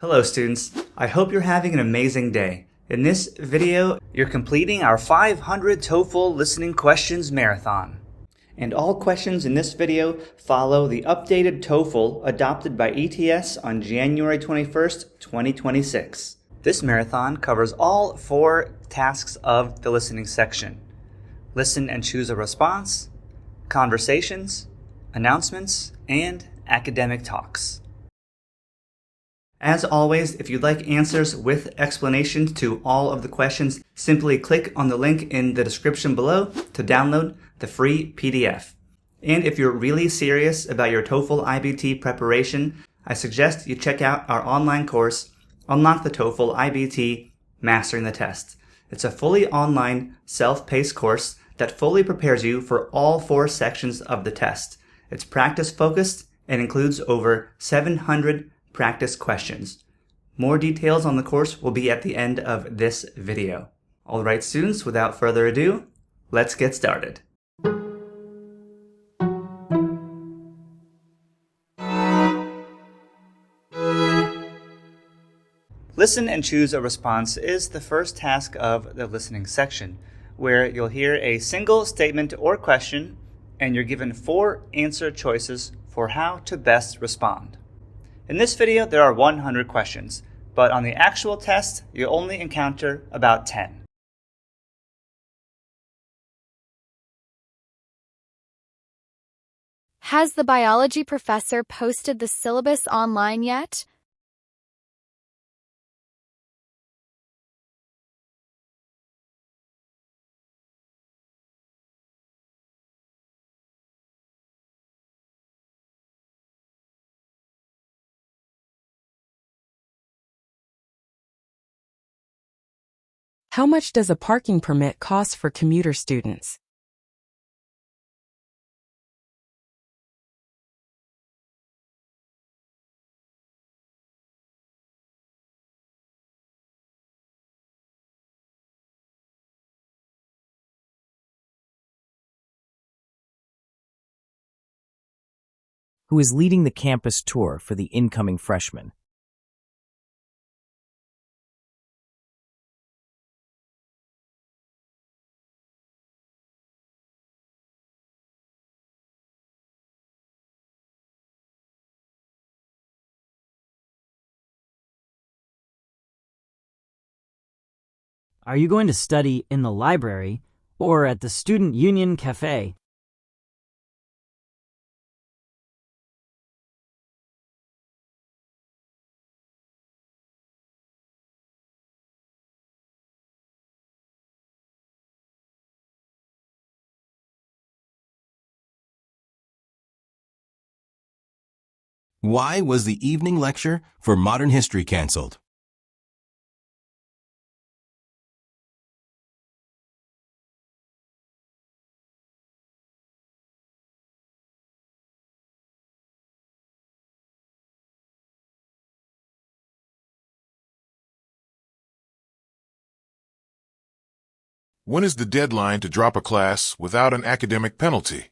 Hello students, I hope you're having an amazing day. In this video, you're completing our 500 TOEFL listening questions marathon. And all questions in this video follow the updated TOEFL adopted by ETS on January 21st, 2026. This marathon covers all 4 tasks of the listening section: listen and choose a response, conversations, announcements, and academic talks. As always, if you'd like answers with explanations to all of the questions, simply click on the link in the description below to download the free PDF. And if you're really serious about your TOEFL IBT preparation, I suggest you check out our online course, Unlock the TOEFL IBT Mastering the Test. It's a fully online, self-paced course that fully prepares you for all 4 sections of the test. It's practice-focused and includes over 700 practice questions. More details on the course will be at the end of this video. Alright students, without further ado, let's get started. Listen and choose a response is the first task of the listening section, where you'll hear a single statement or question and you're given 4 answer choices for how to best respond. In this video, there are 100 questions, but on the actual test, you'll only encounter about 10. Has the biology professor posted the syllabus online yet? How much does a parking permit cost for commuter students? Who is leading the campus tour for the incoming freshmen? Are you going to study in the library or at the Student Union Cafe? Why was the evening lecture for modern history canceled? When is the deadline to drop a class without an academic penalty?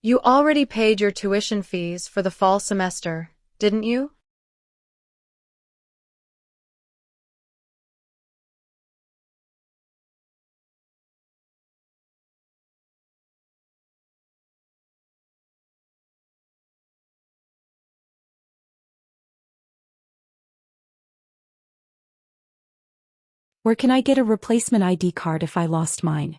You already paid your tuition fees for the fall semester, didn't you? Where can I get a replacement ID card if I lost mine?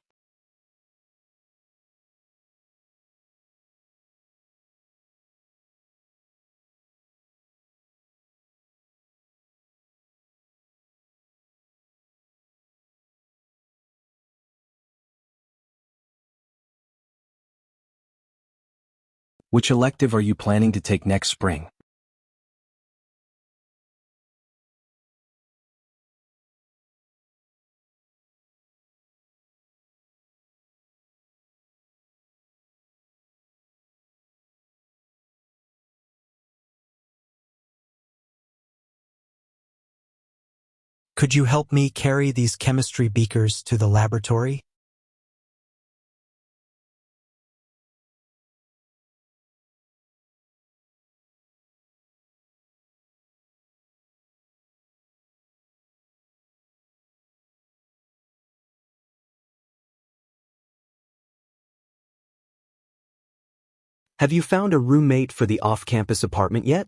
Which elective are you planning to take next spring? Could you help me carry these chemistry beakers to the laboratory? Have you found a roommate for the off-campus apartment yet?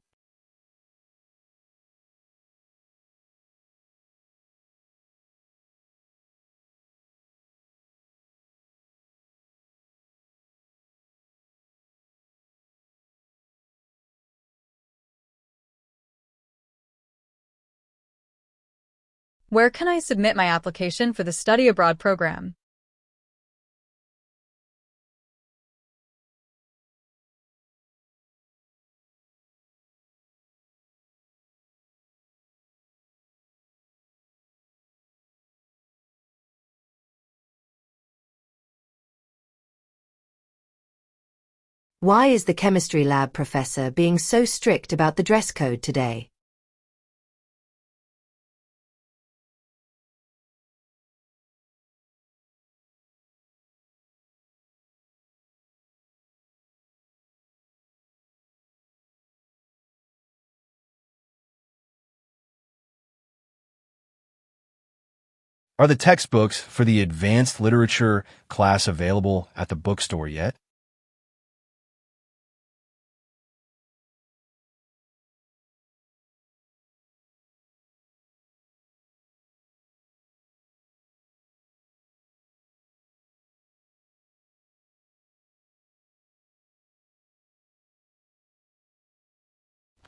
Where can I submit my application for the study abroad program? Why is the chemistry lab professor being so strict about the dress code today? Are the textbooks for the advanced literature class available at the bookstore yet?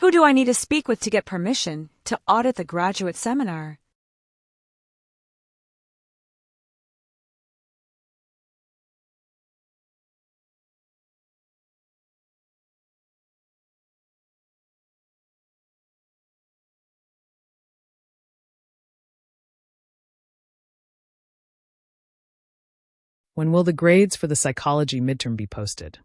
Who do I need to speak with to get permission to audit the graduate seminar? When will the grades for the psychology midterm be posted?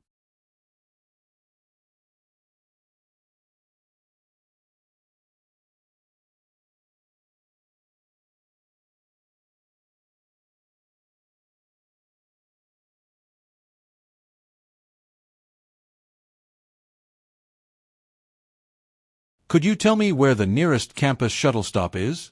Could you tell me where the nearest campus shuttle stop is?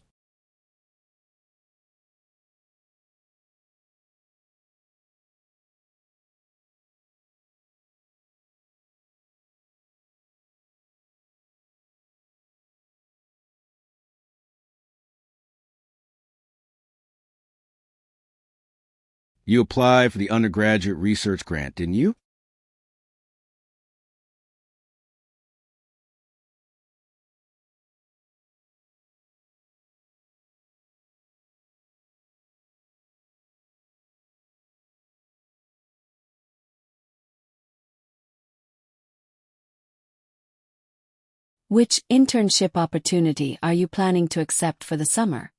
You applied for the undergraduate research grant, didn't you? Which internship opportunity are you planning to accept for the summer?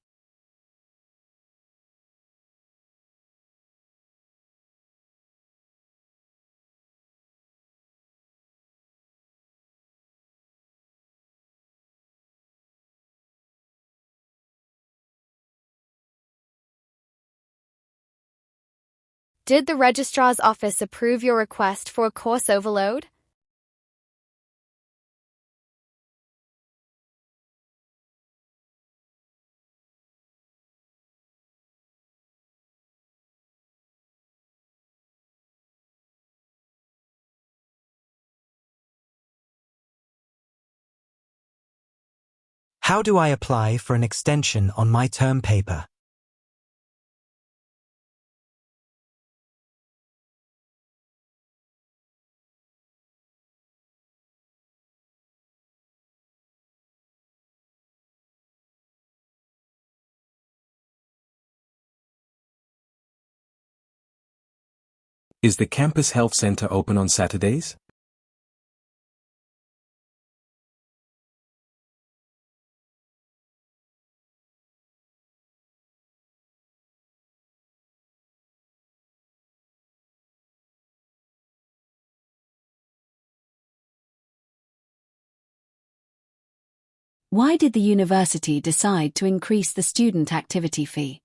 Did the registrar's office approve your request for a course overload? How do I apply for an extension on my term paper? Is the campus health center open on Saturdays? Why did the university decide to increase the student activity fee?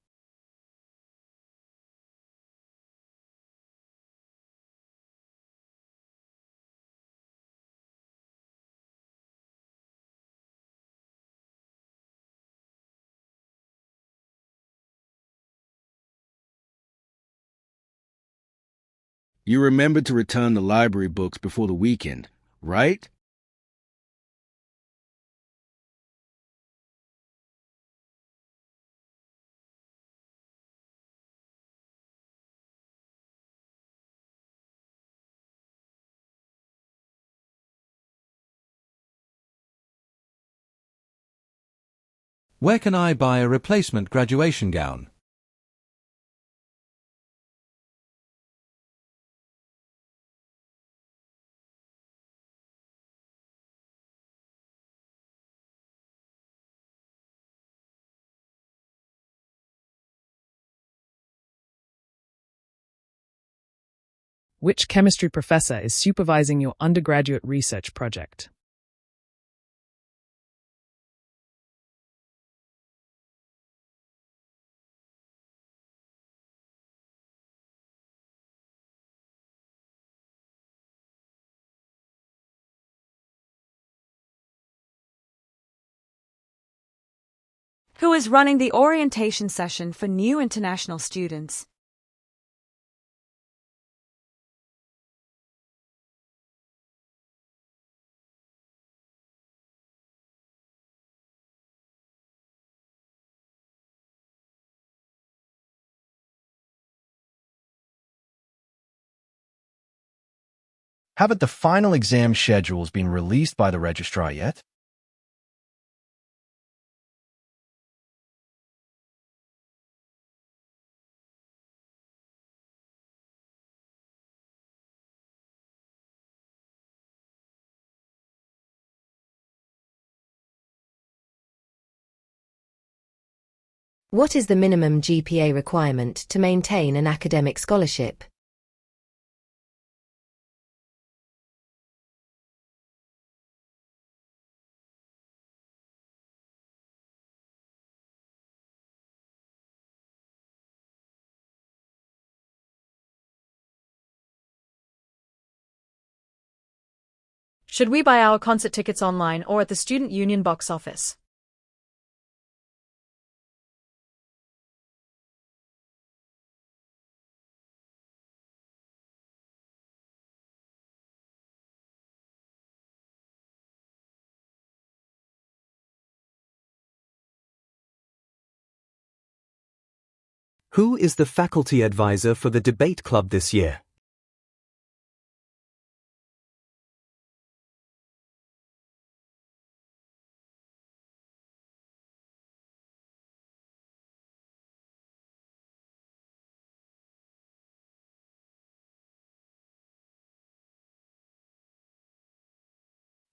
You remembered to return the library books before the weekend, right? Where can I buy a replacement graduation gown? Which chemistry professor is supervising your undergraduate research project? Who is running the orientation session for new international students? Haven't the final exam schedules been released by the registrar yet? What is the minimum GPA requirement to maintain an academic scholarship? Should we buy our concert tickets online or at the student union box office? Who is the faculty advisor for the debate club this year?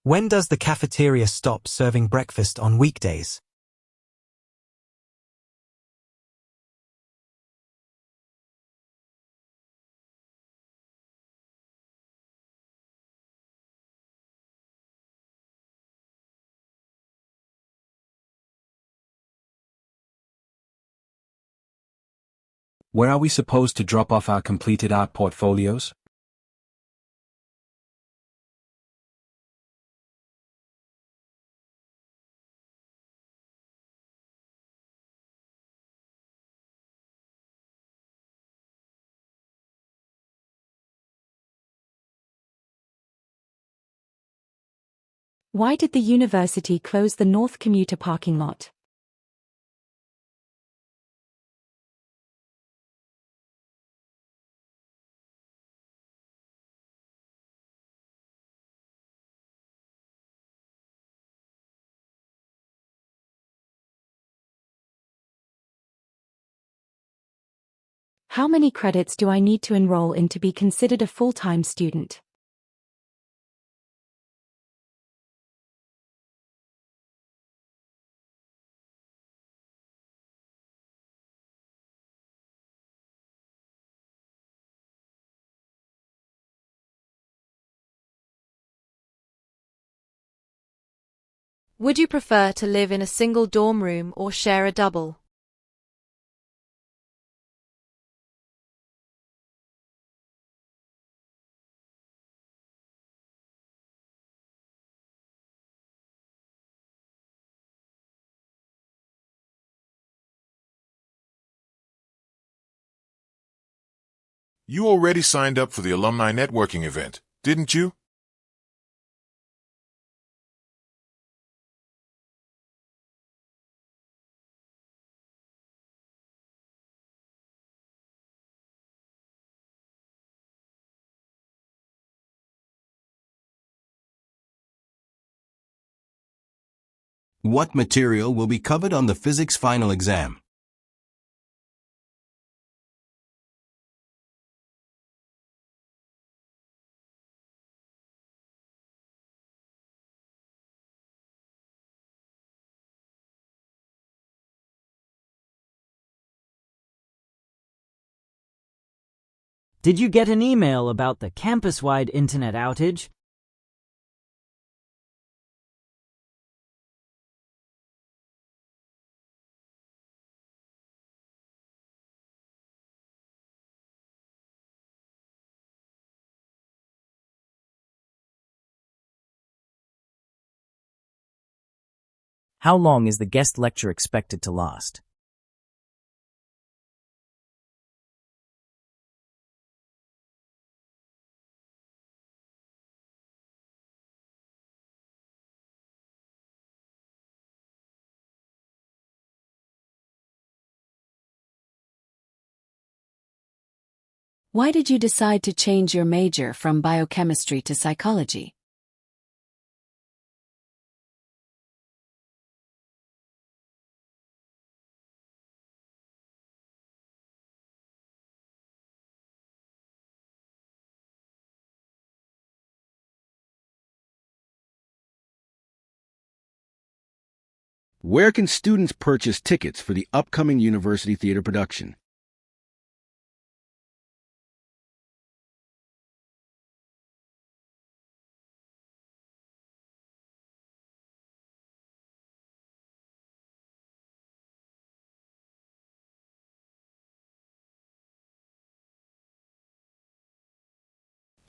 When does the cafeteria stop serving breakfast on weekdays? Where are we supposed to drop off our completed art portfolios? Why did the university close the North Commuter parking lot? How many credits do I need to enroll in to be considered a full-time student? Would you prefer to live in a single dorm room or share a double? You already signed up for the alumni networking event, didn't you? What material will be covered on the physics final exam? Did you get an email about the campus-wide internet outage? How long is the guest lecture expected to last? Why did you decide to change your major from biochemistry to psychology? Where can students purchase tickets for the upcoming university theater production?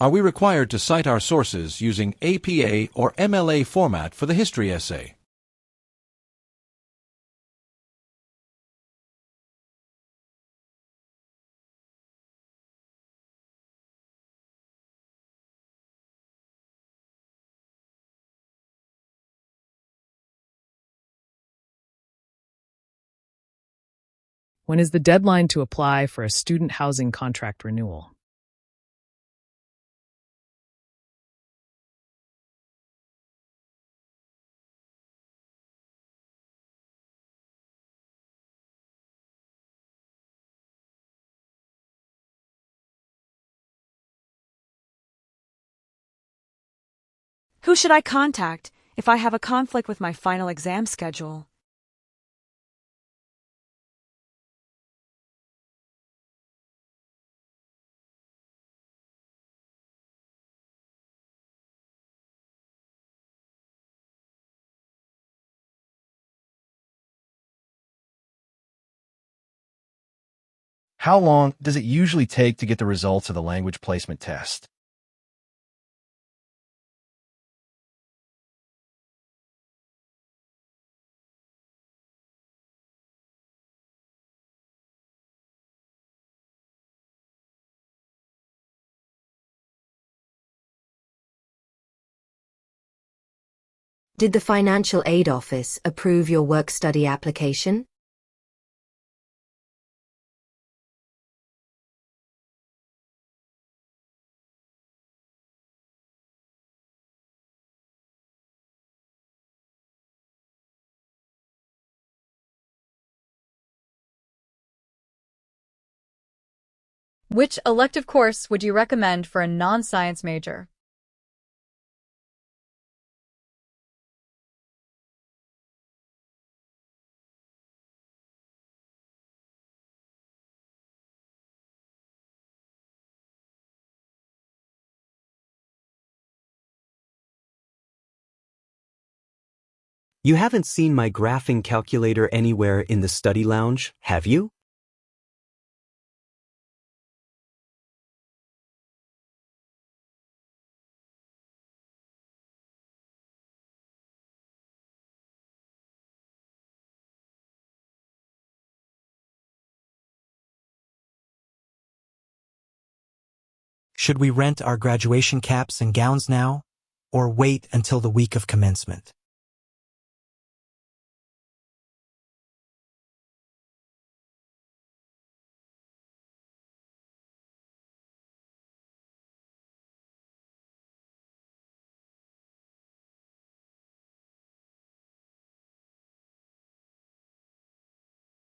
Are we required to cite our sources using APA or MLA format for the history essay? When is the deadline to apply for a student housing contract renewal? Who should I contact if I have a conflict with my final exam schedule? How long does it usually take to get the results of the language placement test? Did the Financial Aid Office approve your work-study application? Which elective course would you recommend for a non-science major? You haven't seen my graphing calculator anywhere in the study lounge, have you? Should we rent our graduation caps and gowns now, or wait until the week of commencement?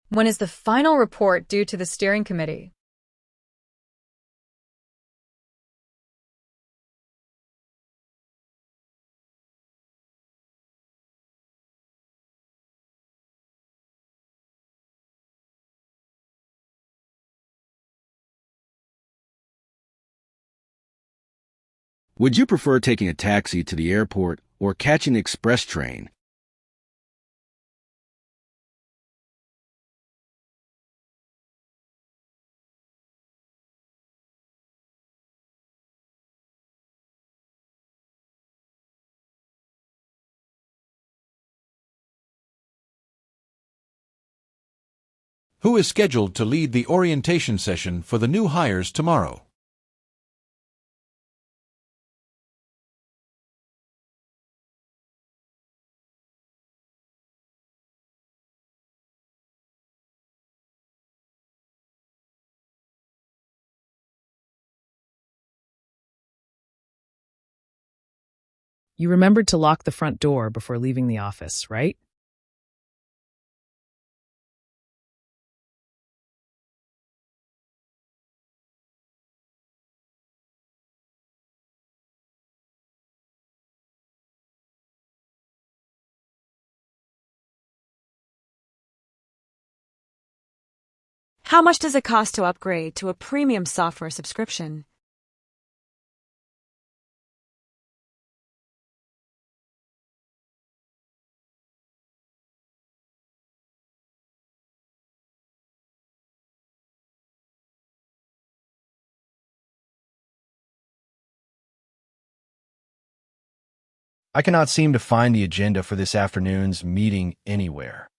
When is the final report due to the steering committee? Would you prefer taking a taxi to the airport or catching an express train? Who is scheduled to lead the orientation session for the new hires tomorrow? You remembered to lock the front door before leaving the office, right? How much does it cost to upgrade to a premium software subscription? I cannot seem to find the agenda for this afternoon's meeting anywhere.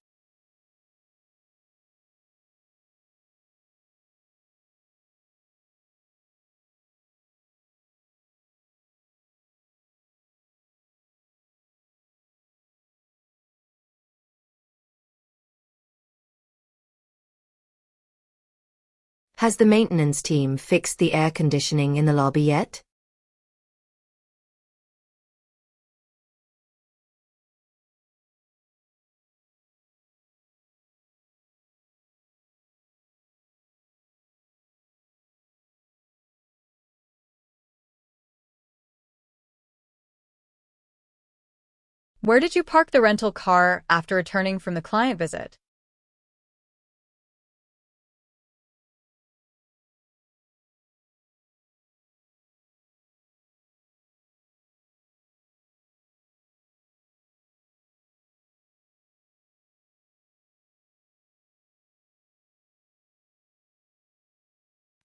Has the maintenance team fixed the air conditioning in the lobby yet? Where did you park the rental car after returning from the client visit?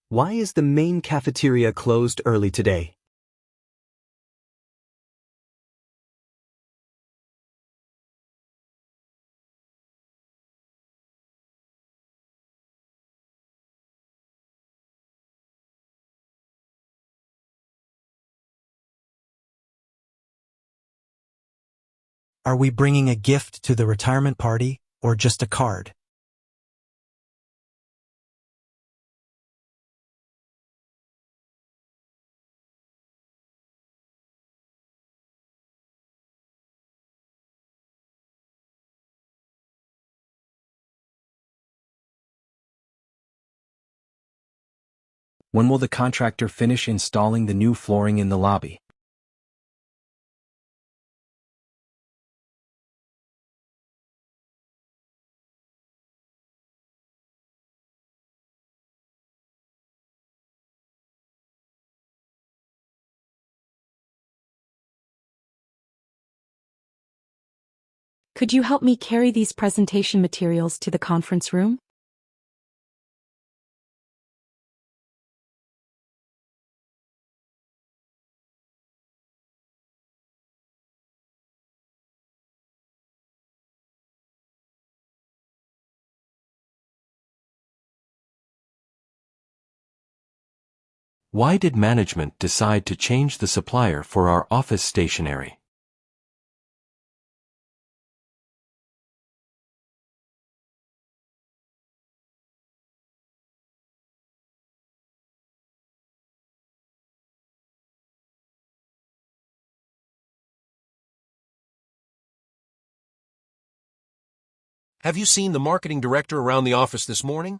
Why is the main cafeteria closed early today? Are we bringing a gift to the retirement party, or just a card? When will the contractor finish installing the new flooring in the lobby? Could you help me carry these presentation materials to the conference room? Why did management decide to change the supplier for our office stationery? Have you seen the marketing director around the office this morning?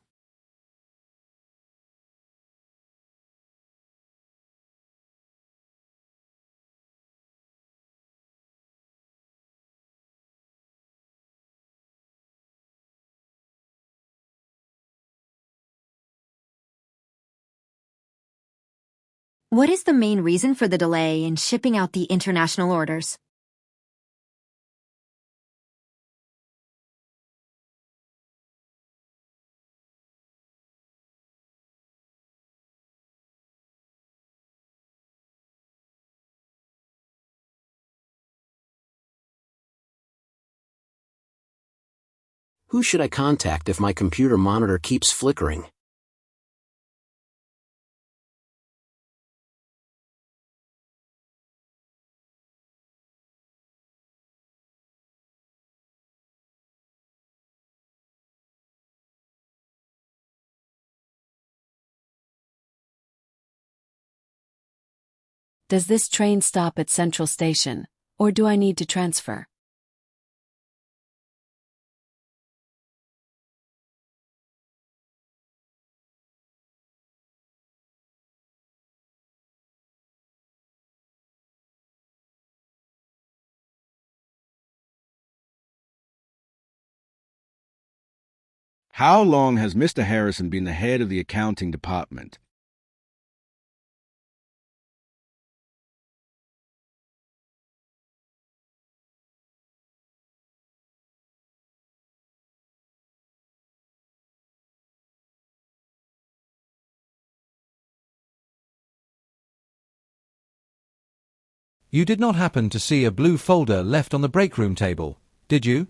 What is the main reason for the delay in shipping out the international orders? Who should I contact if my computer monitor keeps flickering? Does this train stop at Central Station, or do I need to transfer? How long has Mr. Harrison been the head of the accounting department? You did not happen to see a blue folder left on the break room table, did you?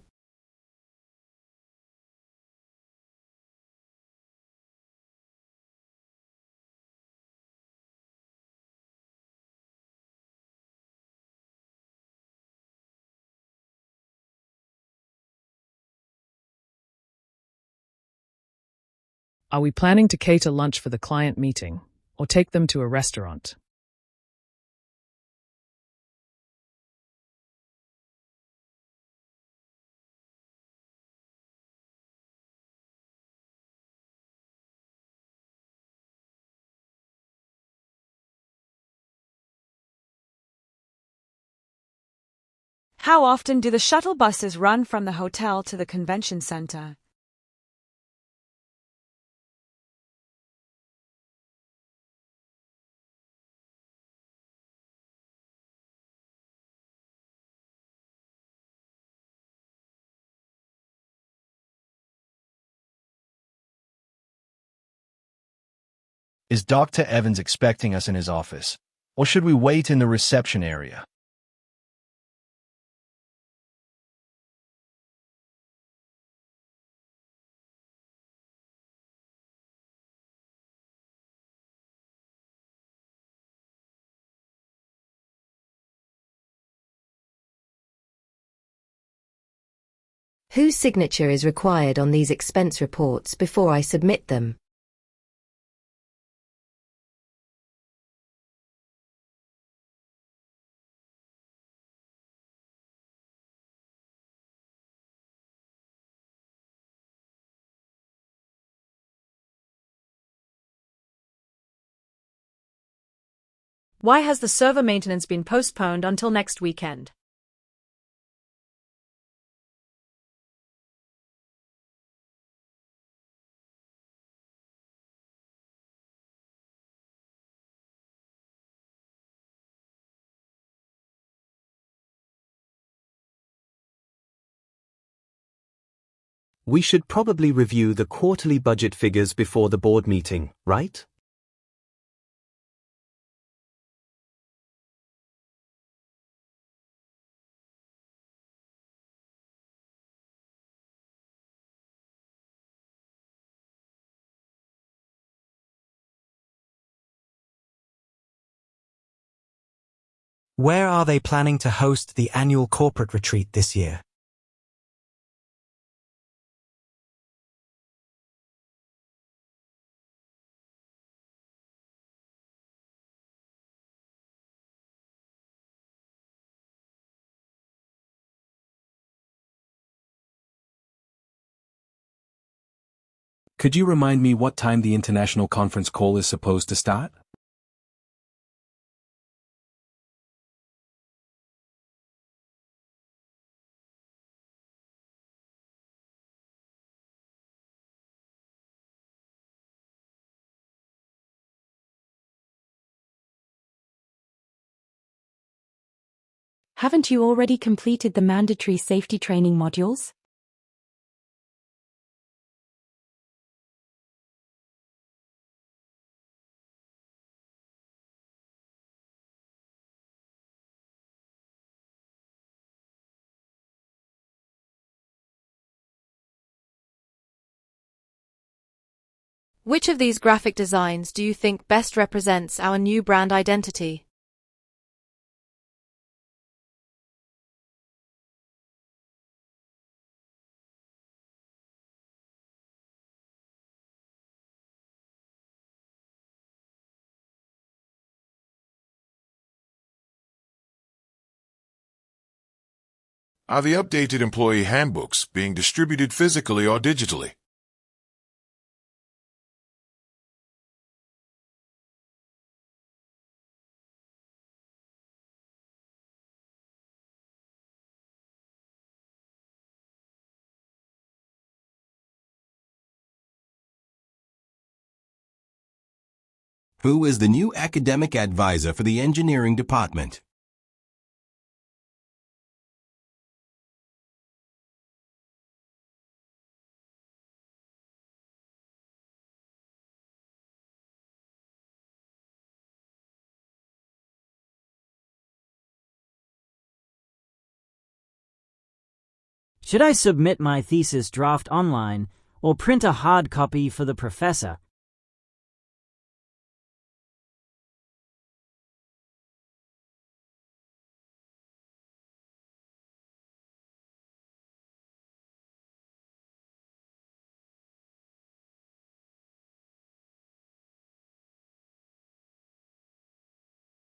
Are we planning to cater lunch for the client meeting, or take them to a restaurant? How often do the shuttle buses run from the hotel to the convention center? Is Dr. Evans expecting us in his office, or should we wait in the reception area? Whose signature is required on these expense reports before I submit them? Why has the server maintenance been postponed until next weekend? We should probably review the quarterly budget figures before the board meeting, right? Where are they planning to host the annual corporate retreat this year? Could you remind me what time the international conference call is supposed to start? Haven't you already completed the mandatory safety training modules? Which of these graphic designs do you think best represents our new brand identity? Are the updated employee handbooks being distributed physically or digitally? Who is the new academic advisor for the engineering department? Should I submit my thesis draft online or print a hard copy for the professor?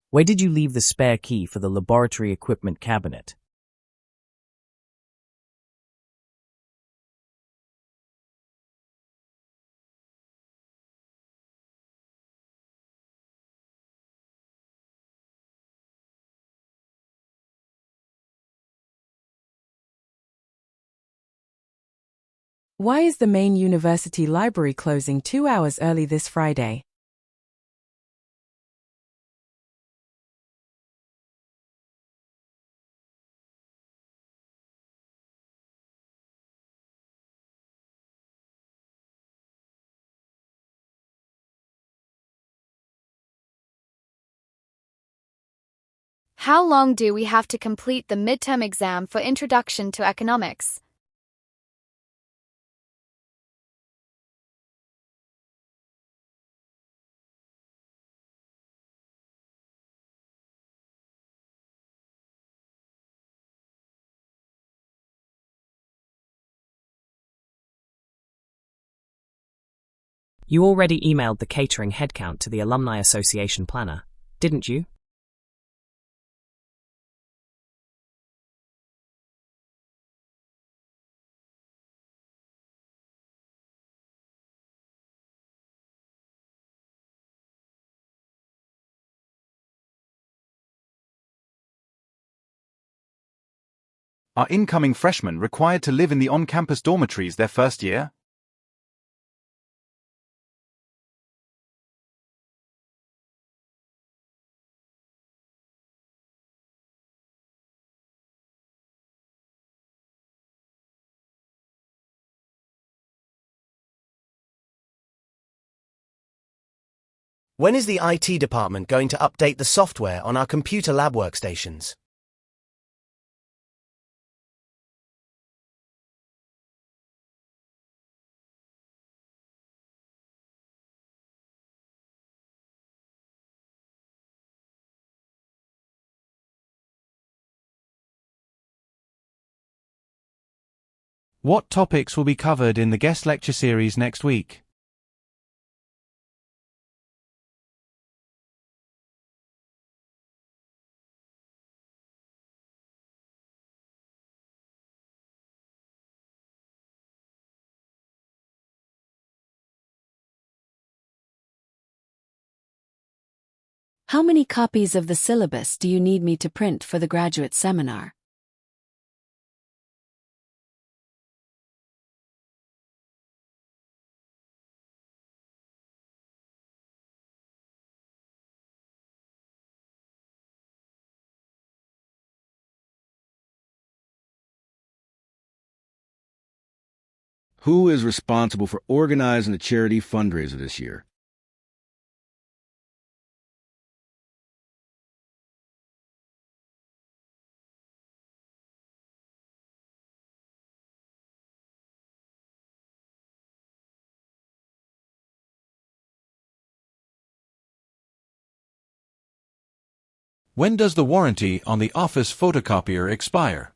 Where did you leave the spare key for the laboratory equipment cabinet? Why is the main university library closing 2 hours early this Friday? How long do we have to complete the midterm exam for Introduction to Economics? You already emailed the catering headcount to the Alumni Association planner, didn't you? Are incoming freshmen required to live in the on-campus dormitories their first year? When is the IT department going to update the software on our computer lab workstations? What topics will be covered in the guest lecture series next week? How many copies of the syllabus do you need me to print for the graduate seminar? Who is responsible for organizing the charity fundraiser this year? When does the warranty on the office photocopier expire?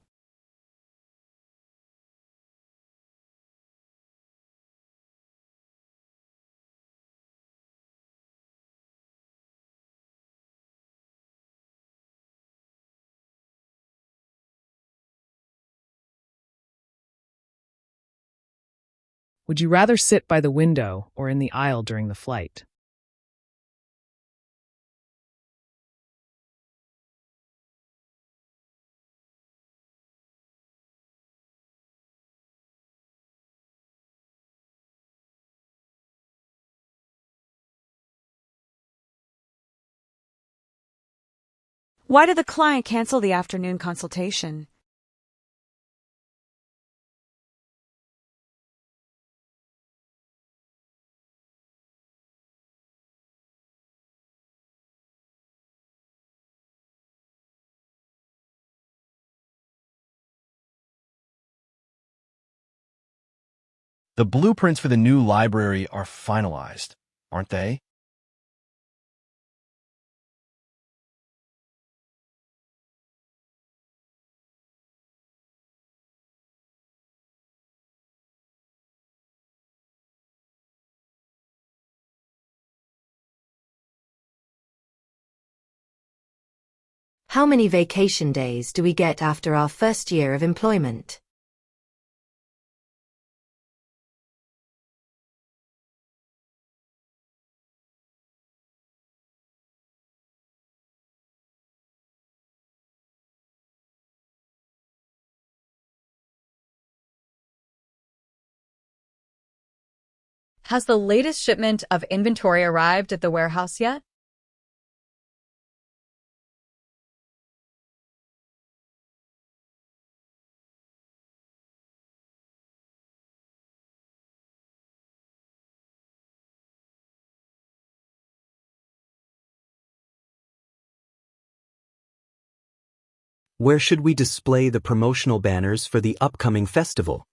Would you rather sit by the window or in the aisle during the flight? Why did the client cancel the afternoon consultation? The blueprints for the new library are finalized, aren't they? How many vacation days do we get after our first year of employment? Has the latest shipment of inventory arrived at the warehouse yet? Where should we display the promotional banners for the upcoming festival?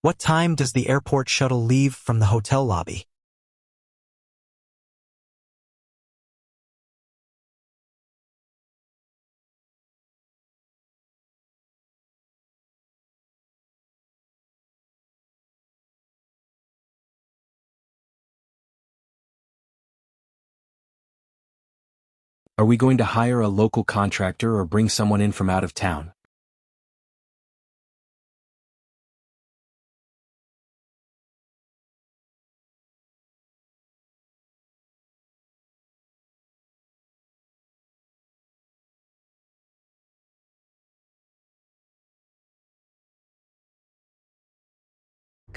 What time does the airport shuttle leave from the hotel lobby? Are we going to hire a local contractor or bring someone in from out of town?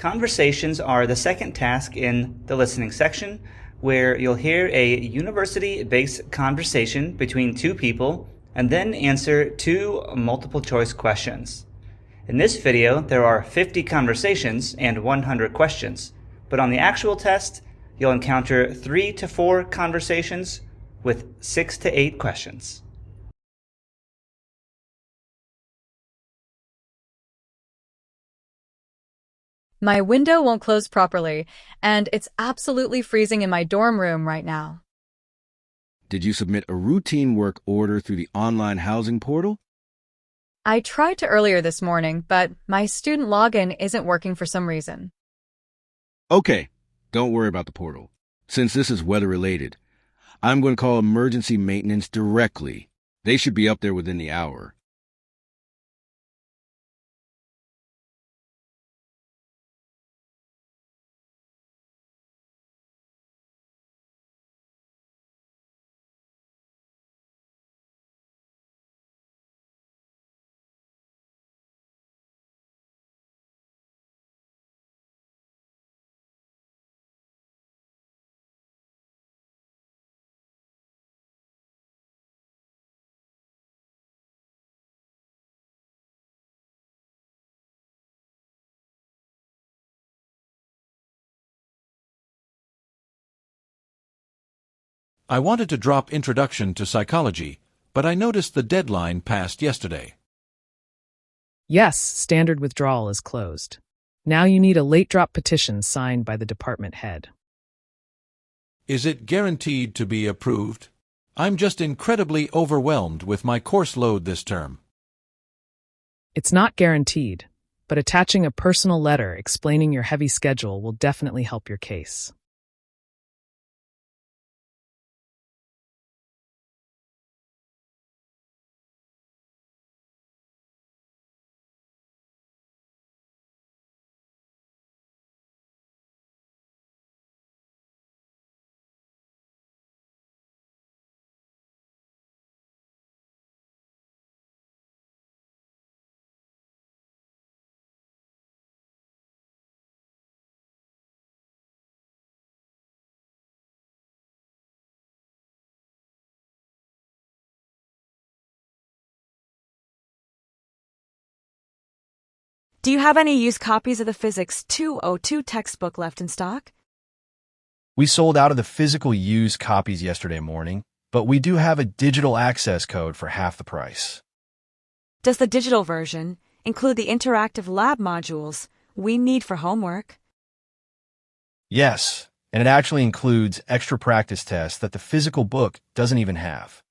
Conversations are the second task in the listening section, where you'll hear a university-based conversation between two people and then answer two multiple-choice questions. In this video, there are 50 conversations and 100 questions, but on the actual test, you'll encounter 3 to 4 conversations with 6 to 8 questions. My window won't close properly, and it's absolutely freezing in my dorm room right now. Did you submit a routine work order through the online housing portal? I tried to earlier this morning, but my student login isn't working for some reason. Okay, don't worry about the portal. Since this is weather-related, I'm going to call emergency maintenance directly. They should be up there within the hour. I wanted to drop Introduction to Psychology, but I noticed the deadline passed yesterday. Yes, standard withdrawal is closed. Now you need a late drop petition signed by the department head. Is it guaranteed to be approved? I'm just incredibly overwhelmed with my course load this term. It's not guaranteed, but attaching a personal letter explaining your heavy schedule will definitely help your case. Do you have any used copies of the Physics 202 textbook left in stock? We sold out of the physical used copies yesterday morning, but we do have a digital access code for half the price. Does the digital version include the interactive lab modules we need for homework? Yes, and it actually includes extra practice tests that the physical book doesn't even have.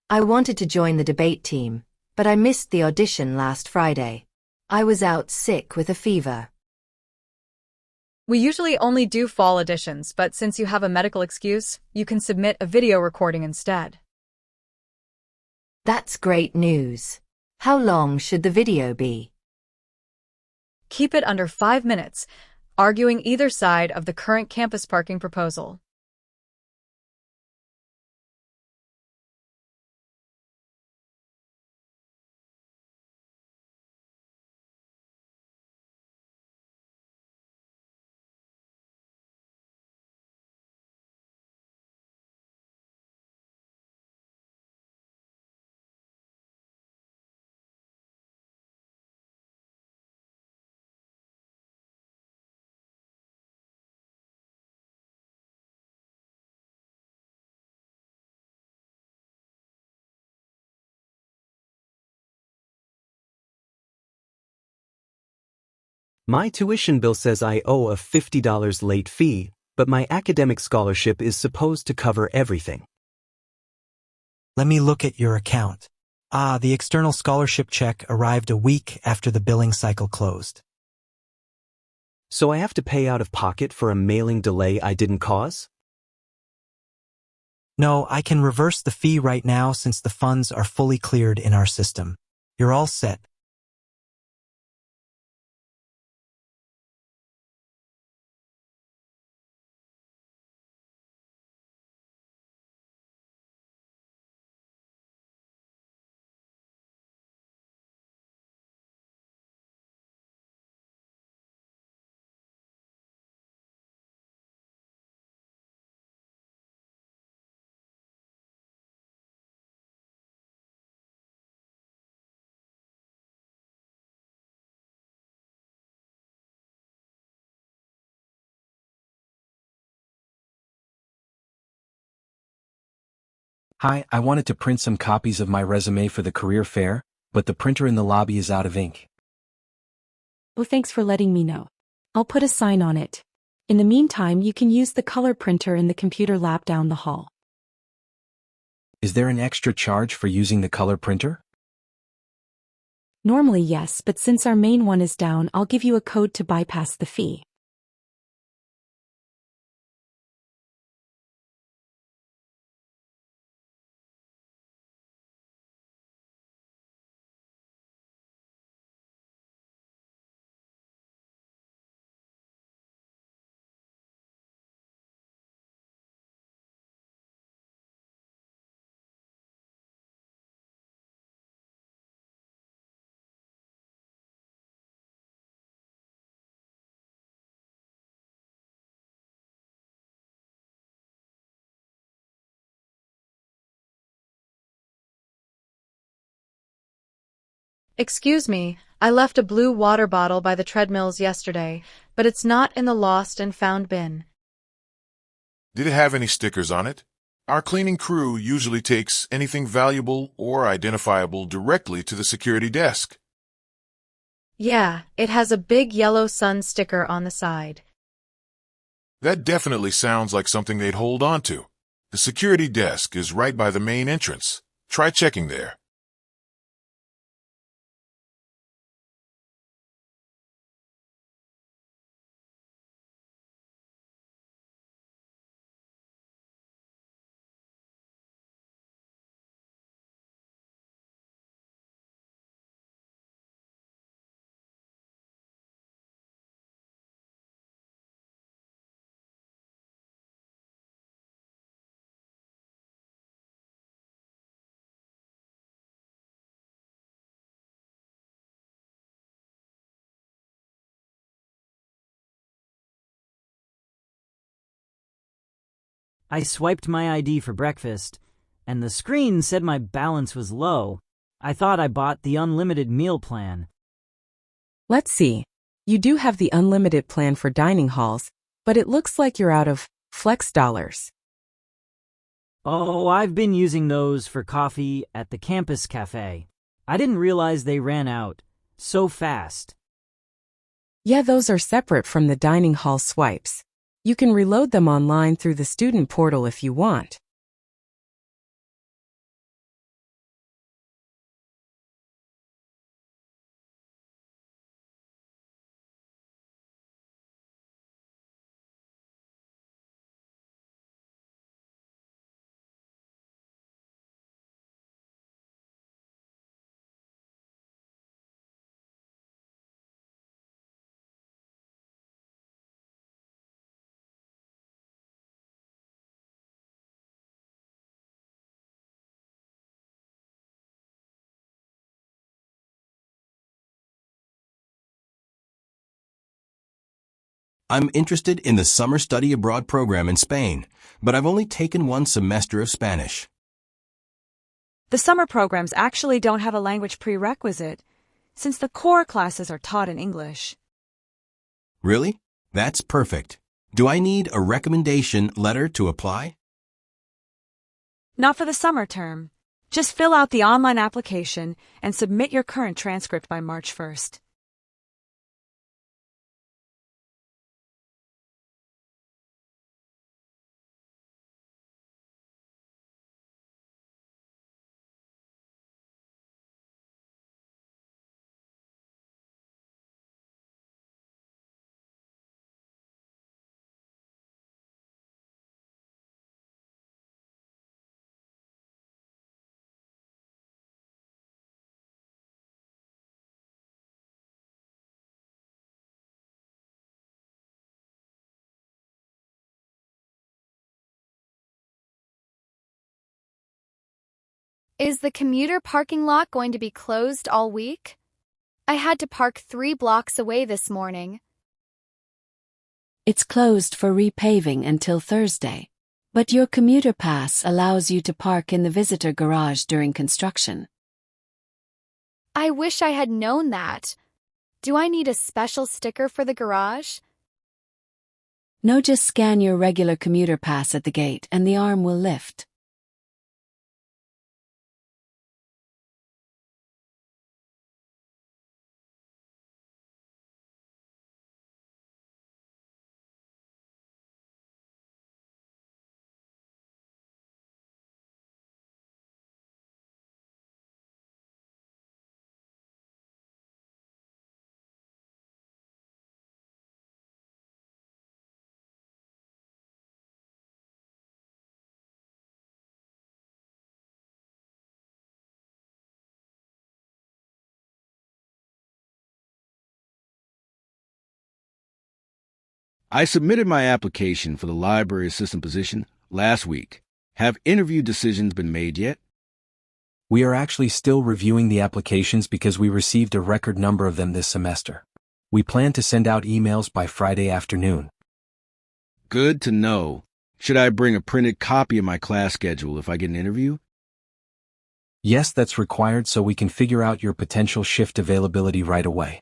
I wanted to join the debate team, but I missed the audition last Friday. I was out sick with a fever. We usually only do fall editions, but since you have a medical excuse, you can submit a video recording instead. That's great news. How long should the video be? Keep it under 5 minutes, arguing either side of the current campus parking proposal. My tuition bill says I owe a $50 late fee, but my academic scholarship is supposed to cover everything. Let me look at your account. The external scholarship check arrived a week after the billing cycle closed. So I have to pay out of pocket for a mailing delay I didn't cause? No, I can reverse the fee right now since the funds are fully cleared in our system. You're all set. Hi, I wanted to print some copies of my resume for the career fair, but the printer in the lobby is out of ink. Oh, thanks for letting me know. I'll put a sign on it. In the meantime, you can use the color printer in the computer lab down the hall. Is there an extra charge for using the color printer? Normally, yes, but since our main one is down, I'll give you a code to bypass the fee. Excuse me, I left a blue water bottle by the treadmills yesterday, but it's not in the lost and found bin. Did it have any stickers on it? Our cleaning crew usually takes anything valuable or identifiable directly to the security desk. Yeah, it has a big yellow sun sticker on the side. That definitely sounds like something they'd hold on to. The security desk is right by the main entrance. Try checking there. I swiped my ID for breakfast, and the screen said my balance was low. I thought I bought the unlimited meal plan. Let's see. You do have the unlimited plan for dining halls, but it looks like you're out of flex dollars. Oh, I've been using those for coffee at the campus cafe. I didn't realize they ran out so fast. Yeah, those are separate from the dining hall swipes. You can reload them online through the student portal if you want. I'm interested in the summer study abroad program in Spain, but I've only taken one semester of Spanish. The summer programs actually don't have a language prerequisite, since the core classes are taught in English. Really? That's perfect. Do I need a recommendation letter to apply? Not for the summer term. Just fill out the online application and submit your current transcript by March 1st. Is the commuter parking lot going to be closed all week? I had to park 3 blocks away this morning. It's closed for repaving until Thursday. But your commuter pass allows you to park in the visitor garage during construction. I wish I had known that. Do I need a special sticker for the garage? No, just scan your regular commuter pass at the gate and the arm will lift. I submitted my application for the library assistant position last week. Have interview decisions been made yet? We are actually still reviewing the applications because we received a record number of them this semester. We plan to send out emails by Friday afternoon. Good to know. Should I bring a printed copy of my class schedule if I get an interview? Yes, that's required so we can figure out your potential shift availability right away.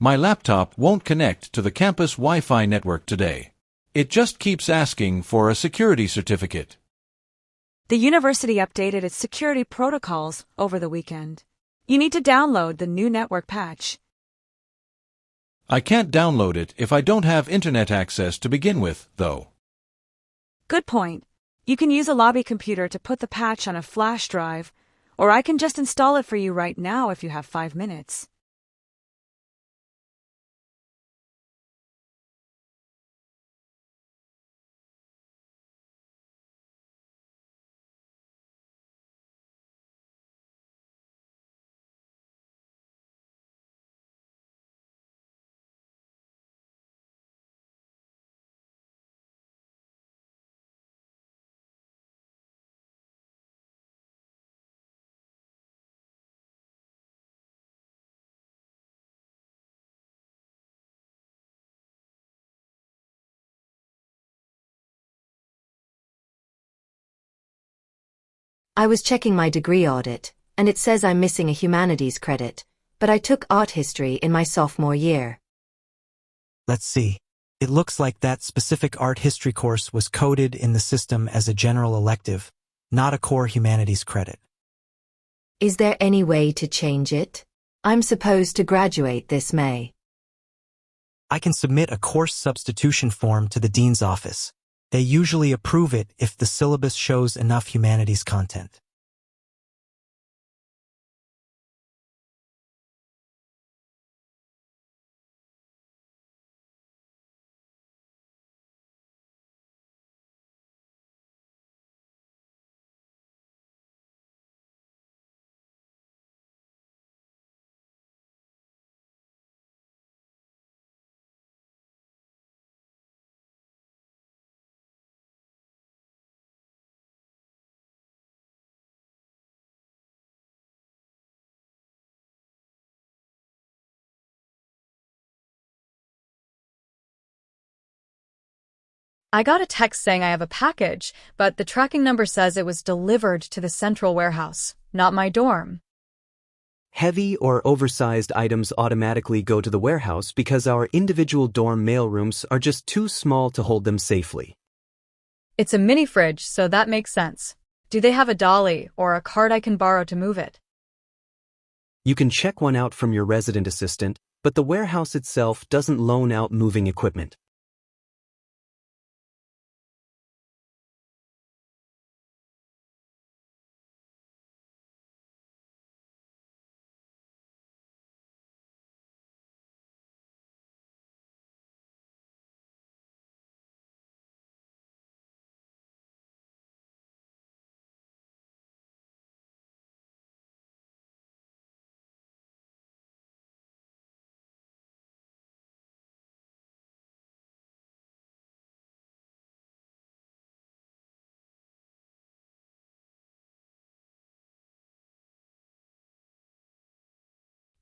My laptop won't connect to the campus Wi-Fi network today. It just keeps asking for a security certificate. The university updated its security protocols over the weekend. You need to download the new network patch. I can't download it if I don't have internet access to begin with, though. Good point. You can use a lobby computer to put the patch on a flash drive, or I can just install it for you right now if you have 5 minutes. I was checking my degree audit, and it says I'm missing a humanities credit, but I took art history in my sophomore year. Let's see. It looks like that specific art history course was coded in the system as a general elective, not a core humanities credit. Is there any way to change it? I'm supposed to graduate this May. I can submit a course substitution form to the dean's office. They usually approve it if the syllabus shows enough humanities content. I got a text saying I have a package, but the tracking number says it was delivered to the central warehouse, not my dorm. Heavy or oversized items automatically go to the warehouse because our individual dorm mailrooms are just too small to hold them safely. It's a mini fridge, so that makes sense. Do they have a dolly or a cart I can borrow to move it? You can check one out from your resident assistant, but the warehouse itself doesn't loan out moving equipment.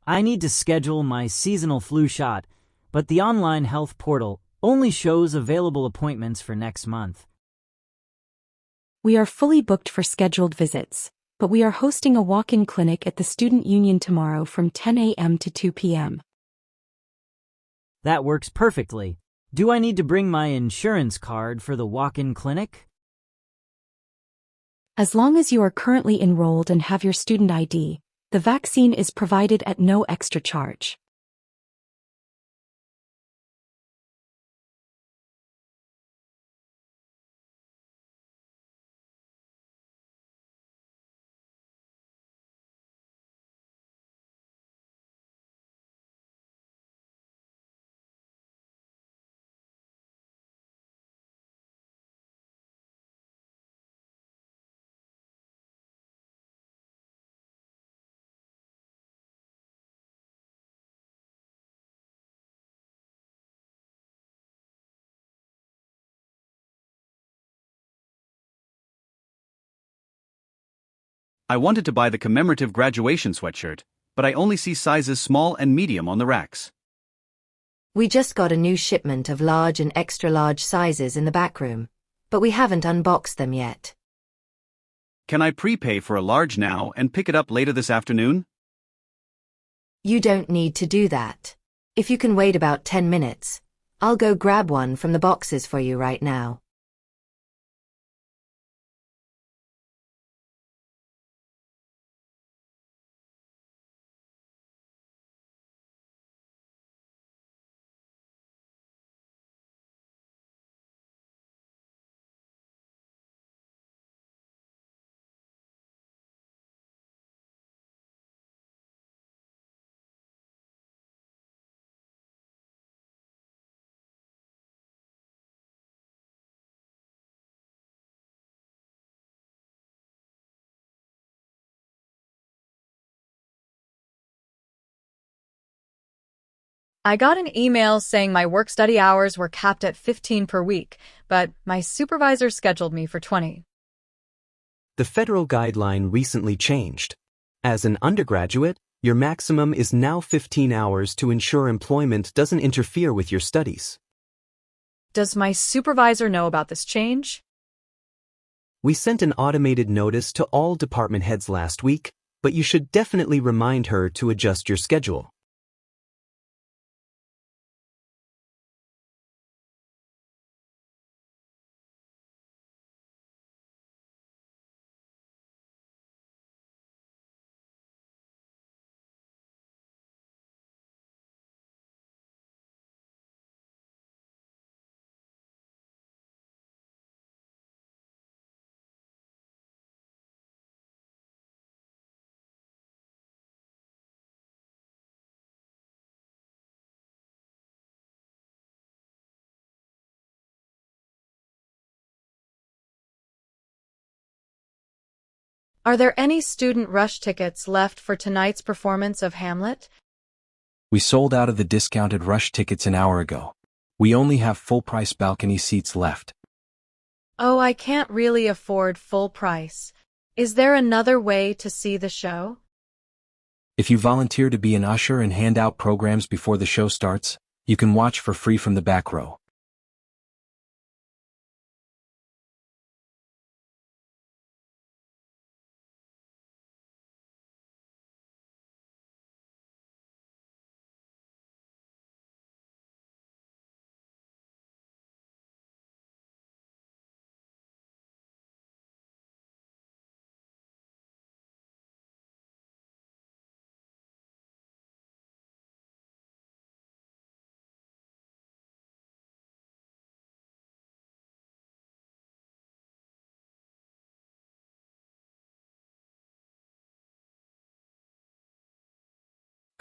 I need to schedule my seasonal flu shot, but the online health portal only shows available appointments for next month. We are fully booked for scheduled visits, but we are hosting a walk-in clinic at the Student Union tomorrow from 10 a.m. to 2 p.m. That works perfectly. Do I need to bring my insurance card for the walk-in clinic? As long as you are currently enrolled and have your student ID, the vaccine is provided at no extra charge. I wanted to buy the commemorative graduation sweatshirt, but I only see sizes small and medium on the racks. We just got a new shipment of large and extra large sizes in the back room, but we haven't unboxed them yet. Can I prepay for a large now and pick it up later this afternoon? You don't need to do that. If you can wait about 10 minutes, I'll go grab one from the boxes for you right now. I got an email saying my work-study hours were capped at 15 per week, but my supervisor scheduled me for 20. The federal guideline recently changed. As an undergraduate, your maximum is now 15 hours to ensure employment doesn't interfere with your studies. Does my supervisor know about this change? We sent an automated notice to all department heads last week, but you should definitely remind her to adjust your schedule. Are there any student rush tickets left for tonight's performance of Hamlet? We sold out of the discounted rush tickets an hour ago. We only have full-price balcony seats left. Oh, I can't really afford full price. Is there another way to see the show? If you volunteer to be an usher and hand out programs before the show starts, you can watch for free from the back row.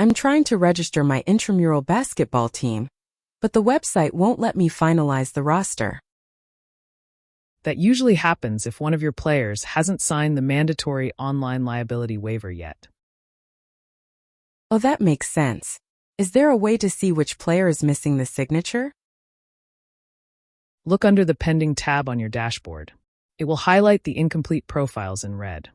I'm trying to register my intramural basketball team, but the website won't let me finalize the roster. That usually happens if one of your players hasn't signed the mandatory online liability waiver yet. Oh, that makes sense. Is there a way to see which player is missing the signature? Look under the pending tab on your dashboard. It will highlight the incomplete profiles in red.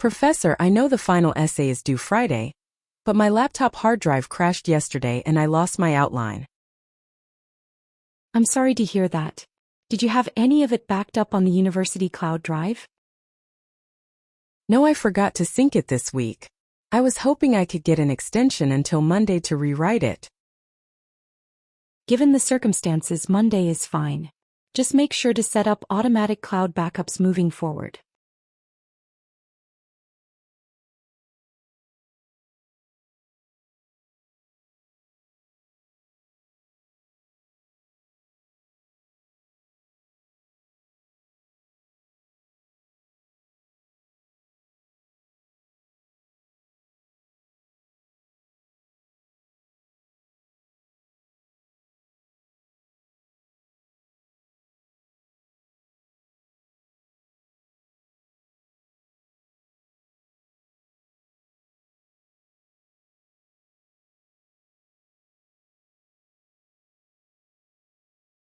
Professor, I know the final essay is due Friday, but my laptop hard drive crashed yesterday and I lost my outline. I'm sorry to hear that. Did you have any of it backed up on the university cloud drive? No, I forgot to sync it this week. I was hoping I could get an extension until Monday to rewrite it. Given the circumstances, Monday is fine. Just make sure to set up automatic cloud backups moving forward.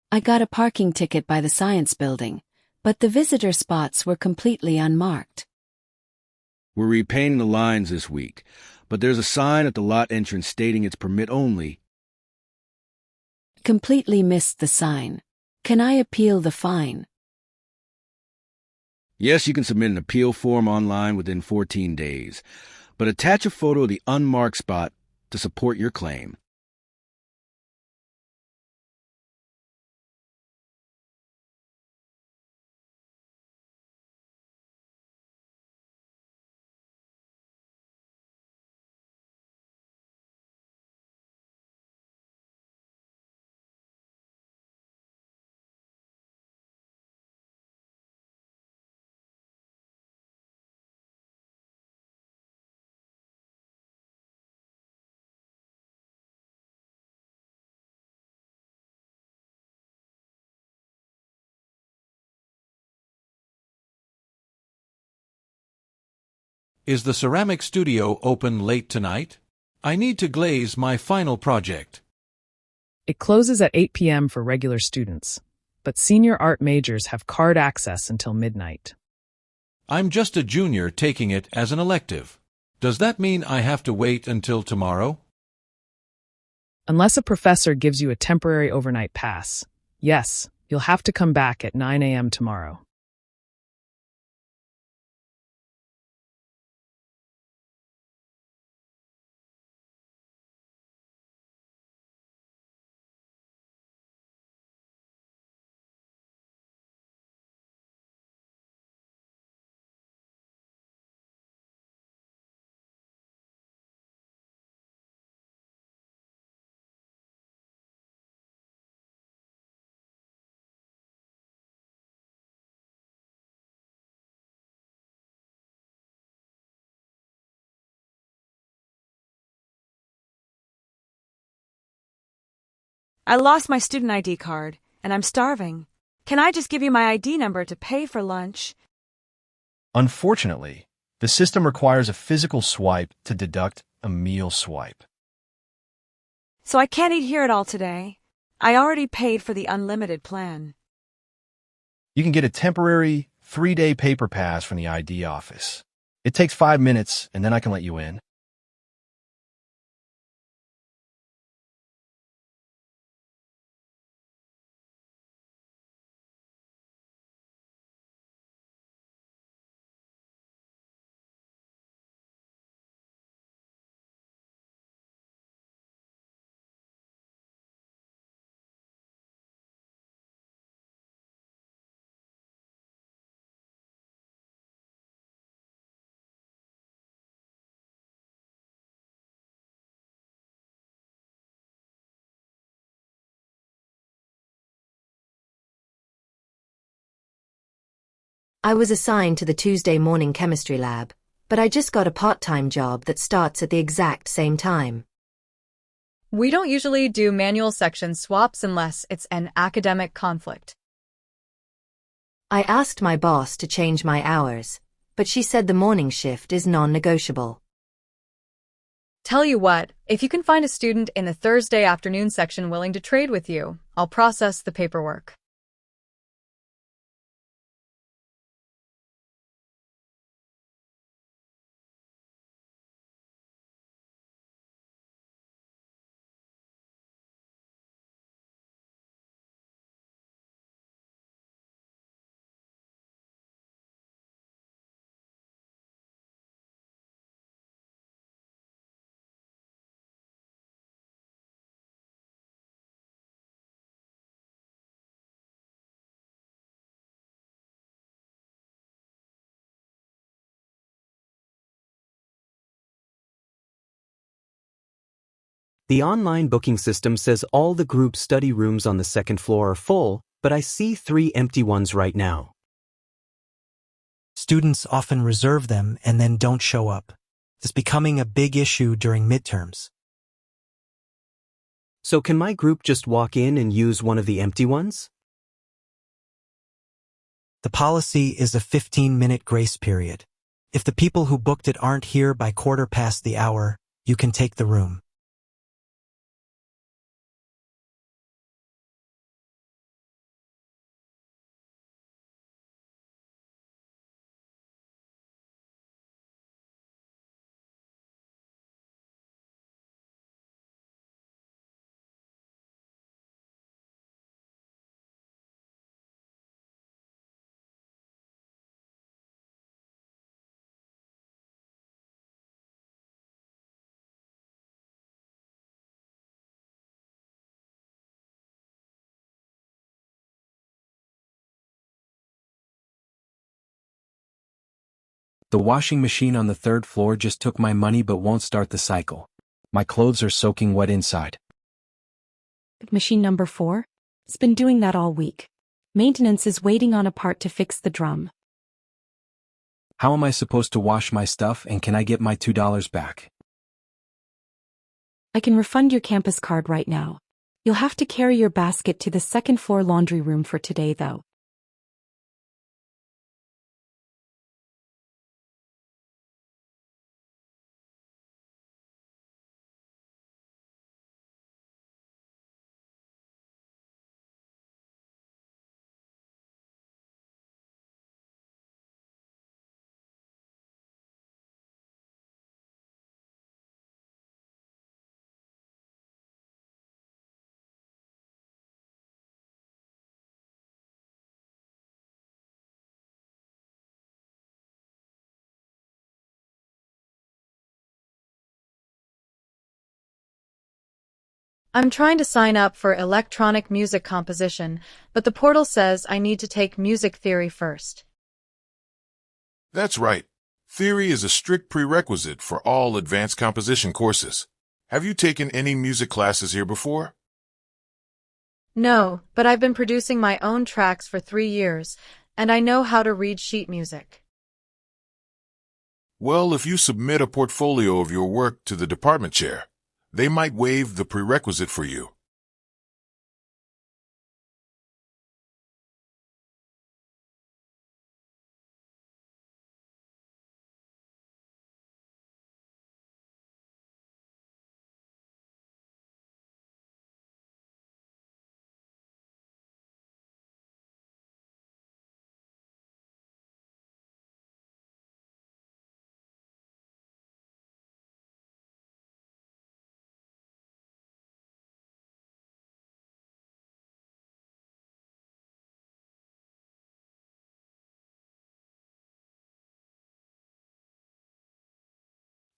I got a parking ticket by the science building, but the visitor spots were completely unmarked. We're repainting the lines this week, but there's a sign at the lot entrance stating it's permit only. Completely missed the sign. Can I appeal the fine? Yes, you can submit an appeal form online within 14 days, but attach a photo of the unmarked spot to support your claim. Is the ceramic studio open late tonight? I need to glaze my final project. It closes at 8 p.m. for regular students, but senior art majors have card access until midnight. I'm just a junior taking it as an elective. Does that mean I have to wait until tomorrow? Unless a professor gives you a temporary overnight pass, yes, you'll have to come back at 9 a.m. tomorrow. I lost my student ID card, and I'm starving. Can I just give you my ID number to pay for lunch? Unfortunately, the system requires a physical swipe to deduct a meal swipe. So I can't eat here at all today. I already paid for the unlimited plan. You can get a temporary 3-day paper pass from the ID office. It takes 5 minutes, and then I can let you in. I was assigned to the Tuesday morning chemistry lab, but I just got a part-time job that starts at the exact same time. We don't usually do manual section swaps unless it's an academic conflict. I asked my boss to change my hours, but she said the morning shift is non-negotiable. Tell you what, if you can find a student in the Thursday afternoon section willing to trade with you, I'll process the paperwork. The online booking system says all the group study rooms on the second floor are full, but I see 3 empty ones right now. Students often reserve them and then don't show up. It's becoming a big issue during midterms. So can my group just walk in and use one of the empty ones? The policy is a 15-minute grace period. If the people who booked it aren't here by 1/4 the hour, you can take the room. The washing machine on the 3rd floor just took my money but won't start the cycle. My clothes are soaking wet inside. Machine number 4? It's been doing that all week. Maintenance is waiting on a part to fix the drum. How am I supposed to wash my stuff and can I get my $2 back? I can refund your campus card right now. You'll have to carry your basket to the 2nd floor laundry room for today though. I'm trying to sign up for electronic music composition, but the portal says I need to take music theory first. That's right. Theory is a strict prerequisite for all advanced composition courses. Have you taken any music classes here before? No, but I've been producing my own tracks for 3 years, and I know how to read sheet music. Well, if you submit a portfolio of your work to the department chair, they might waive the prerequisite for you.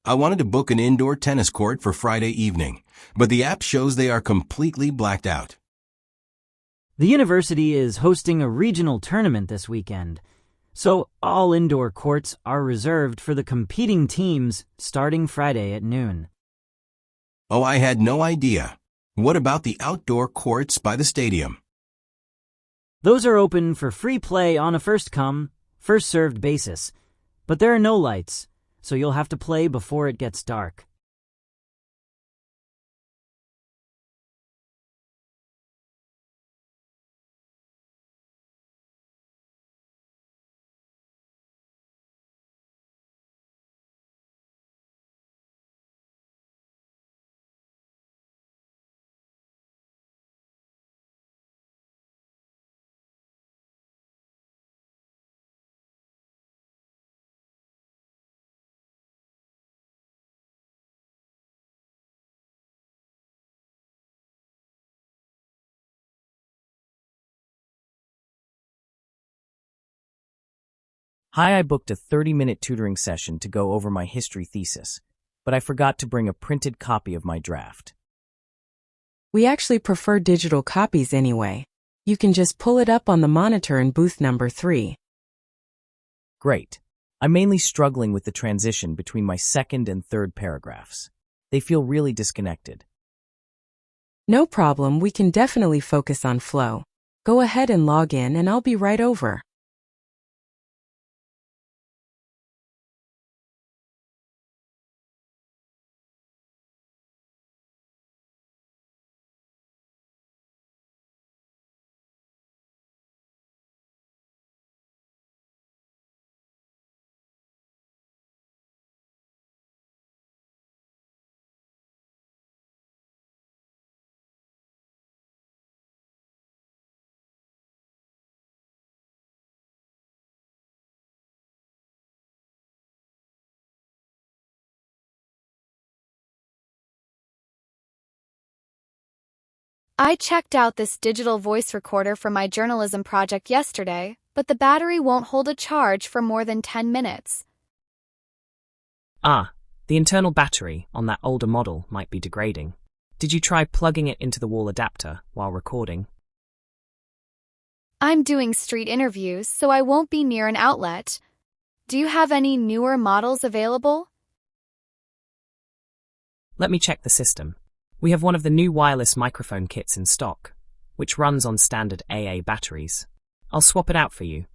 I wanted to book an indoor tennis court for Friday evening, but the app shows they are completely blacked out. The university is hosting a regional tournament this weekend, so all indoor courts are reserved for the competing teams starting Friday at noon. Oh, I had no idea. What about the outdoor courts by the stadium? Those are open for free play on a first-come, first-served basis. But there are no lights, so you'll have to play before it gets dark. Hi, I booked a 30-minute tutoring session to go over my history thesis, but I forgot to bring a printed copy of my draft. We actually prefer digital copies anyway. You can just pull it up on the monitor in booth number 3. Great. I'm mainly struggling with the transition between my second and third paragraphs. They feel really disconnected. No problem, we can definitely focus on flow. Go ahead and log in and I'll be right over. I checked out this digital voice recorder for my journalism project yesterday, but the battery won't hold a charge for more than 10 minutes. Ah, the internal battery on that older model might be degrading. Did you try plugging it into the wall adapter while recording? I'm doing street interviews, so I won't be near an outlet. Do you have any newer models available? Let me check the system. We have one of the new wireless microphone kits in stock, which runs on standard AA batteries. I'll swap it out for you.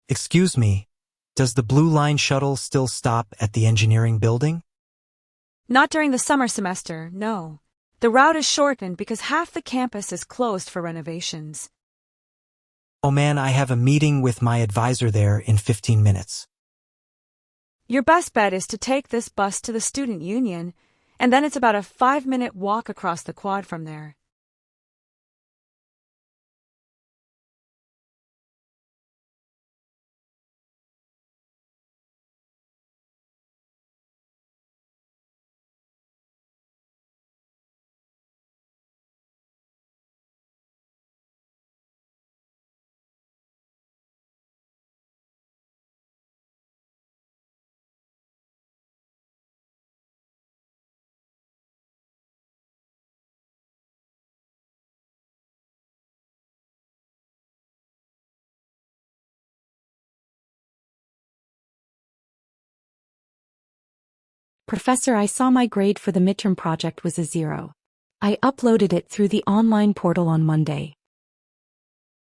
Excuse me, does the Blue Line shuttle still stop at the engineering building? Not during the summer semester, no. The route is shortened because half the campus is closed for renovations. Oh man, I have a meeting with my advisor there in 15 minutes. Your best bet is to take this bus to the student union, and then it's about a 5-minute walk across the quad from there. Professor, I saw my grade for the midterm project was a 0. I uploaded it through the online portal on Monday.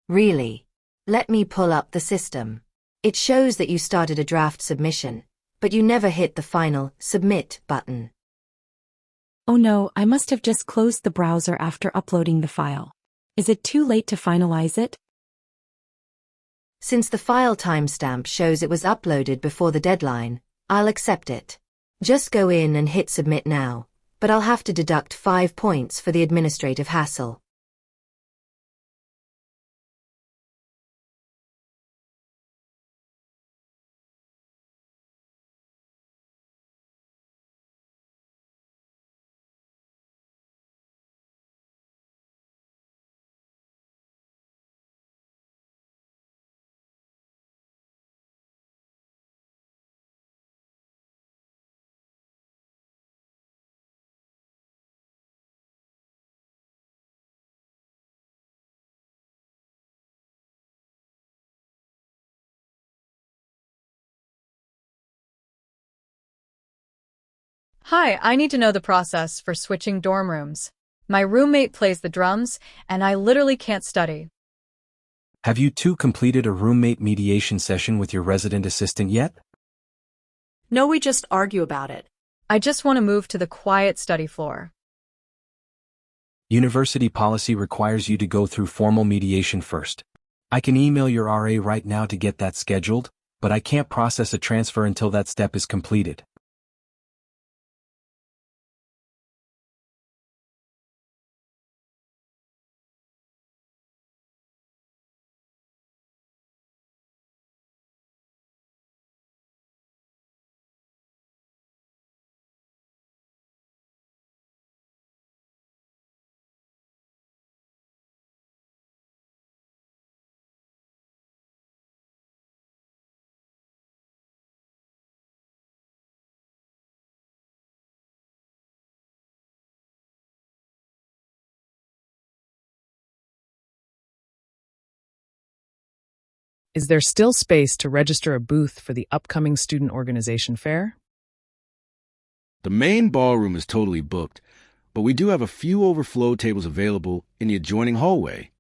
Really? Let me pull up the system. It shows that you started a draft submission, but you never hit the final submit button. Oh no, I must have just closed the browser after uploading the file. Is it too late to finalize it? Since the file timestamp shows it was uploaded before the deadline, I'll accept it. Just go in and hit submit now, but I'll have to deduct 5 points for the administrative hassle. Hi, I need to know the process for switching dorm rooms. My roommate plays the drums, and I literally can't study. Have you two completed a roommate mediation session with your resident assistant yet? No, we just argue about it. I just want to move to the quiet study floor. University policy requires you to go through formal mediation first. I can email your RA right now to get that scheduled, but I can't process a transfer until that step is completed. Is there still space to register a booth for the upcoming student organization fair? The main ballroom is totally booked, but we do have a few overflow tables available in the adjoining hallway.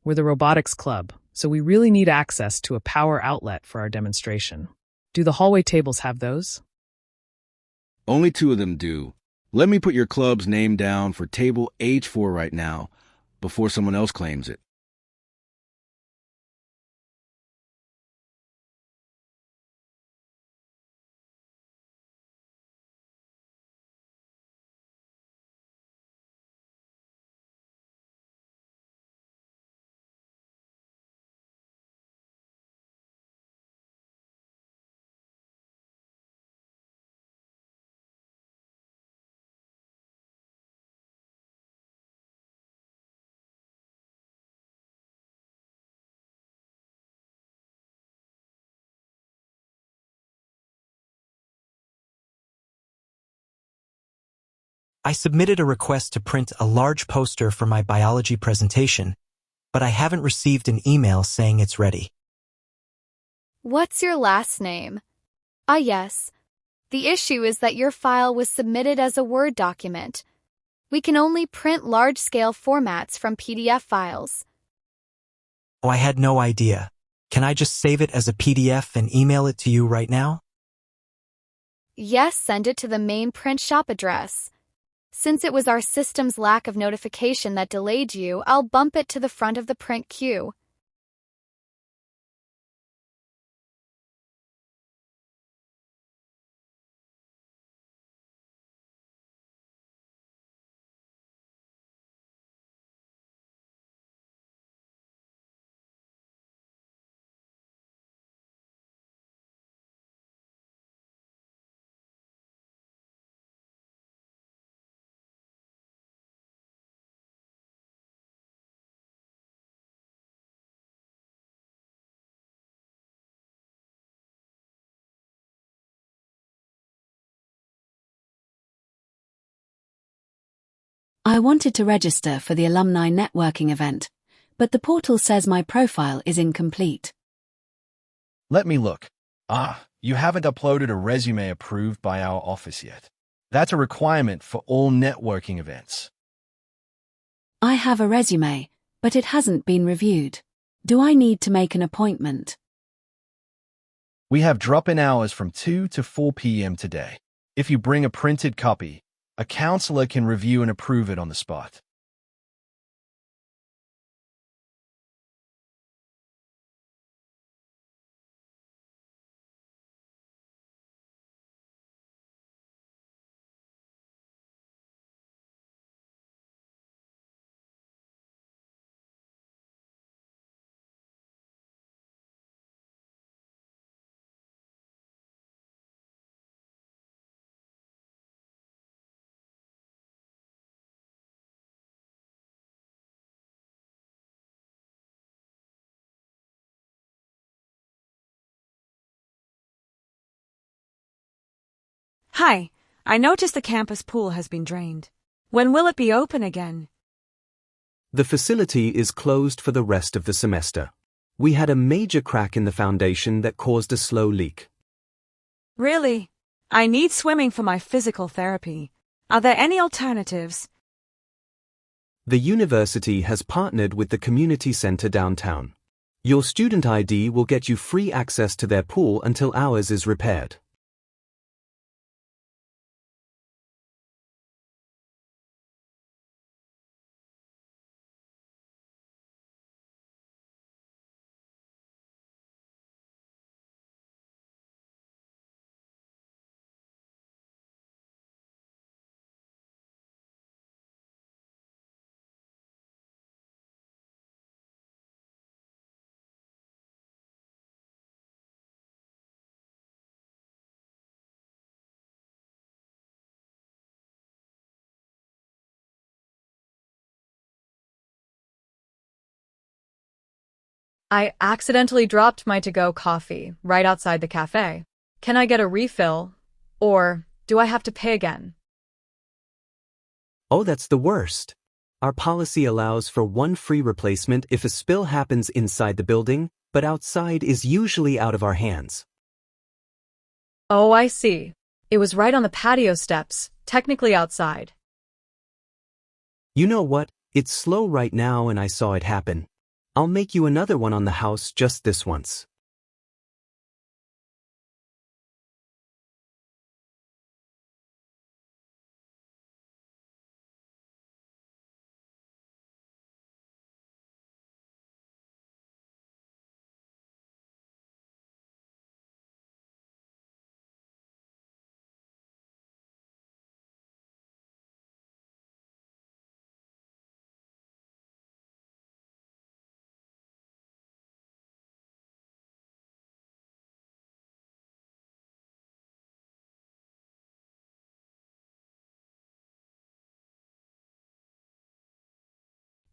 We're the robotics club, so we really need access to a power outlet for our demonstration. Do the hallway tables have those? Only 2 of them do. Let me put your club's name down for table H4 right now, before someone else claims it. I submitted a request to print a large poster for my biology presentation, but I haven't received an email saying it's ready. What's your last name? Ah, yes. The issue is that your file was submitted as a Word document. We can only print large-scale formats from PDF files. Oh, I had no idea. Can I just save it as a PDF and email it to you right now? Yes, send it to the main print shop address. Since it was our system's lack of notification that delayed you, I'll bump it to the front of the print queue. I wanted to register for the alumni networking event, but the portal says my profile is incomplete. Let me look. You haven't uploaded a resume approved by our office yet. That's a requirement for all networking events. I have a resume, but it hasn't been reviewed. Do I need to make an appointment? We have drop-in hours from 2 to 4 p.m. today. If you bring a printed copy, a counselor can review and approve it on the spot. Hi, I noticed the campus pool has been drained. When will it be open again? The facility is closed for the rest of the semester. We had a major crack in the foundation that caused a slow leak. Really? I need swimming for my physical therapy. Are there any alternatives? The university has partnered with the community center downtown. Your student ID will get you free access to their pool until ours is repaired. I accidentally dropped my to-go coffee right outside the cafe. Can I get a refill? Or do I have to pay again? Oh, that's the worst. Our policy allows for one free replacement if a spill happens inside the building, but outside is usually out of our hands. Oh, I see. It was right on the patio steps, technically outside. You know what? It's slow right now and I saw it happen. I'll make you another one on the house just this once.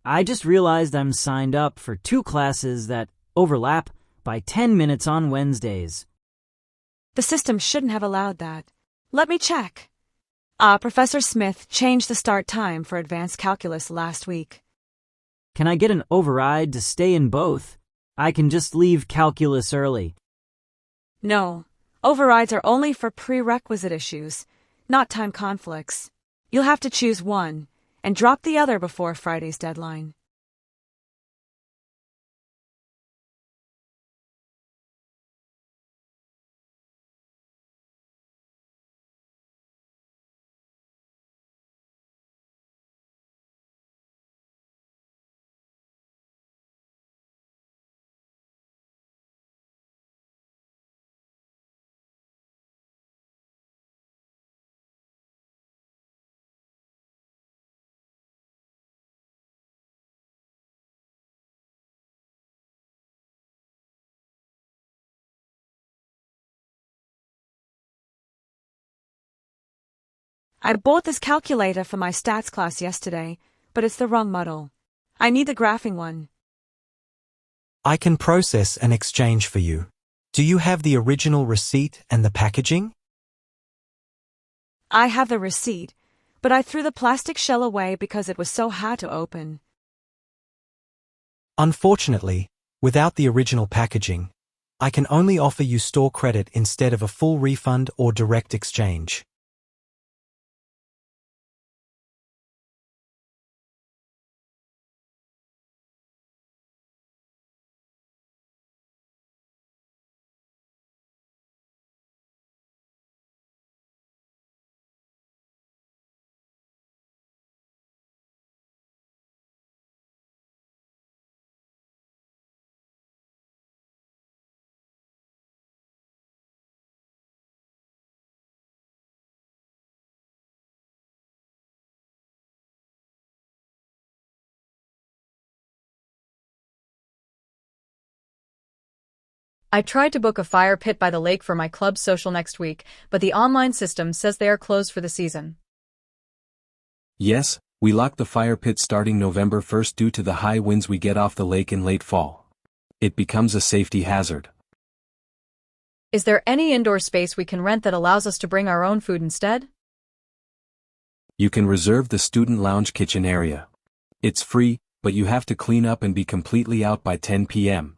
I just realized I'm signed up for 2 classes that overlap by 10 minutes on Wednesdays. The system shouldn't have allowed that. Let me check. Professor Smith changed the start time for advanced calculus last week. Can I get an override to stay in both? I can just leave calculus early. No, overrides are only for prerequisite issues, not time conflicts. You'll have to choose one and drop the other before Friday's deadline. I bought this calculator for my stats class yesterday, but it's the wrong model. I need the graphing one. I can process an exchange for you. Do you have the original receipt and the packaging? I have the receipt, but I threw the plastic shell away because it was so hard to open. Unfortunately, without the original packaging, I can only offer you store credit instead of a full refund or direct exchange. I tried to book a fire pit by the lake for my club social next week, but the online system says they are closed for the season. Yes, we locked the fire pit starting November 1st due to the high winds we get off the lake in late fall. It becomes a safety hazard. Is there any indoor space we can rent that allows us to bring our own food instead? You can reserve the student lounge kitchen area. It's free, but you have to clean up and be completely out by 10 p.m.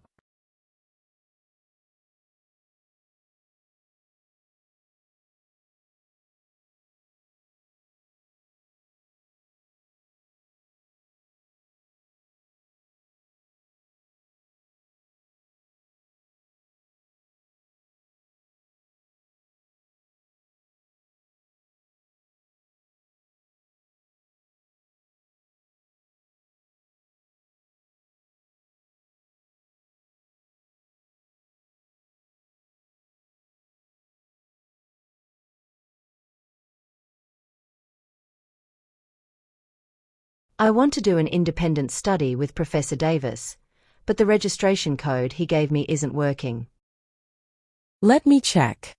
I want to do an independent study with Professor Davis, but the registration code he gave me isn't working. Let me check.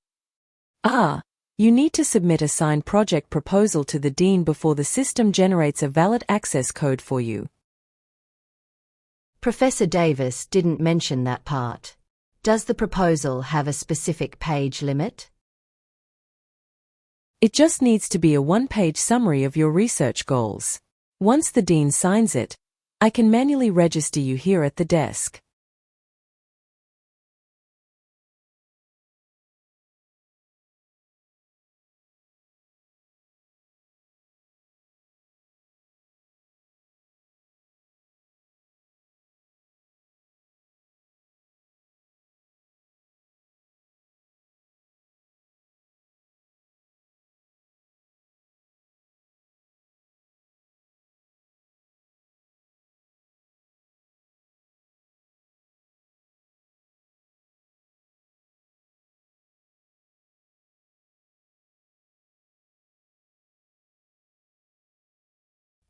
You need to submit a signed project proposal to the dean before the system generates a valid access code for you. Professor Davis didn't mention that part. Does the proposal have a specific page limit? It just needs to be a one-page summary of your research goals. Once the dean signs it, I can manually register you here at the desk.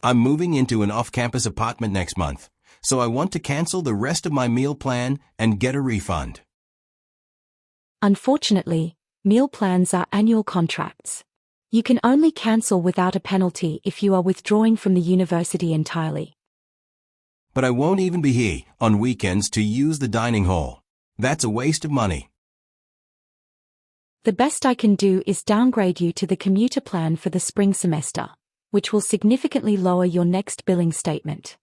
I'm moving into an off-campus apartment next month, so I want to cancel the rest of my meal plan and get a refund. Unfortunately, meal plans are annual contracts. You can only cancel without a penalty if you are withdrawing from the university entirely. But I won't even be here on weekends to use the dining hall. That's a waste of money. The best I can do is downgrade you to the commuter plan for the spring semester, which will significantly lower your next billing statement.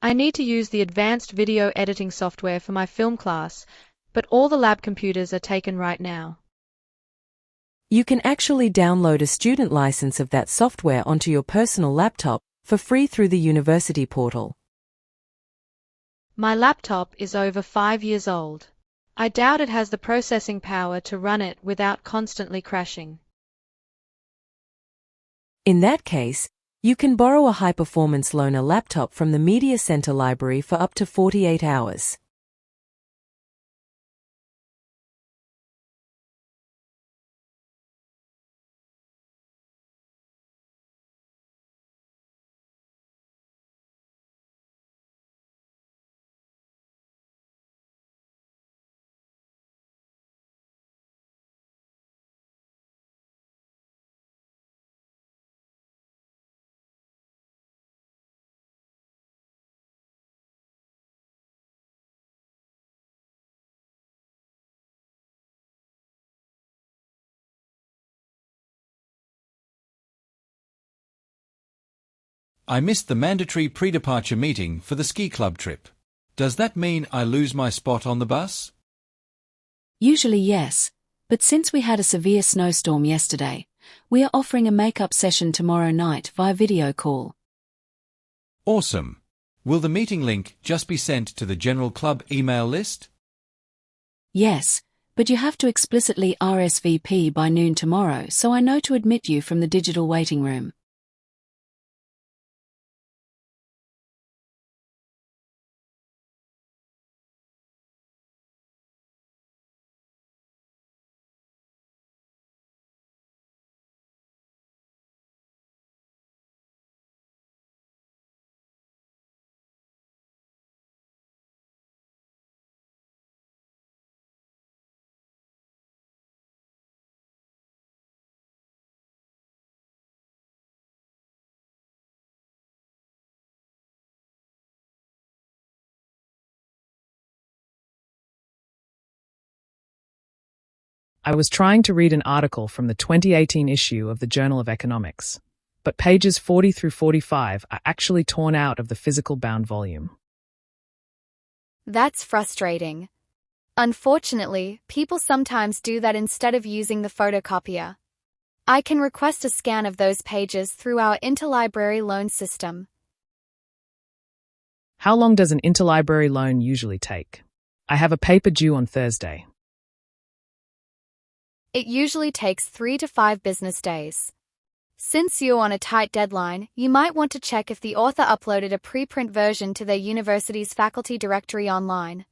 I need to use the advanced video editing software for my film class, but all the lab computers are taken right now. You can actually download a student license of that software onto your personal laptop for free through the university portal. My laptop is over 5 years old. I doubt it has the processing power to run it without constantly crashing. In that case, you can borrow a high-performance loaner laptop from the Media Center library for up to 48 hours. I missed the mandatory pre-departure meeting for the ski club trip. Does that mean I lose my spot on the bus? Usually yes, but since we had a severe snowstorm yesterday, we are offering a makeup session tomorrow night via video call. Awesome. Will the meeting link just be sent to the general club email list? Yes, but you have to explicitly RSVP by noon tomorrow so I know to admit you from the digital waiting room. I was trying to read an article from the 2018 issue of the Journal of Economics, but pages 40 through 45 are actually torn out of the physical bound volume. That's frustrating. Unfortunately, people sometimes do that instead of using the photocopier. I can request a scan of those pages through our interlibrary loan system. How long does an interlibrary loan usually take? I have a paper due on Thursday. It usually takes 3 to 5 business days. Since you're on a tight deadline, you might want to check if the author uploaded a preprint version to their university's faculty directory online.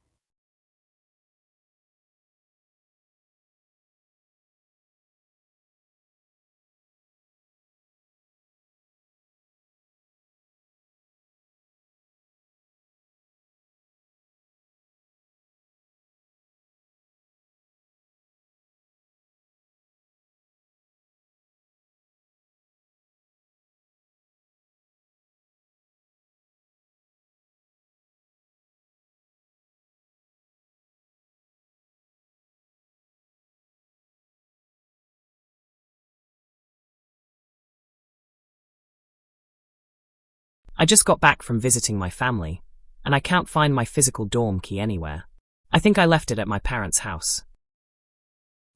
I just got back from visiting my family, and I can't find my physical dorm key anywhere. I think I left it at my parents' house.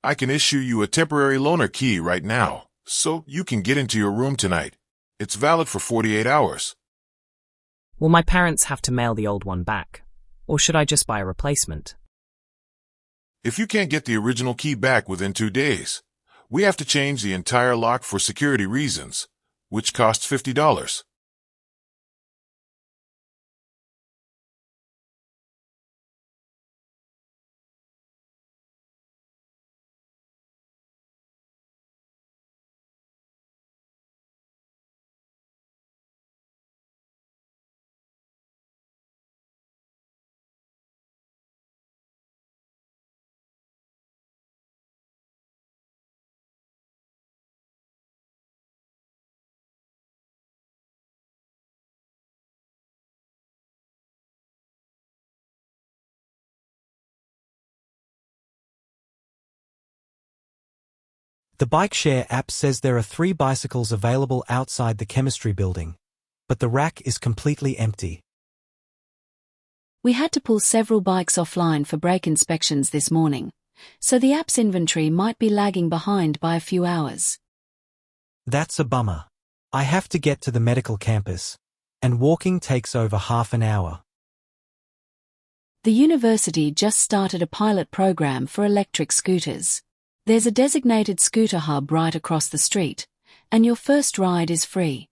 I can issue you a temporary loaner key right now, so you can get into your room tonight. It's valid for 48 hours. Will my parents have to mail the old one back, or should I just buy a replacement? If you can't get the original key back within 2 days, we have to change the entire lock for security reasons, which costs $50. The bike share app says there are 3 bicycles available outside the chemistry building, but the rack is completely empty. We had to pull several bikes offline for brake inspections this morning, so the app's inventory might be lagging behind by a few hours. That's a bummer. I have to get to the medical campus, and walking takes over half an hour. The university just started a pilot program for electric scooters. There's a designated scooter hub right across the street, and your first ride is free.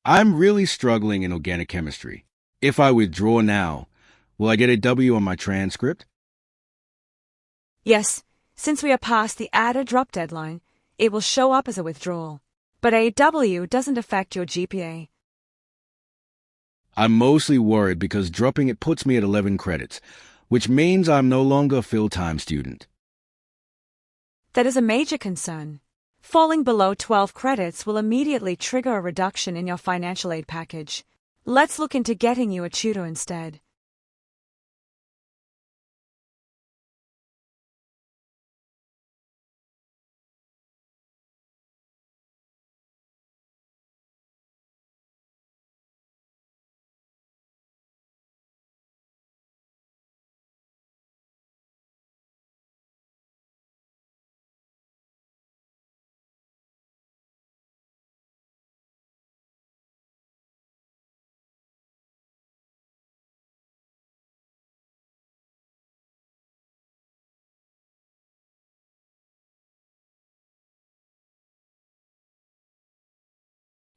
I'm really struggling in organic chemistry. If I withdraw now, will I get a W on my transcript? Yes, since we are past the add or drop deadline, it will show up as a withdrawal. But a W doesn't affect your GPA. I'm mostly worried because dropping it puts me at 11 credits, which means I'm no longer a full-time student. That is a major concern. Falling below 12 credits will immediately trigger a reduction in your financial aid package. Let's look into getting you a tutor instead.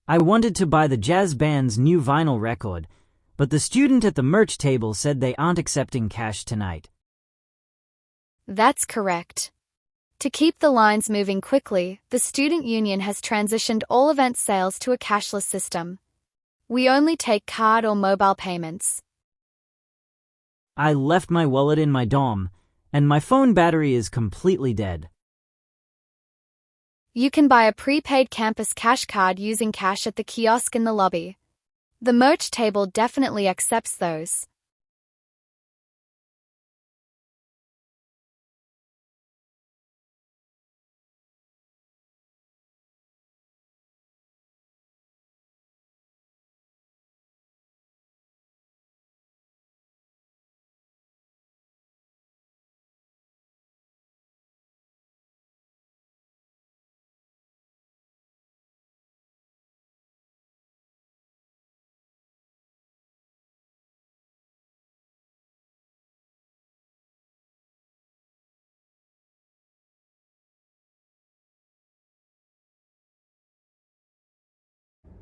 I wanted to buy the jazz band's new vinyl record, but the student at the merch table said they aren't accepting cash tonight. That's correct. To keep the lines moving quickly, the student union has transitioned all event sales to a cashless system. We only take card or mobile payments. I left my wallet in my dorm, and my phone battery is completely dead. You can buy a prepaid campus cash card using cash at the kiosk in the lobby. The merch table definitely accepts those.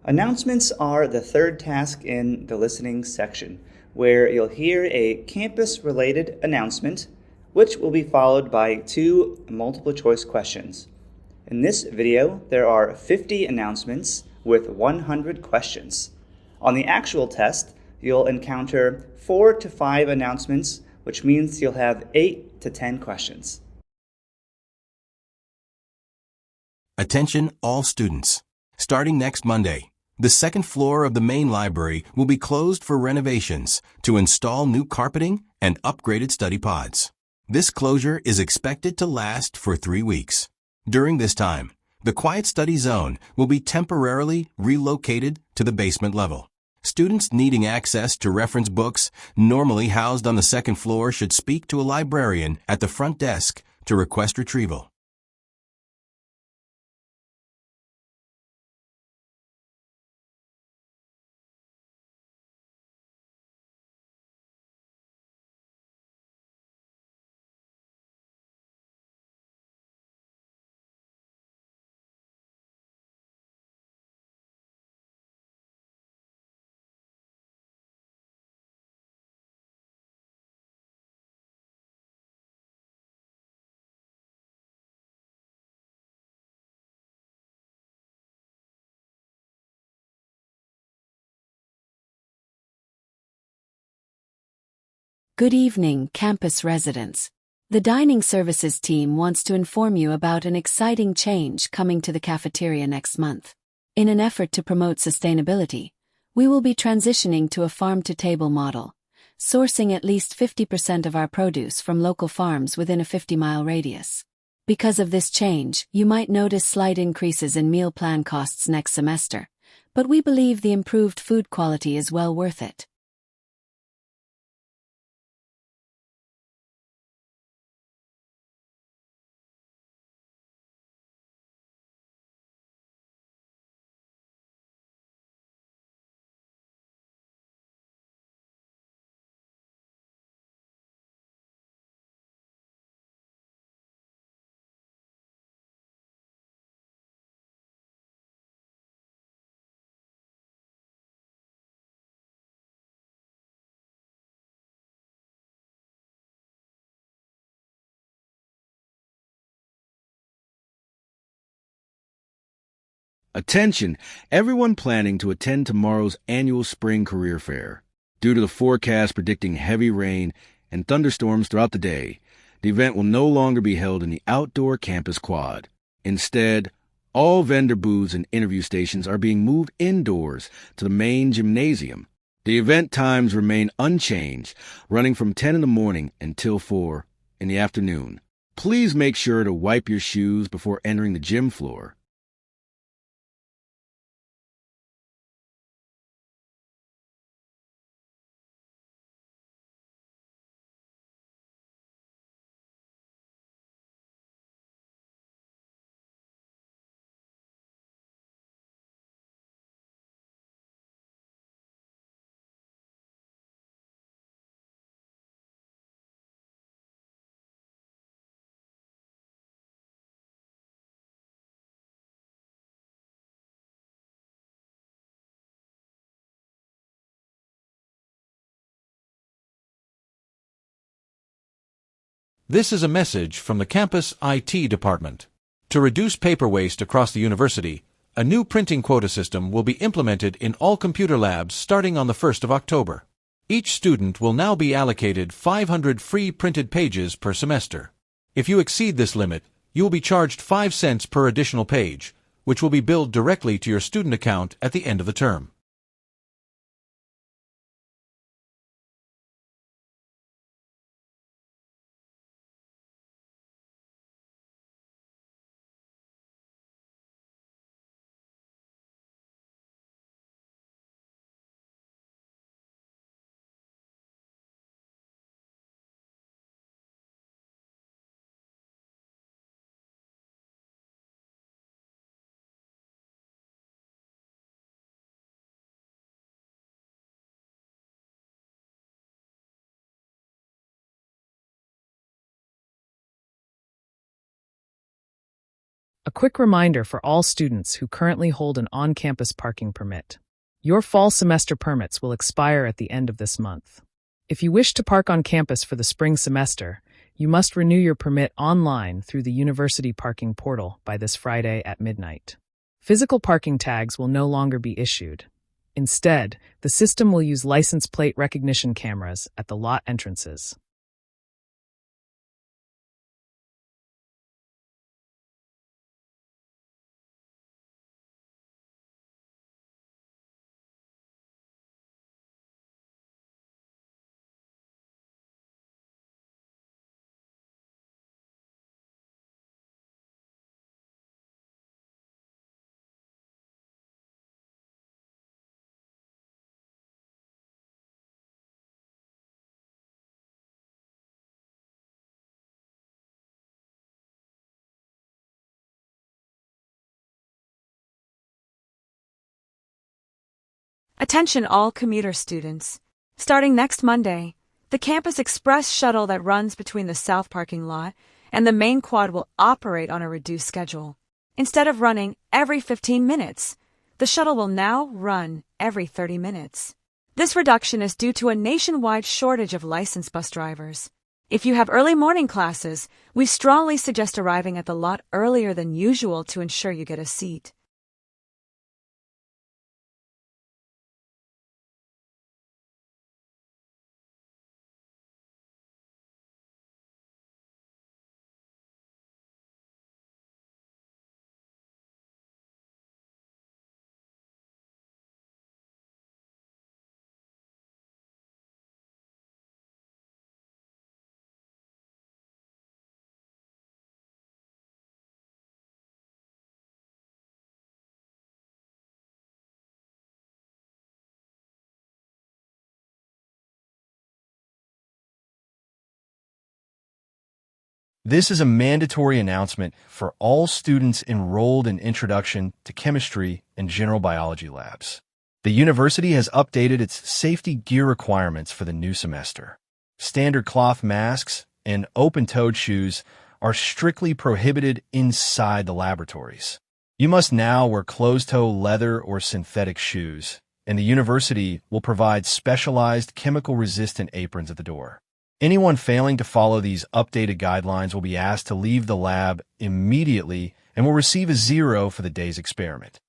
Announcements are the third task in the listening section, where you'll hear a campus-related announcement, which will be followed by 2 multiple-choice questions. In this video, there are 50 announcements with 100 questions. On the actual test, you'll encounter 4 to 5 announcements, which means you'll have 8 to 10 questions. Attention all students. Starting next Monday, the second floor of the main library will be closed for renovations to install new carpeting and upgraded study pods. This closure is expected to last for 3 weeks. During this time, the Quiet Study Zone will be temporarily relocated to the basement level. Students needing access to reference books normally housed on the second floor should speak to a librarian at the front desk to request retrieval. Good evening, campus residents. The dining services team wants to inform you about an exciting change coming to the cafeteria next month. In an effort to promote sustainability, we will be transitioning to a farm-to-table model, sourcing at least 50% of our produce from local farms within a 50-mile radius. Because of this change, you might notice slight increases in meal plan costs next semester, but we believe the improved food quality is well worth it. Attention, everyone planning to attend tomorrow's annual spring career fair. Due to the forecast predicting heavy rain and thunderstorms throughout the day, the event will no longer be held in the outdoor campus quad. Instead, all vendor booths and interview stations are being moved indoors to the main gymnasium. The event times remain unchanged, running from 10 in the morning until 4 in the afternoon. Please make sure to wipe your shoes before entering the gym floor. This is a message from the campus IT department. To reduce paper waste across the university, a new printing quota system will be implemented in all computer labs starting on the 1st of October. Each student will now be allocated 500 free printed pages per semester. If you exceed this limit, you will be charged 5 cents per additional page, which will be billed directly to your student account at the end of the term. A quick reminder for all students who currently hold an on-campus parking permit. Your fall semester permits will expire at the end of this month. If you wish to park on campus for the spring semester, you must renew your permit online through the university parking portal by this Friday at midnight. Physical parking tags will no longer be issued. Instead, the system will use license plate recognition cameras at the lot entrances. Attention all commuter students. Starting next Monday, the Campus Express shuttle that runs between the south parking lot and the main quad will operate on a reduced schedule. Instead of running every 15 minutes, the shuttle will now run every 30 minutes. This reduction is due to a nationwide shortage of licensed bus drivers. If you have early morning classes, we strongly suggest arriving at the lot earlier than usual to ensure you get a seat. This is a mandatory announcement for all students enrolled in Introduction to Chemistry and General Biology labs. The university has updated its safety gear requirements for the new semester. Standard cloth masks and open-toed shoes are strictly prohibited inside the laboratories. You must now wear closed-toe leather or synthetic shoes, and the university will provide specialized chemical-resistant aprons at the door. Anyone failing to follow these updated guidelines will be asked to leave the lab immediately and will receive a 0 for the day's experiment.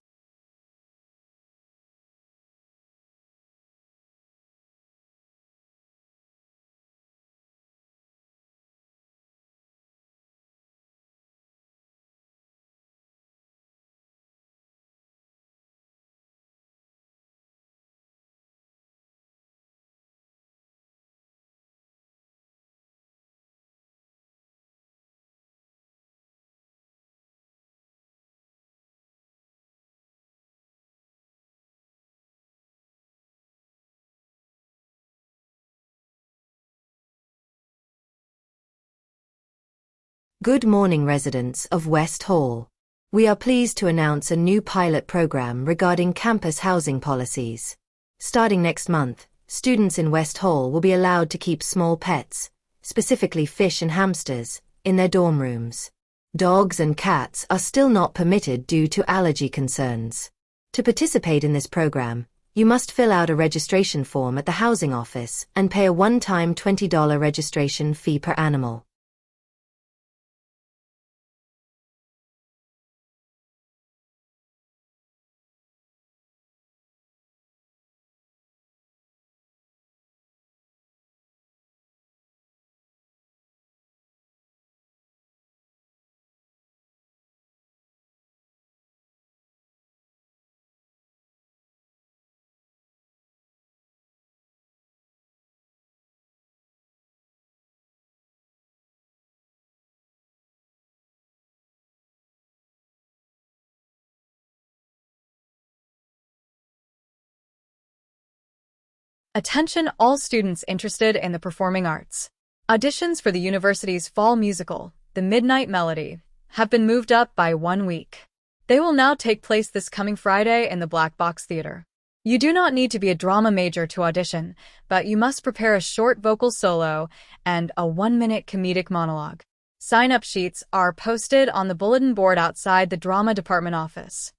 Good morning, residents of West Hall. We are pleased to announce a new pilot program regarding campus housing policies. Starting next month, students in West Hall will be allowed to keep small pets, specifically fish and hamsters, in their dorm rooms. Dogs and cats are still not permitted due to allergy concerns. To participate in this program, you must fill out a registration form at the housing office and pay a one-time $20 registration fee per animal. Attention all students interested in the performing arts. Auditions for the university's fall musical, The Midnight Melody, have been moved up by 1 week. They will now take place this coming Friday in the Black Box Theater. You do not need to be a drama major to audition, but you must prepare a short vocal solo and a 1-minute comedic monologue. Sign-up sheets are posted on the bulletin board outside the drama department office.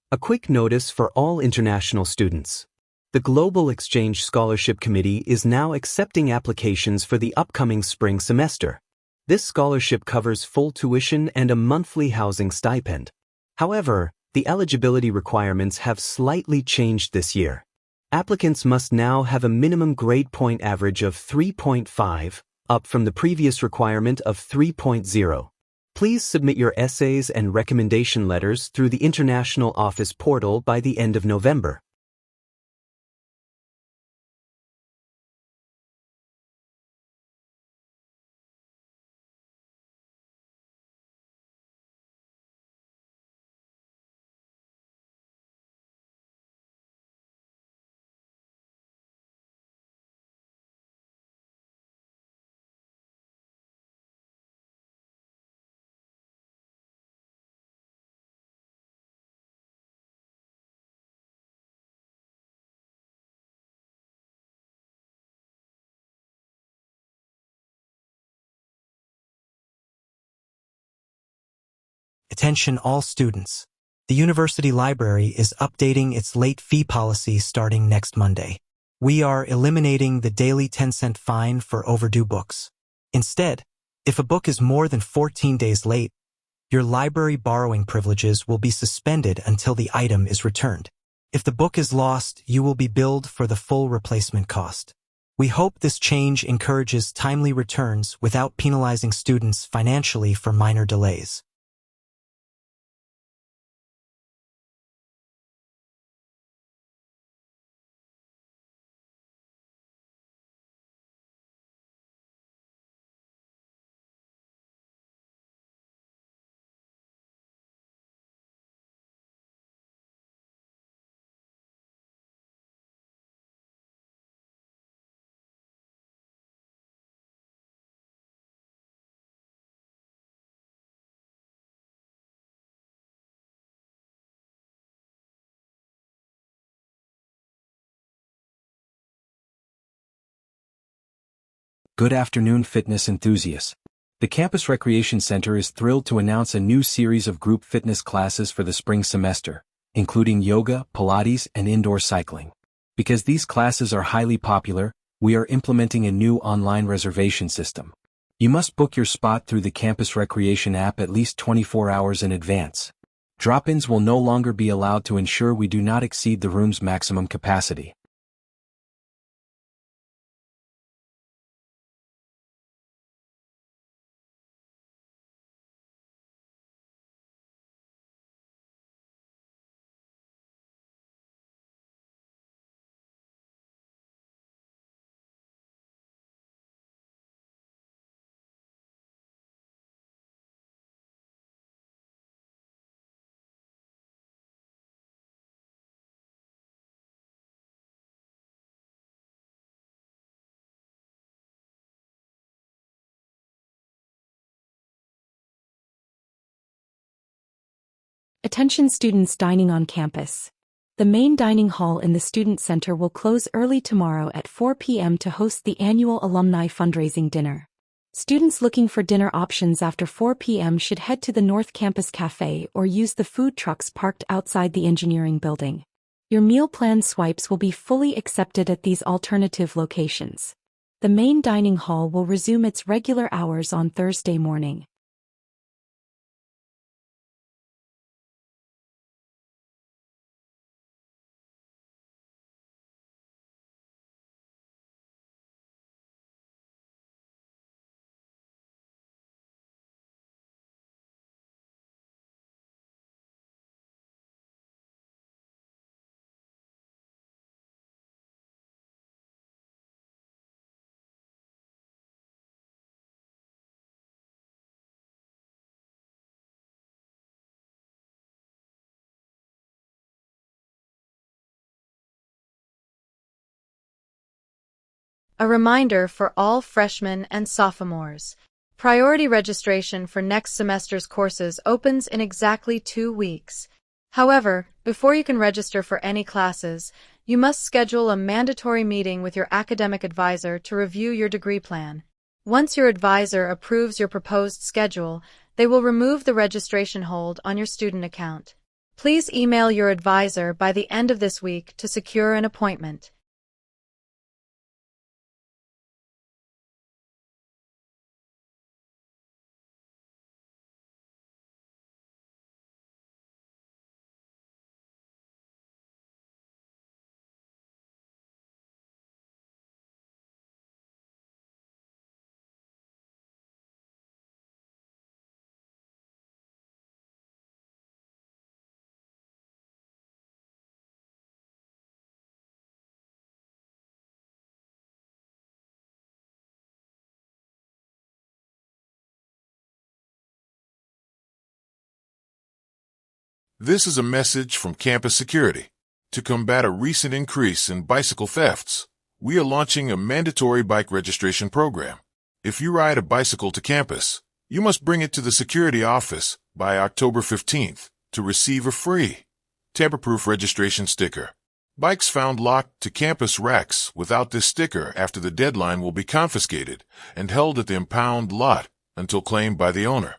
A quick notice for all international students. The Global Exchange Scholarship Committee is now accepting applications for the upcoming spring semester. This scholarship covers full tuition and a monthly housing stipend. However, the eligibility requirements have slightly changed this year. Applicants must now have a minimum grade point average of 3.5, up from the previous requirement of 3.0. Please submit your essays and recommendation letters through the International Office portal by the end of November. Attention all students. The university library is updating its late fee policy starting next Monday. We are eliminating the daily 10-cent fine for overdue books. Instead, if a book is more than 14 days late, your library borrowing privileges will be suspended until the item is returned. If the book is lost, you will be billed for the full replacement cost. We hope this change encourages timely returns without penalizing students financially for minor delays. Good afternoon, fitness enthusiasts. The Campus Recreation Center is thrilled to announce a new series of group fitness classes for the spring semester, including yoga, Pilates, and indoor cycling. Because these classes are highly popular, we are implementing a new online reservation system. You must book your spot through the Campus Recreation app at least 24 hours in advance. Drop-ins will no longer be allowed to ensure we do not exceed the room's maximum capacity. Attention students dining on campus. The main dining hall in the Student Center will close early tomorrow at 4 p.m. to host the annual alumni fundraising dinner. Students looking for dinner options after 4 p.m. should head to the North Campus Cafe or use the food trucks parked outside the engineering building. Your meal plan swipes will be fully accepted at these alternative locations. The main dining hall will resume its regular hours on Thursday morning. A reminder for all freshmen and sophomores. Priority registration for next semester's courses opens in exactly 2 weeks. However, before you can register for any classes, you must schedule a mandatory meeting with your academic advisor to review your degree plan. Once your advisor approves your proposed schedule, they will remove the registration hold on your student account. Please email your advisor by the end of this week to secure an appointment. This is a message from Campus Security. To combat a recent increase in bicycle thefts, we are launching a mandatory bike registration program. If you ride a bicycle to campus, you must bring it to the security office by October 15th to receive a free, tamper-proof registration sticker. Bikes found locked to campus racks without this sticker after the deadline will be confiscated and held at the impound lot until claimed by the owner.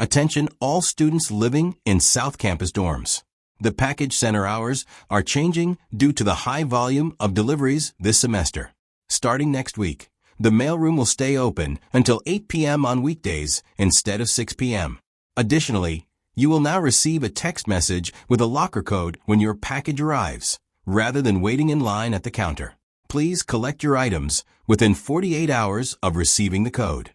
Attention all students living in South Campus dorms. The package center hours are changing due to the high volume of deliveries this semester. Starting next week, the mailroom will stay open until 8 p.m. on weekdays instead of 6 p.m. Additionally, you will now receive a text message with a locker code when your package arrives, rather than waiting in line at the counter. Please collect your items within 48 hours of receiving the code.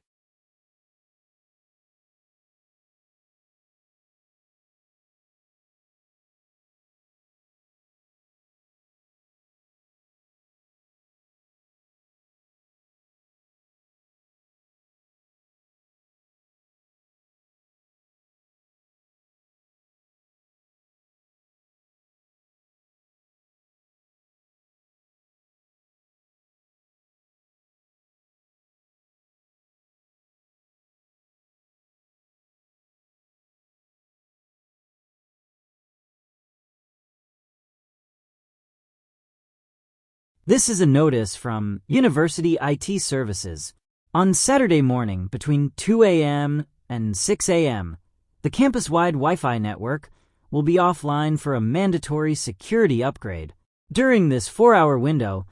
This is a notice from University IT Services. On Saturday morning between 2 a.m. and 6 a.m., the campus-wide Wi-Fi network will be offline for a mandatory security upgrade. During this 4-hour window,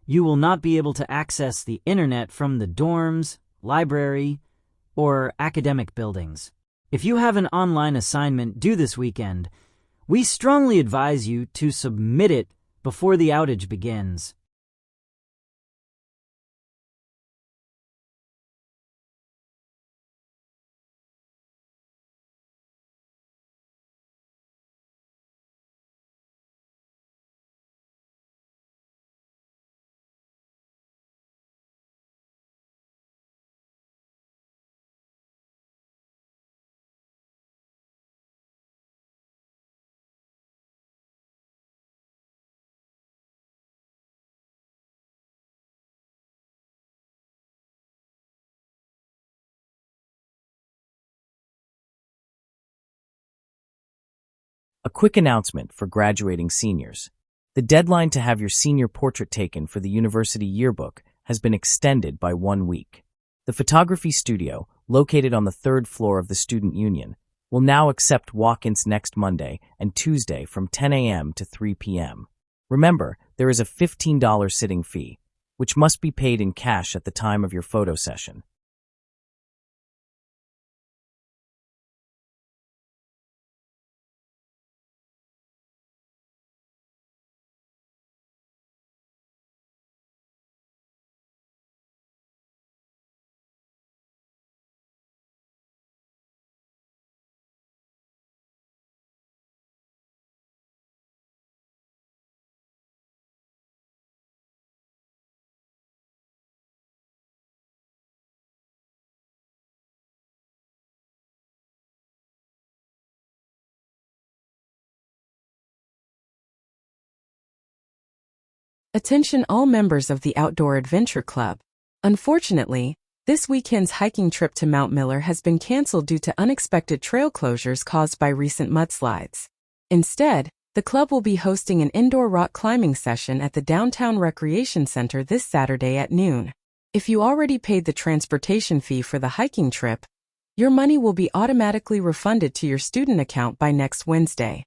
you will not be able to access the internet from the dorms, library, or academic buildings. If you have an online assignment due this weekend, we strongly advise you to submit it before the outage begins. A quick announcement for graduating seniors. The deadline to have your senior portrait taken for the university yearbook has been extended by 1 week. The photography studio, located on the 3rd floor of the Student Union, will now accept walk-ins next Monday and Tuesday from 10 a.m. to 3 p.m. Remember, there is a $15 sitting fee, which must be paid in cash at the time of your photo session. Attention all members of the Outdoor Adventure Club. Unfortunately, this weekend's hiking trip to Mount Miller has been canceled due to unexpected trail closures caused by recent mudslides. Instead, the club will be hosting an indoor rock climbing session at the Downtown Recreation Center this Saturday at noon. If you already paid the transportation fee for the hiking trip, your money will be automatically refunded to your student account by next Wednesday.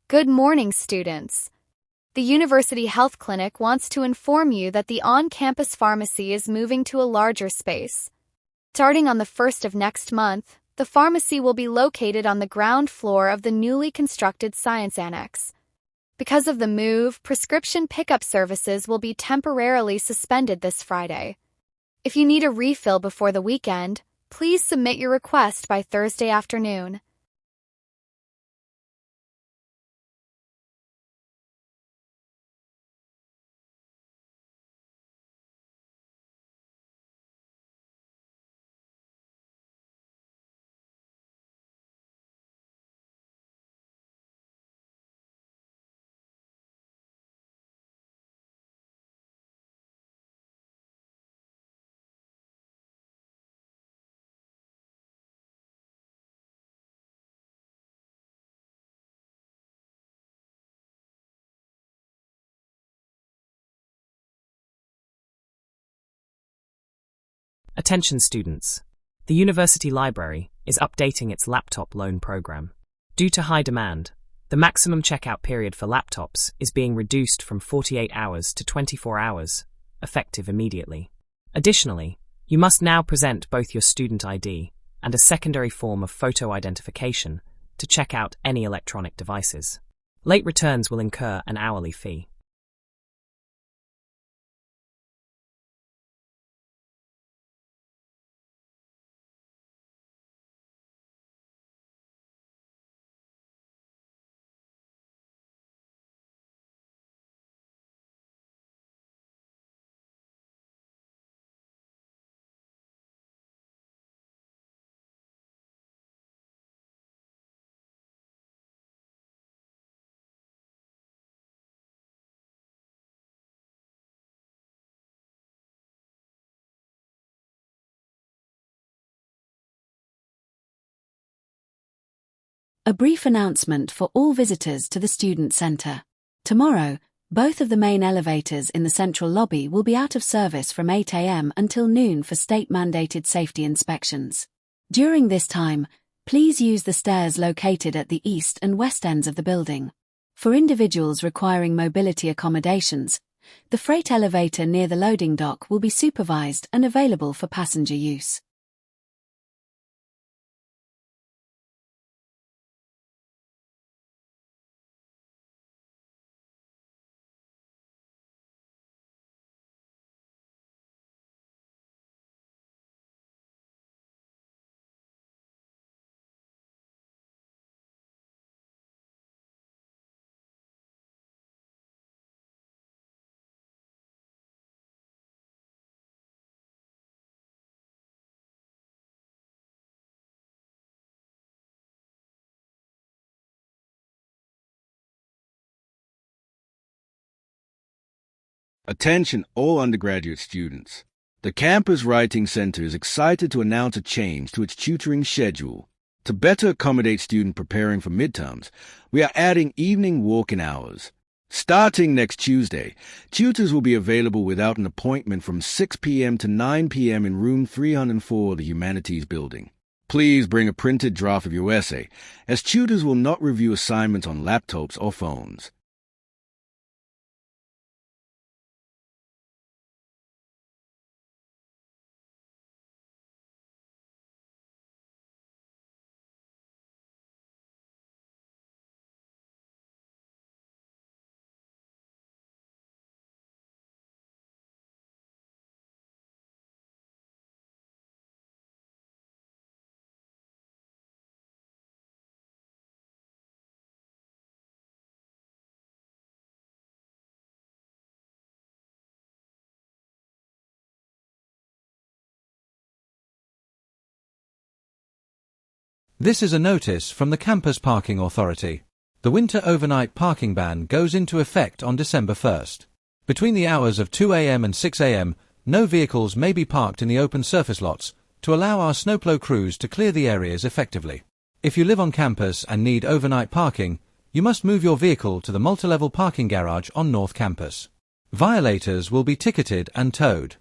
Good morning, students. The University Health Clinic wants to inform you that the on-campus pharmacy is moving to a larger space. Starting on the 1st of next month, the pharmacy will be located on the ground floor of the newly constructed Science Annex. Because of the move, prescription pickup services will be temporarily suspended this Friday. If you need a refill before the weekend, please submit your request by Thursday afternoon. Attention students. The University Library is updating its laptop loan program. Due to high demand, the maximum checkout period for laptops is being reduced from 48 hours to 24 hours, effective immediately. Additionally, you must now present both your student ID and a secondary form of photo identification to check out any electronic devices. Late returns will incur an hourly fee. A brief announcement for all visitors to the Student Centre. Tomorrow, both of the main elevators in the central lobby will be out of service from 8 a.m. until noon for state-mandated safety inspections. During this time, please use the stairs located at the east and west ends of the building. For individuals requiring mobility accommodations, the freight elevator near the loading dock will be supervised and available for passenger use. Attention all undergraduate students. The Campus Writing Center is excited to announce a change to its tutoring schedule. To better accommodate students preparing for midterms, we are adding evening walk-in hours. Starting next Tuesday, tutors will be available without an appointment from 6 p.m. to 9 p.m. in room 304 of the Humanities Building. Please bring a printed draft of your essay, as tutors will not review assignments on laptops or phones. This is a notice from the Campus Parking Authority. The winter overnight parking ban goes into effect on December 1st. Between the hours of 2 a.m. and 6 a.m., no vehicles may be parked in the open surface lots to allow our snowplow crews to clear the areas effectively. If you live on campus and need overnight parking, you must move your vehicle to the multi-level parking garage on North Campus. Violators will be ticketed and towed.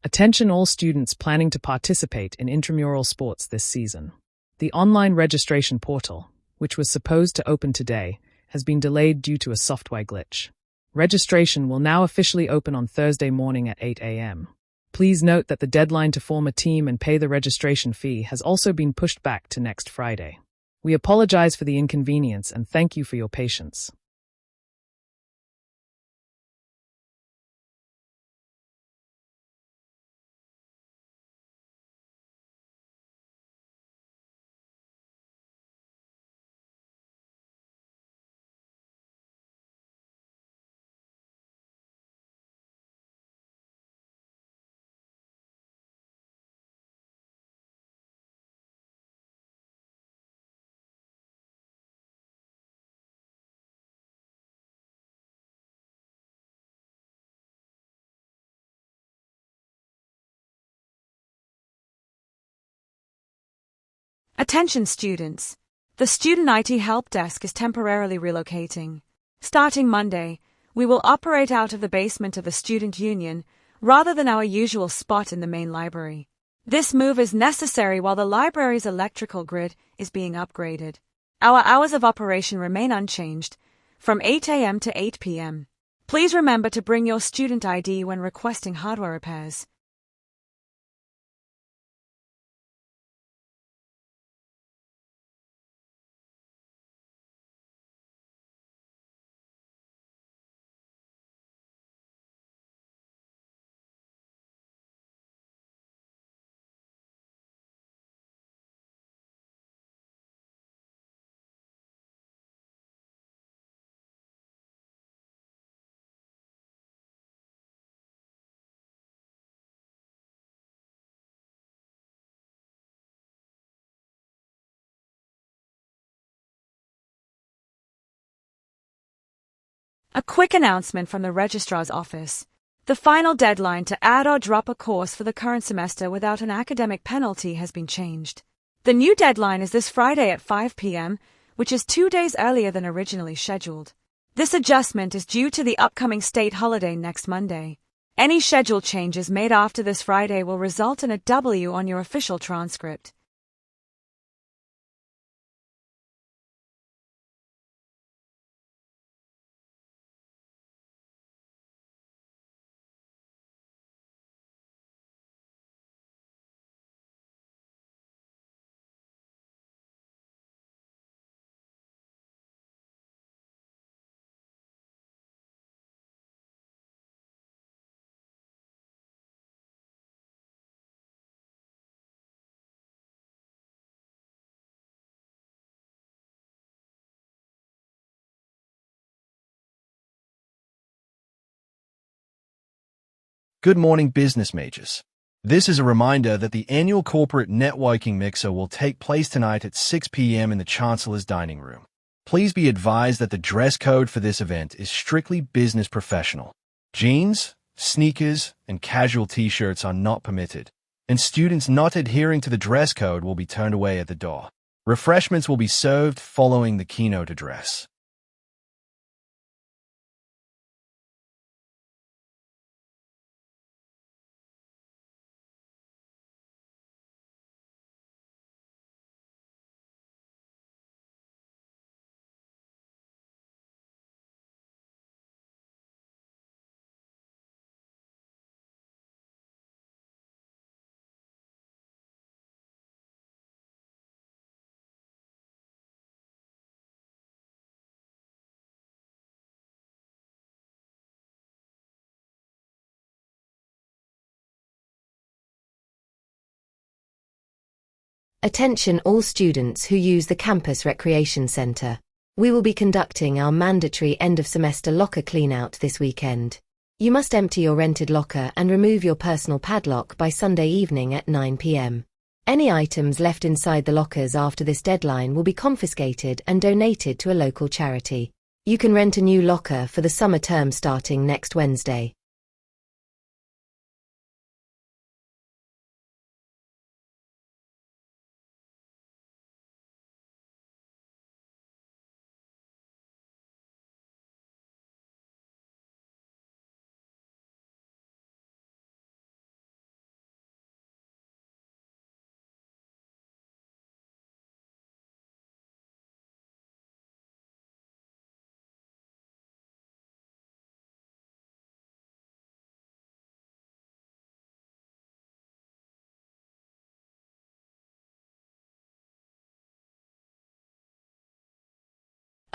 Attention all students planning to participate in intramural sports this season. The online registration portal, which was supposed to open today, has been delayed due to a software glitch. Registration will now officially open on Thursday morning at 8 a.m. Please note that the deadline to form a team and pay the registration fee has also been pushed back to next Friday. We apologize for the inconvenience and thank you for your patience. Attention students! The Student IT Help Desk is temporarily relocating. Starting Monday, we will operate out of the basement of the Student Union rather than our usual spot in the main library. This move is necessary while the library's electrical grid is being upgraded. Our hours of operation remain unchanged, from 8 a.m. to 8 p.m. Please remember to bring your student ID when requesting hardware repairs. A quick announcement from the Registrar's Office. The final deadline to add or drop a course for the current semester without an academic penalty has been changed. The new deadline is this Friday at 5 p.m., which is 2 days earlier than originally scheduled. This adjustment is due to the upcoming state holiday next Monday. Any schedule changes made after this Friday will result in a W on your official transcript. Good morning, business majors. This is a reminder that the annual corporate networking mixer will take place tonight at 6 p.m. in the Chancellor's dining room. Please be advised that the dress code for this event is strictly business professional. Jeans, sneakers, and casual t-shirts are not permitted, and students not adhering to the dress code will be turned away at the door. Refreshments will be served following the keynote address. Attention all students who use the campus recreation center. We will be conducting our mandatory end-of-semester locker clean-out this weekend. You must empty your rented locker and remove your personal padlock by Sunday evening at 9 p.m. Any items left inside the lockers after this deadline will be confiscated and donated to a local charity. You can rent a new locker for the summer term starting next Wednesday.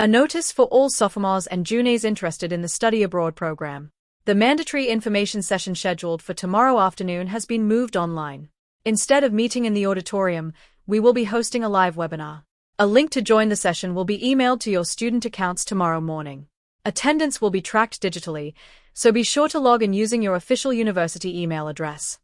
A notice for all sophomores and juniors interested in the study abroad program. The mandatory information session scheduled for tomorrow afternoon has been moved online. Instead of meeting in the auditorium, we will be hosting a live webinar. A link to join the session will be emailed to your student accounts tomorrow morning. Attendance will be tracked digitally, so be sure to log in using your official university email address.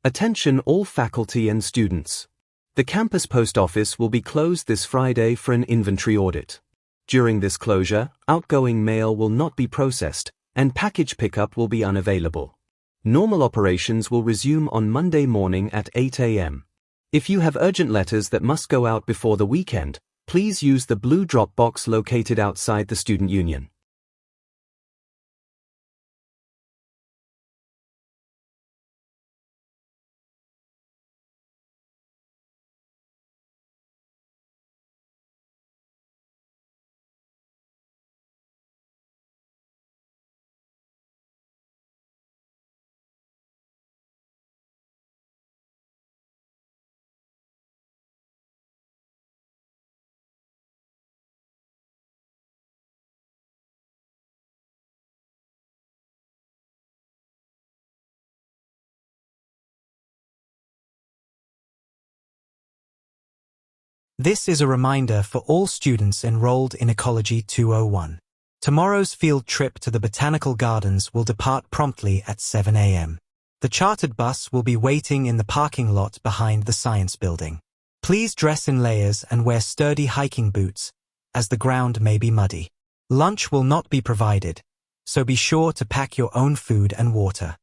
Attention all faculty and students. The campus post office will be closed this Friday for an inventory audit. During this closure, outgoing mail will not be processed, and package pickup will be unavailable. Normal operations will resume on Monday morning at 8 a.m. If you have urgent letters that must go out before the weekend, please use the blue drop box located outside the Student Union. This is a reminder for all students enrolled in Ecology 201. Tomorrow's field trip to the Botanical Gardens will depart promptly at 7 a.m. The chartered bus will be waiting in the parking lot behind the Science Building. Please dress in layers and wear sturdy hiking boots, as the ground may be muddy. Lunch will not be provided, so be sure to pack your own food and water.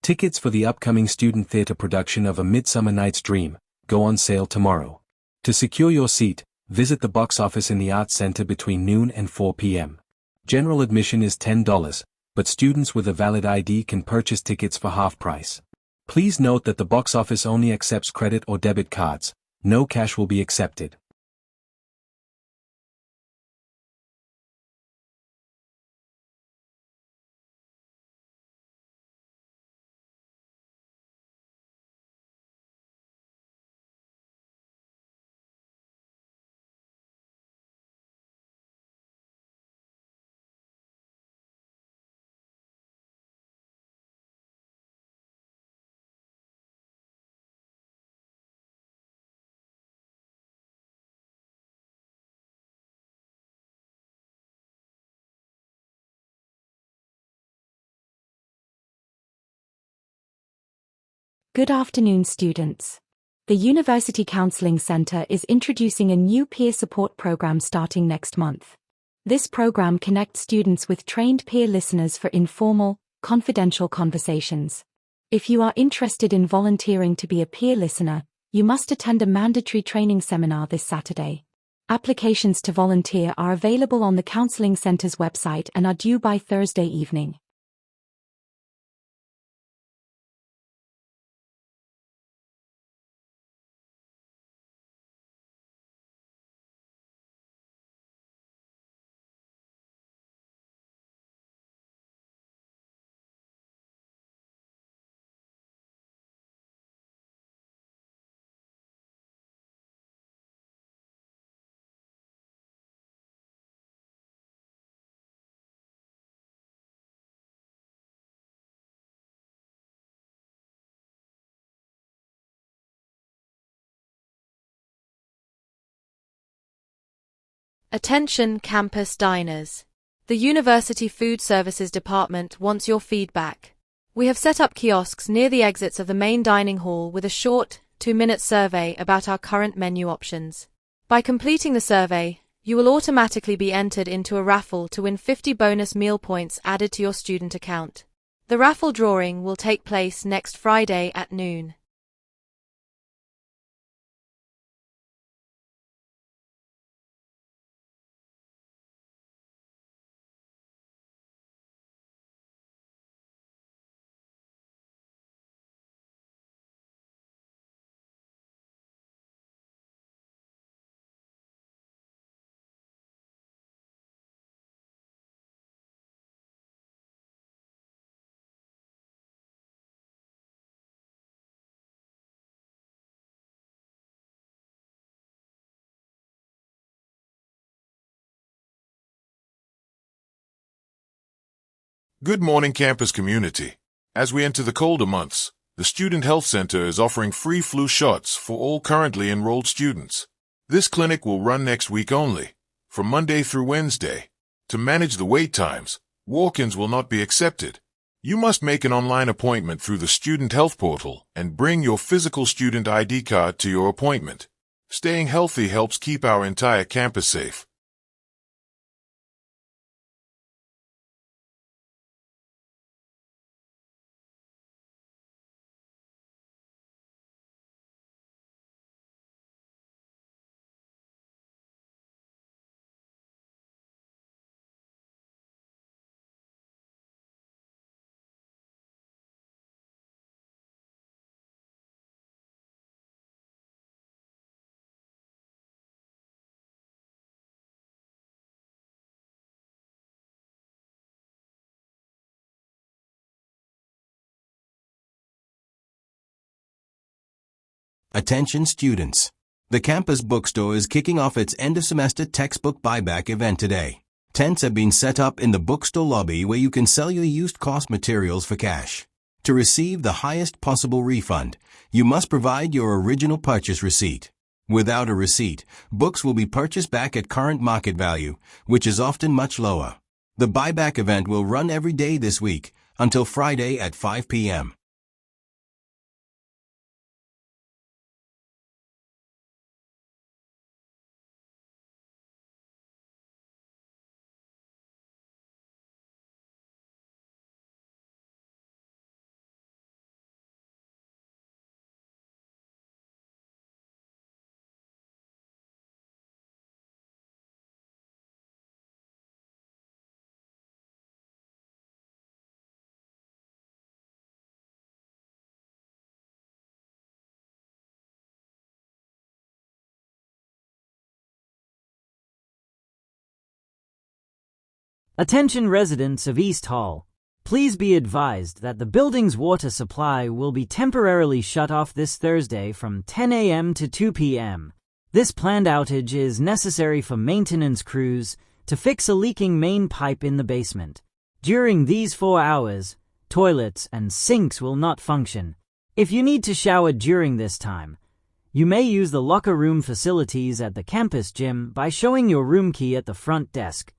Tickets for the upcoming student theater production of A Midsummer Night's Dream go on sale tomorrow. To secure your seat, visit the box office in the Arts Center between noon and 4 p.m. General admission is $10, but students with a valid ID can purchase tickets for half price. Please note that the box office only accepts credit or debit cards. No cash will be accepted. Good afternoon, students. The University Counseling Center is introducing a new peer support program starting next month. This program connects students with trained peer listeners for informal, confidential conversations. If you are interested in volunteering to be a peer listener, you must attend a mandatory training seminar this Saturday. Applications to volunteer are available on the Counseling Center's website and are due by Thursday evening. Attention campus diners. The University Food Services Department wants your feedback. We have set up kiosks near the exits of the main dining hall with a short, 2-minute survey about our current menu options. By completing the survey, you will automatically be entered into a raffle to win 50 bonus meal points added to your student account. The raffle drawing will take place next Friday at noon. Good morning, campus community. As we enter the colder months, the Student Health Center is offering free flu shots for all currently enrolled students. This clinic will run next week only, from Monday through Wednesday. To manage the wait times, walk-ins will not be accepted. You must make an online appointment through the Student Health Portal and bring your physical student ID card to your appointment. Staying healthy helps keep our entire campus safe. Attention students. The campus bookstore is kicking off its end-of-semester textbook buyback event today. Tents have been set up in the bookstore lobby where you can sell your used cost materials for cash. To receive the highest possible refund, you must provide your original purchase receipt. Without a receipt, books will be purchased back at current market value, which is often much lower. The buyback event will run every day this week until Friday at 5 p.m. Attention residents of East Hall. Please be advised that the building's water supply will be temporarily shut off this Thursday from 10 a.m. to 2 p.m. This planned outage is necessary for maintenance crews to fix a leaking main pipe in the basement. During these 4 hours, toilets and sinks will not function. If you need to shower during this time, you may use the locker room facilities at the campus gym by showing your room key at the front desk.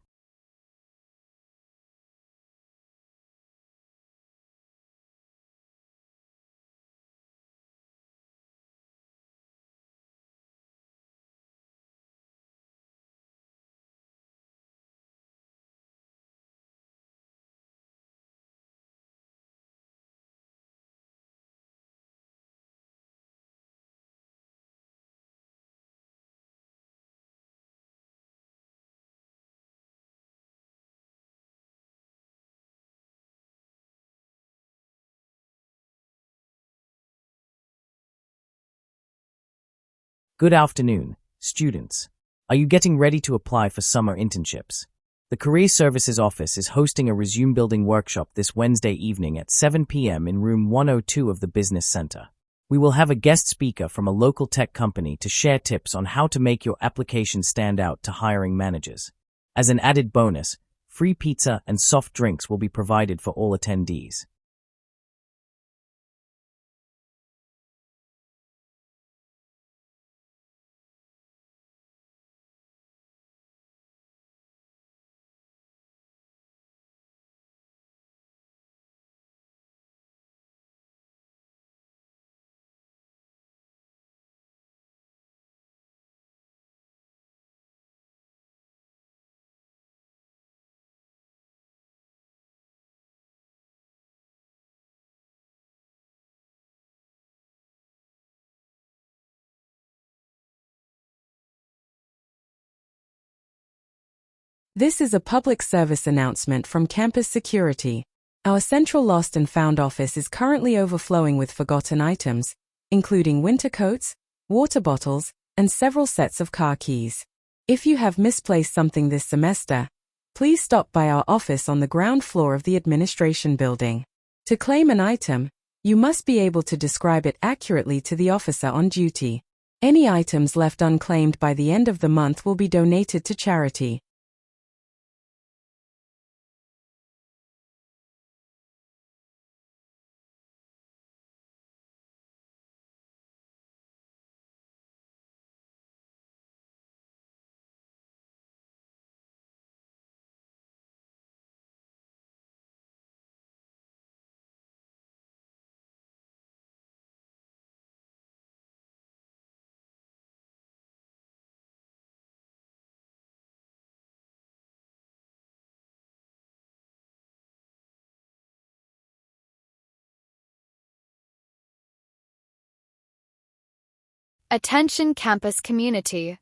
Good afternoon, students. Are you getting ready to apply for summer internships? The Career Services Office is hosting a resume building workshop this Wednesday evening at 7 p.m. in room 102 of the Business Center. We will have a guest speaker from a local tech company to share tips on how to make your application stand out to hiring managers. As an added bonus, free pizza and soft drinks will be provided for all attendees. This is a public service announcement from Campus Security. Our central lost and found office is currently overflowing with forgotten items, including winter coats, water bottles, and several sets of car keys. If you have misplaced something this semester, please stop by our office on the ground floor of the administration building. To claim an item, you must be able to describe it accurately to the officer on duty. Any items left unclaimed by the end of the month will be donated to charity. Attention campus community.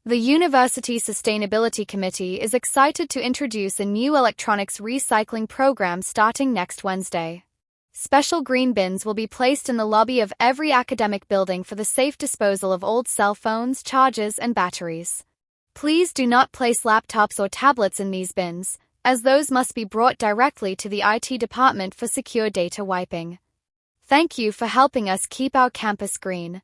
The University Sustainability Committee is excited to introduce a new electronics recycling program starting next Wednesday. Special green bins will be placed in the lobby of every academic building for the safe disposal of old cell phones, chargers, and batteries. Please do not place laptops or tablets in these bins, as those must be brought directly to the IT department for secure data wiping. Thank you for helping us keep our campus green.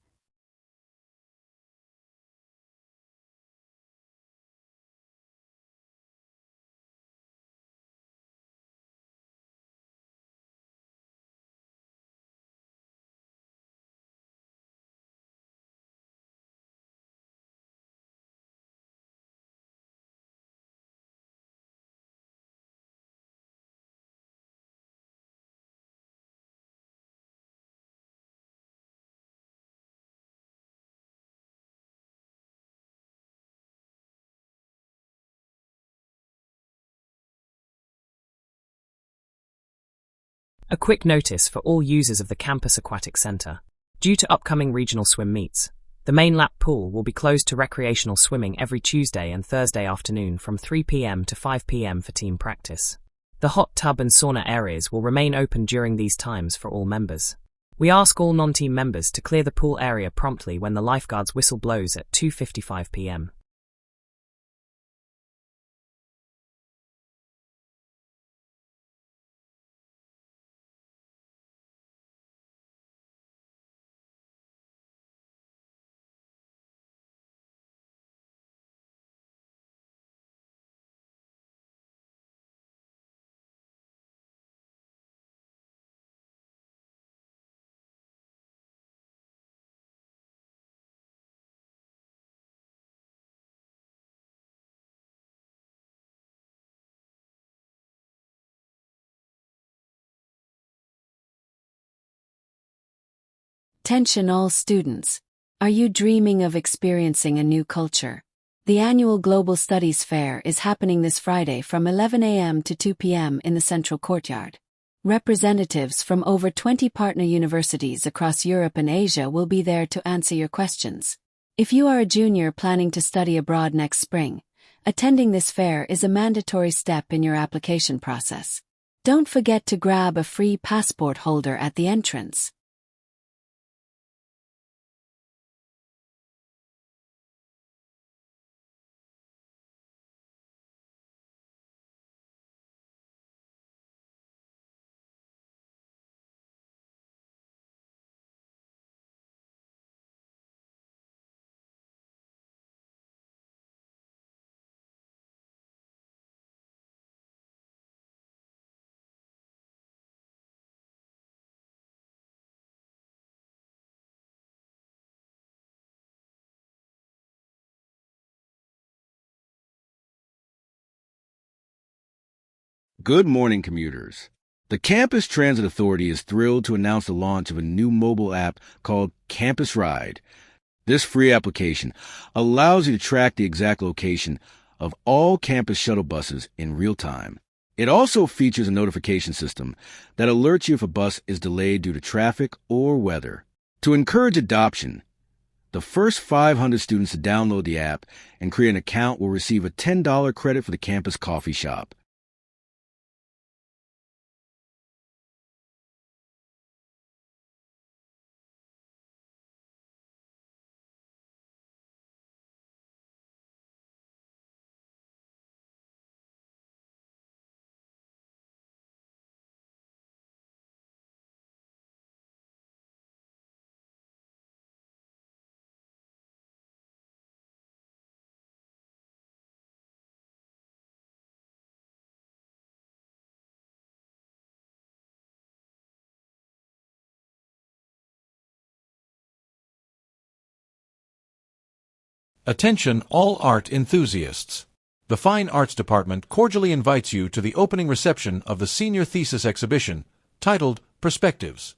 A quick notice for all users of the Campus Aquatic Centre. Due to upcoming regional swim meets, the main lap pool will be closed to recreational swimming every Tuesday and Thursday afternoon from 3 p.m. to 5 p.m. for team practice. The hot tub and sauna areas will remain open during these times for all members. We ask all non-team members to clear the pool area promptly when the lifeguard's whistle blows at 2:55 p.m. Attention all students. Are you dreaming of experiencing a new culture? The annual Global Studies Fair is happening this Friday from 11 a.m. to 2 p.m. in the Central Courtyard. Representatives from over 20 partner universities across Europe and Asia will be there to answer your questions. If you are a junior planning to study abroad next spring, attending this fair is a mandatory step in your application process. Don't forget to grab a free passport holder at the entrance. Good morning, commuters. The Campus Transit Authority is thrilled to announce the launch of a new mobile app called Campus Ride. This free application allows you to track the exact location of all campus shuttle buses in real time. It also features a notification system that alerts you if a bus is delayed due to traffic or weather. To encourage adoption, the first 500 students to download the app and create an account will receive a $10 credit for the campus coffee shop. Attention all art enthusiasts. The Fine Arts Department cordially invites you to the opening reception of the Senior Thesis Exhibition, titled Perspectives.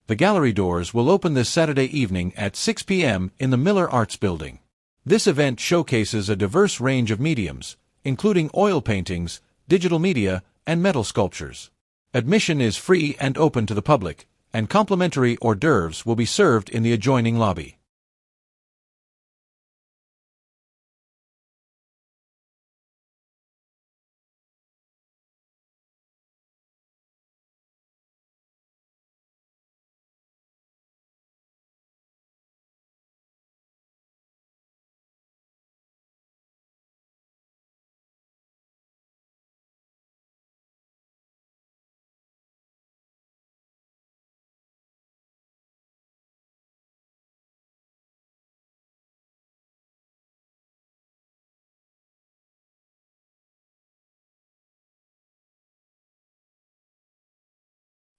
The gallery doors will open this Saturday evening at 6 p.m. in the Miller Arts Building. This event showcases a diverse range of mediums, including oil paintings, digital media, and metal sculptures. Admission is free and open to the public, and complimentary hors d'oeuvres will be served in the adjoining lobby.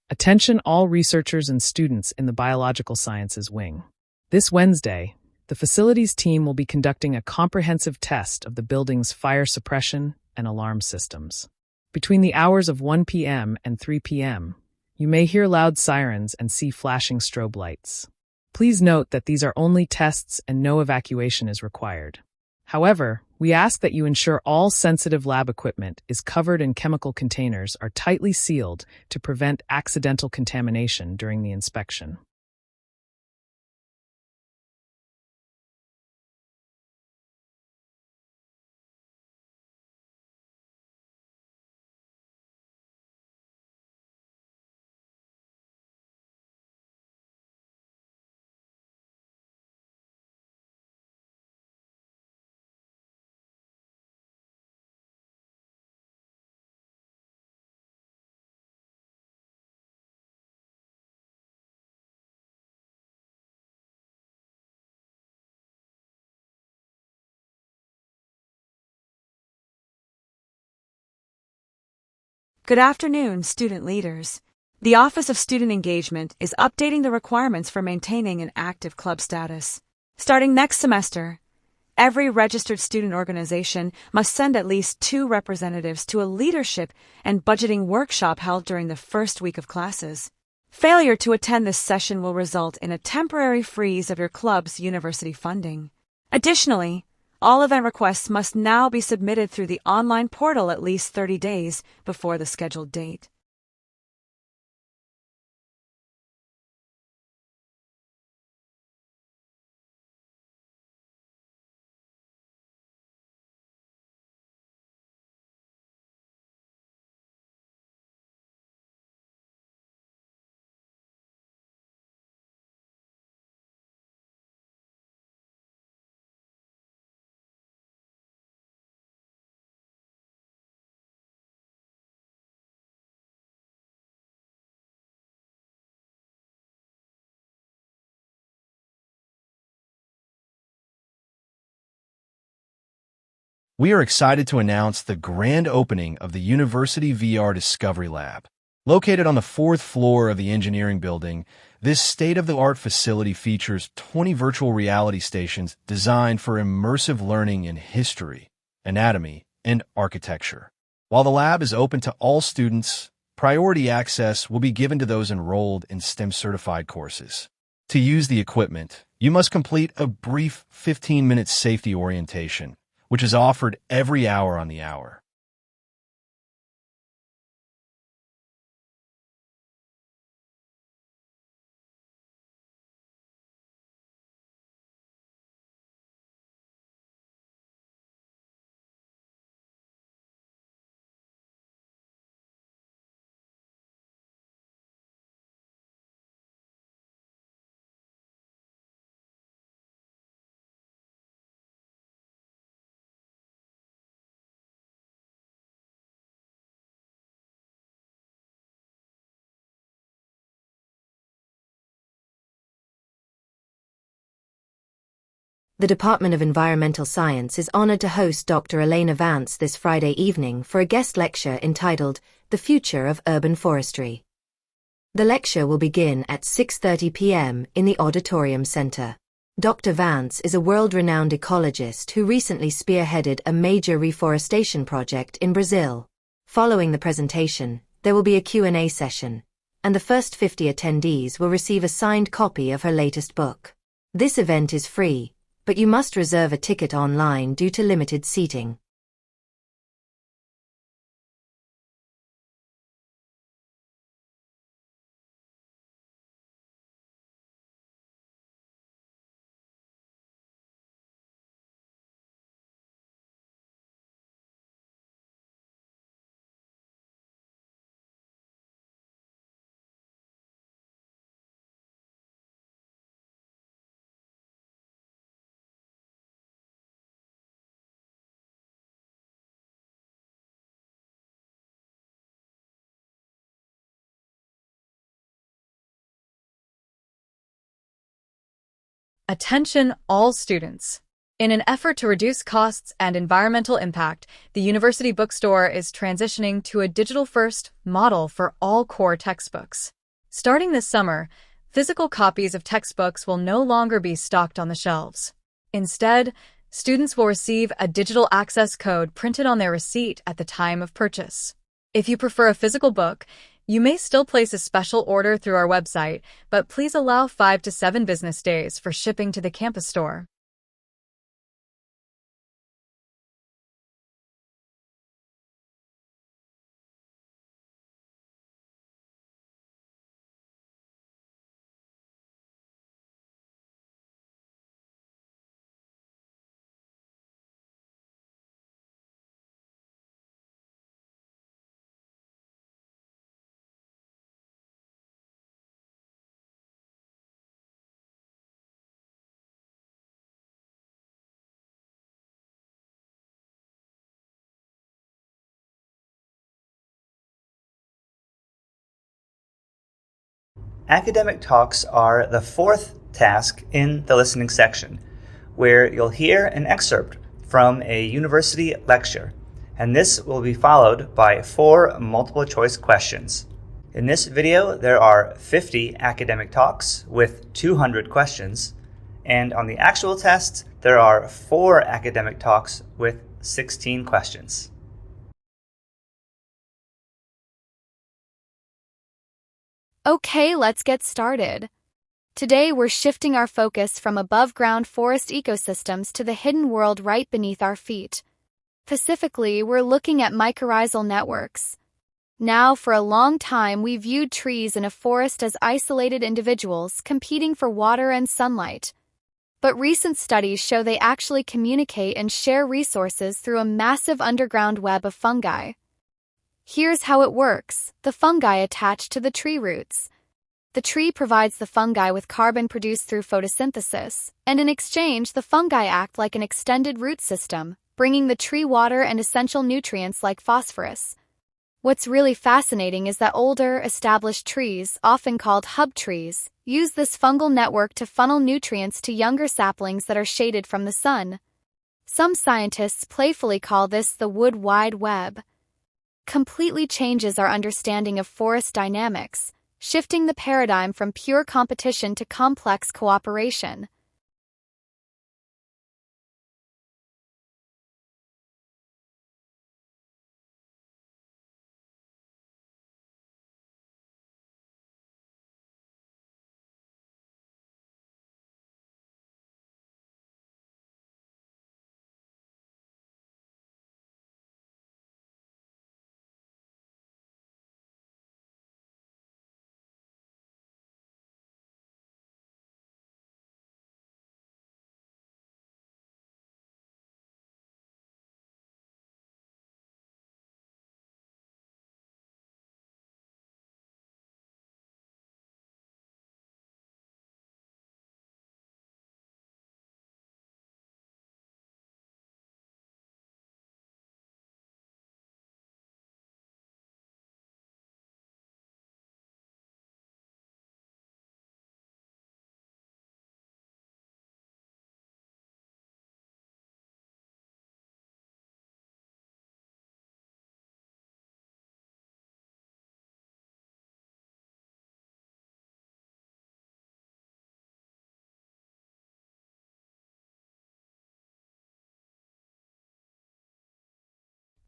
Attention all researchers and students in the Biological Sciences wing. This Wednesday, the facilities team will be conducting a comprehensive test of the building's fire suppression and alarm systems. Between the hours of 1 p.m. and 3 p.m., you may hear loud sirens and see flashing strobe lights. Please note that these are only tests and no evacuation is required. However, we ask that you ensure all sensitive lab equipment is covered in chemical containers are tightly sealed to prevent accidental contamination during the inspection. Good afternoon, student leaders. The Office of Student Engagement is updating the requirements for maintaining an active club status. Starting next semester, every registered student organization must send at least 2 representatives to a leadership and budgeting workshop held during the first week of classes. Failure to attend this session will result in a temporary freeze of your club's university funding. Additionally, all event requests must now be submitted through the online portal at least 30 days before the scheduled date. We are excited to announce the grand opening of the University VR Discovery Lab. Located on the 4th floor of the engineering building, this state-of-the-art facility features 20 virtual reality stations designed for immersive learning in history, anatomy, and architecture. While the lab is open to all students, priority access will be given to those enrolled in STEM-certified courses. To use the equipment, you must complete a brief 15-minute safety orientation, which is offered every hour on the hour. The Department of Environmental Science is honored to host Dr. Elena Vance this Friday evening for a guest lecture entitled The Future of Urban Forestry. The lecture will begin at 6:30 p.m. in the Auditorium Center. Dr. Vance is a world-renowned ecologist who recently spearheaded a major reforestation project in Brazil. Following the presentation, there will be a Q&A session, and the first 50 attendees will receive a signed copy of her latest book. This event is free, but you must reserve a ticket online due to limited seating. Attention all students. In an effort to reduce costs and environmental impact, the university bookstore is transitioning to a digital-first model for all core textbooks. Starting this summer, physical copies of textbooks will no longer be stocked on the shelves. Instead, students will receive a digital access code printed on their receipt at the time of purchase. If you prefer a physical book, you may still place a special order through our website, but please allow 5 to 7 business days for shipping to the campus store. Academic talks are the fourth task in the listening section, where you'll hear an excerpt from a university lecture, and this will be followed by 4 multiple-choice questions. In this video, there are 50 academic talks with 200 questions, and on the actual test, there are 4 academic talks with 16 questions. Okay, let's get started. Today we're shifting our focus from above-ground forest ecosystems to the hidden world right beneath our feet. Specifically, we're looking at mycorrhizal networks. Now, for a long time, we viewed trees in a forest as isolated individuals competing for water and sunlight. But recent studies show they actually communicate and share resources through a massive underground web of fungi. Here's how it works. The fungi attach to the tree roots. The tree provides the fungi with carbon produced through photosynthesis, and in exchange, the fungi act like an extended root system, bringing the tree water and essential nutrients like phosphorus. What's really fascinating is that older, established trees, often called hub trees, use this fungal network to funnel nutrients to younger saplings that are shaded from the sun. Some scientists playfully call this the wood wide web. Completely changes our understanding of forest dynamics, shifting the paradigm from pure competition to complex cooperation.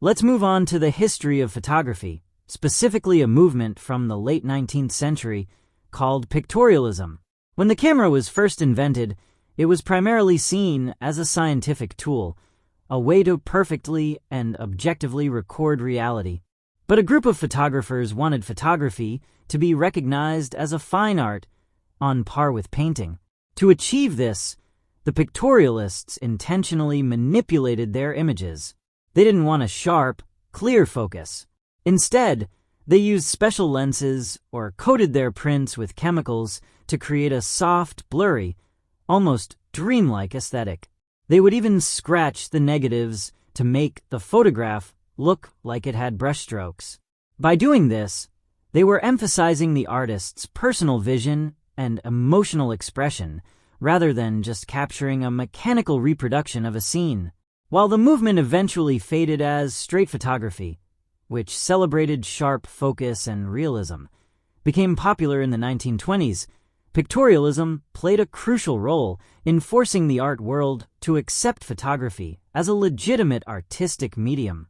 Let's move on to the history of photography, specifically a movement from the late 19th century called pictorialism. When the camera was first invented, it was primarily seen as a scientific tool, a way to perfectly and objectively record reality. But a group of photographers wanted photography to be recognized as a fine art on par with painting. To achieve this, the pictorialists intentionally manipulated their images. They didn't want a sharp, clear focus. Instead, they used special lenses or coated their prints with chemicals to create a soft, blurry, almost dreamlike aesthetic. They would even scratch the negatives to make the photograph look like it had brushstrokes. By doing this, they were emphasizing the artist's personal vision and emotional expression rather than just capturing a mechanical reproduction of a scene. While the movement eventually faded as straight photography, which celebrated sharp focus and realism, became popular in the 1920s, pictorialism played a crucial role in forcing the art world to accept photography as a legitimate artistic medium.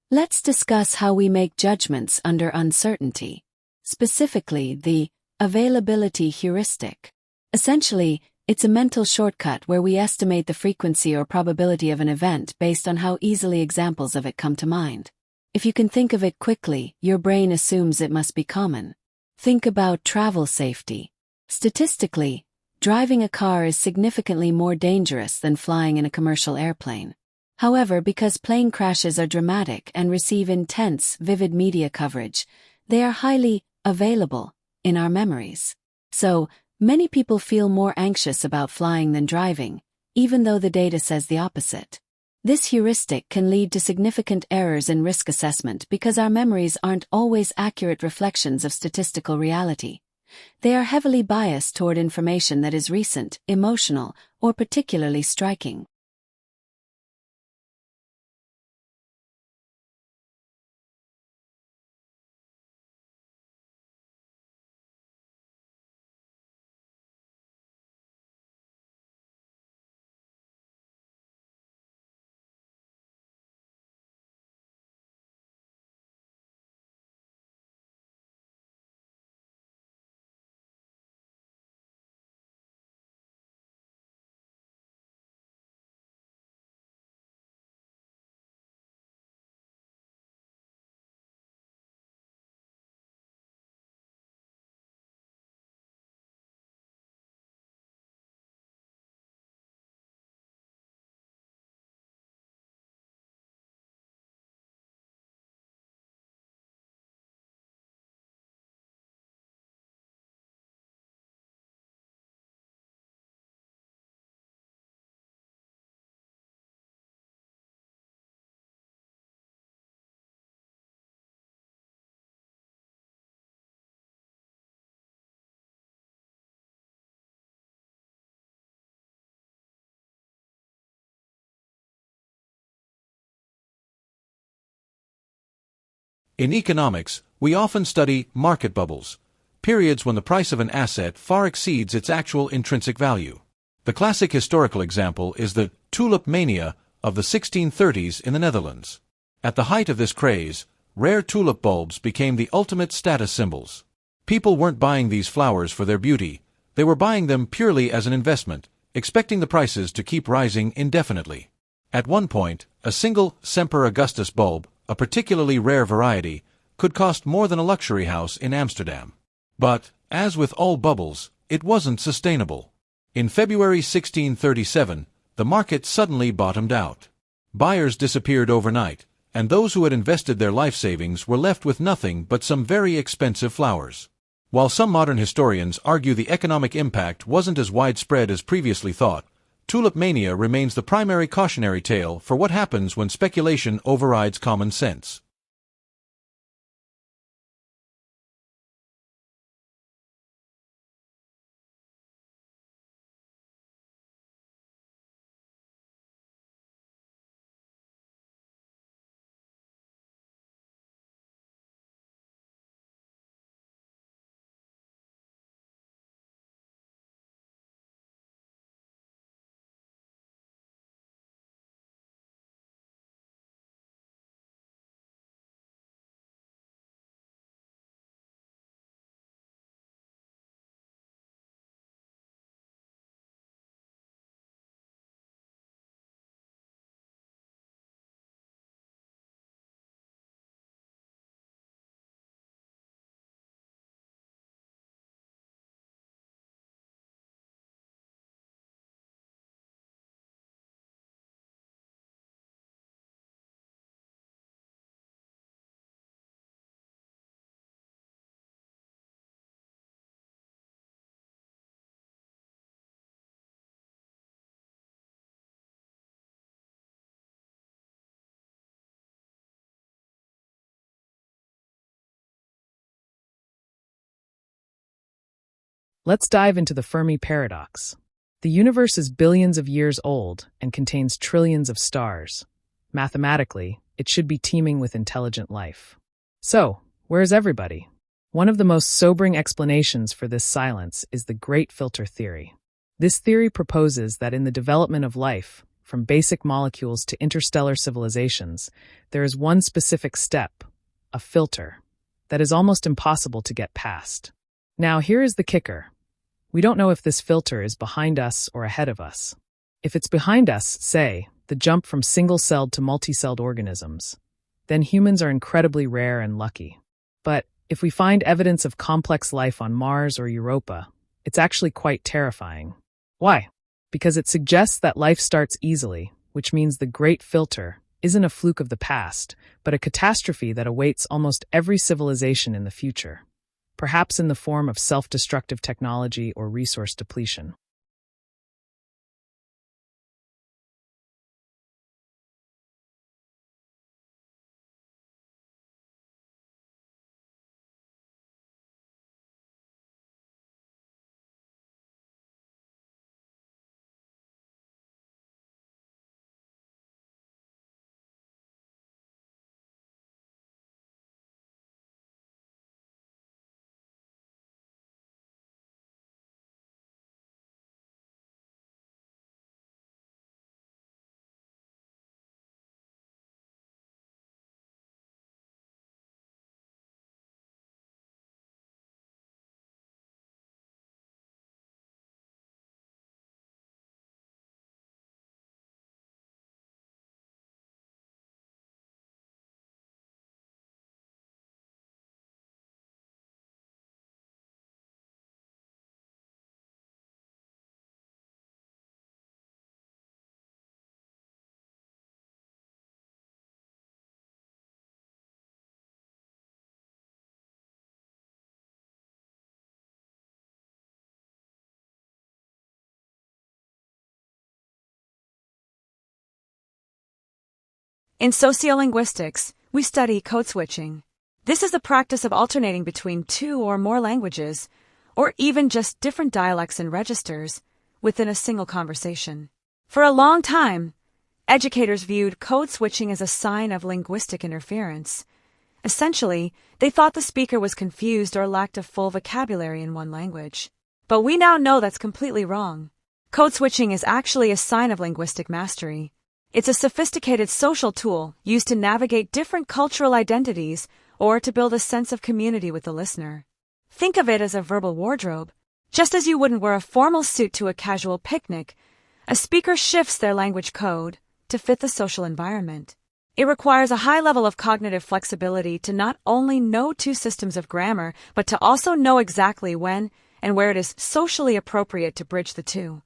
Let's discuss how we make judgments under uncertainty. Specifically, the availability heuristic. Essentially, it's a mental shortcut where we estimate the frequency or probability of an event based on how easily examples of it come to mind. If you can think of it quickly, your brain assumes it must be common. Think about travel safety. Statistically, driving a car is significantly more dangerous than flying in a commercial airplane. However, because plane crashes are dramatic and receive intense, vivid media coverage, they are highly available in our memories. So, many people feel more anxious about flying than driving, even though the data says the opposite. This heuristic can lead to significant errors in risk assessment because our memories aren't always accurate reflections of statistical reality. They are heavily biased toward information that is recent, emotional, or particularly striking. In economics, we often study market bubbles, periods when the price of an asset far exceeds its actual intrinsic value. The classic historical example is the tulip mania of the 1630s in the Netherlands. At the height of this craze, rare tulip bulbs became the ultimate status symbols. People weren't buying these flowers for their beauty, they were buying them purely as an investment, expecting the prices to keep rising indefinitely. At one point, a single Semper Augustus bulb, a particularly rare variety, could cost more than a luxury house in Amsterdam. But, as with all bubbles, it wasn't sustainable. In February 1637, the market suddenly bottomed out. Buyers disappeared overnight, and those who had invested their life savings were left with nothing but some very expensive flowers. While some modern historians argue the economic impact wasn't as widespread as previously thought, tulip mania remains the primary cautionary tale for what happens when speculation overrides common sense. Let's dive into the Fermi paradox. The universe is billions of years old and contains trillions of stars. Mathematically, it should be teeming with intelligent life. So, where's everybody? One of the most sobering explanations for this silence is the Great Filter theory. This theory proposes that in the development of life, from basic molecules to interstellar civilizations, there is one specific step, a filter, that is almost impossible to get past. Now, here is the kicker. We don't know if this filter is behind us or ahead of us. If it's behind us, say, the jump from single-celled to multi-celled organisms, then humans are incredibly rare and lucky. But if we find evidence of complex life on Mars or Europa, it's actually quite terrifying. Why? Because it suggests that life starts easily, which means the great filter isn't a fluke of the past, but a catastrophe that awaits almost every civilization in the future, perhaps in the form of self-destructive technology or resource depletion. In sociolinguistics, we study code switching. This is the practice of alternating between two or more languages, or even just different dialects and registers, within a single conversation. For a long time, educators viewed code switching as a sign of linguistic interference. Essentially, they thought the speaker was confused or lacked a full vocabulary in one language. But we now know that's completely wrong. Code switching is actually a sign of linguistic mastery. It's a sophisticated social tool used to navigate different cultural identities or to build a sense of community with the listener. Think of it as a verbal wardrobe. Just as you wouldn't wear a formal suit to a casual picnic, a speaker shifts their language code to fit the social environment. It requires a high level of cognitive flexibility to not only know two systems of grammar, but to also know exactly when and where it is socially appropriate to bridge the two.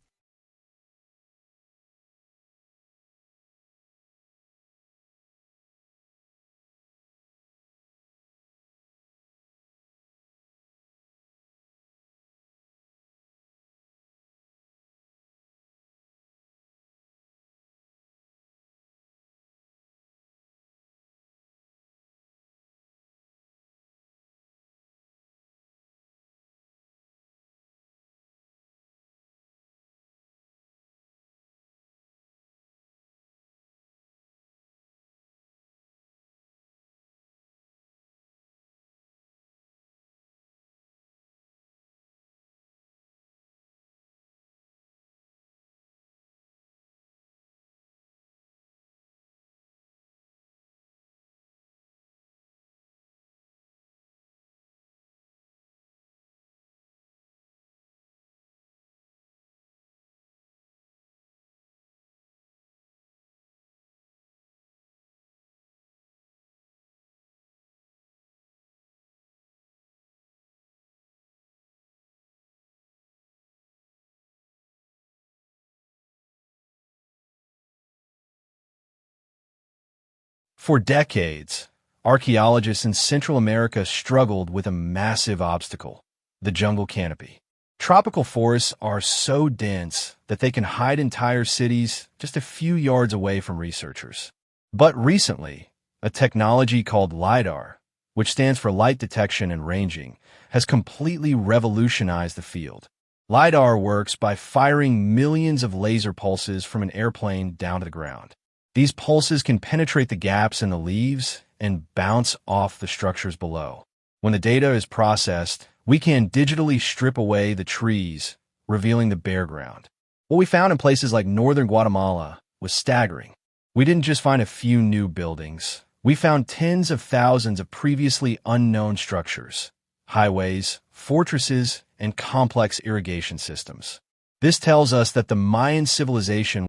For decades, archaeologists in Central America struggled with a massive obstacle, the jungle canopy. Tropical forests are so dense that they can hide entire cities just a few yards away from researchers. But recently, a technology called LiDAR, which stands for light detection and ranging, has completely revolutionized the field. LiDAR works by firing millions of laser pulses from an airplane down to the ground. These pulses can penetrate the gaps in the leaves and bounce off the structures below. When the data is processed, we can digitally strip away the trees, revealing the bare ground. What we found in places like northern Guatemala was staggering. We didn't just find a few new buildings. We found tens of thousands of previously unknown structures, highways, fortresses, and complex irrigation systems. This tells us that the Mayan civilization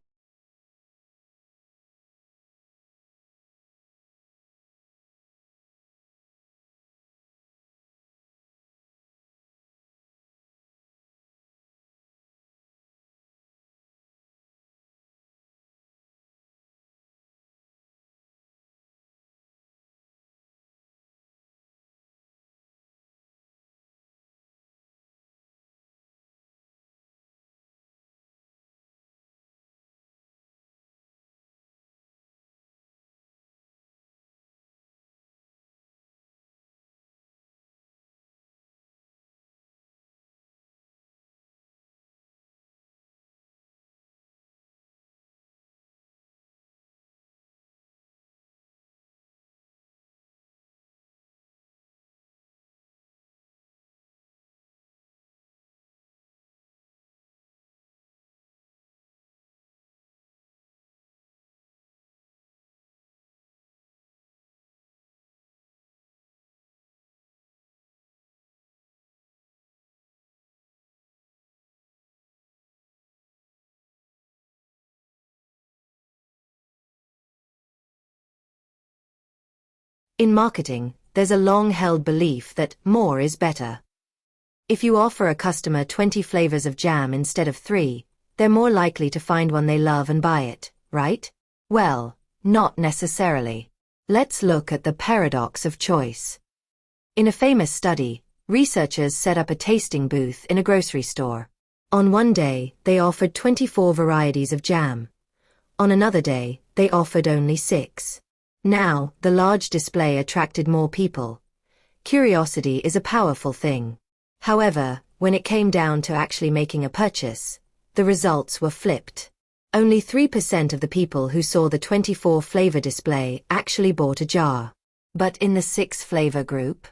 In marketing, there's a long-held belief that more is better. If you offer a customer 20 flavors of jam instead of 3, they're more likely to find one they love and buy it, right? Well, not necessarily. Let's look at the paradox of choice. In a famous study, researchers set up a tasting booth in a grocery store. On one day, they offered 24 varieties of jam. On another day, they offered only 6. Now, the large display attracted more people. Curiosity is a powerful thing. However, when it came down to actually making a purchase, the results were flipped. Only 3% of the people who saw the 24-flavor display actually bought a jar. But in the 6-flavor group,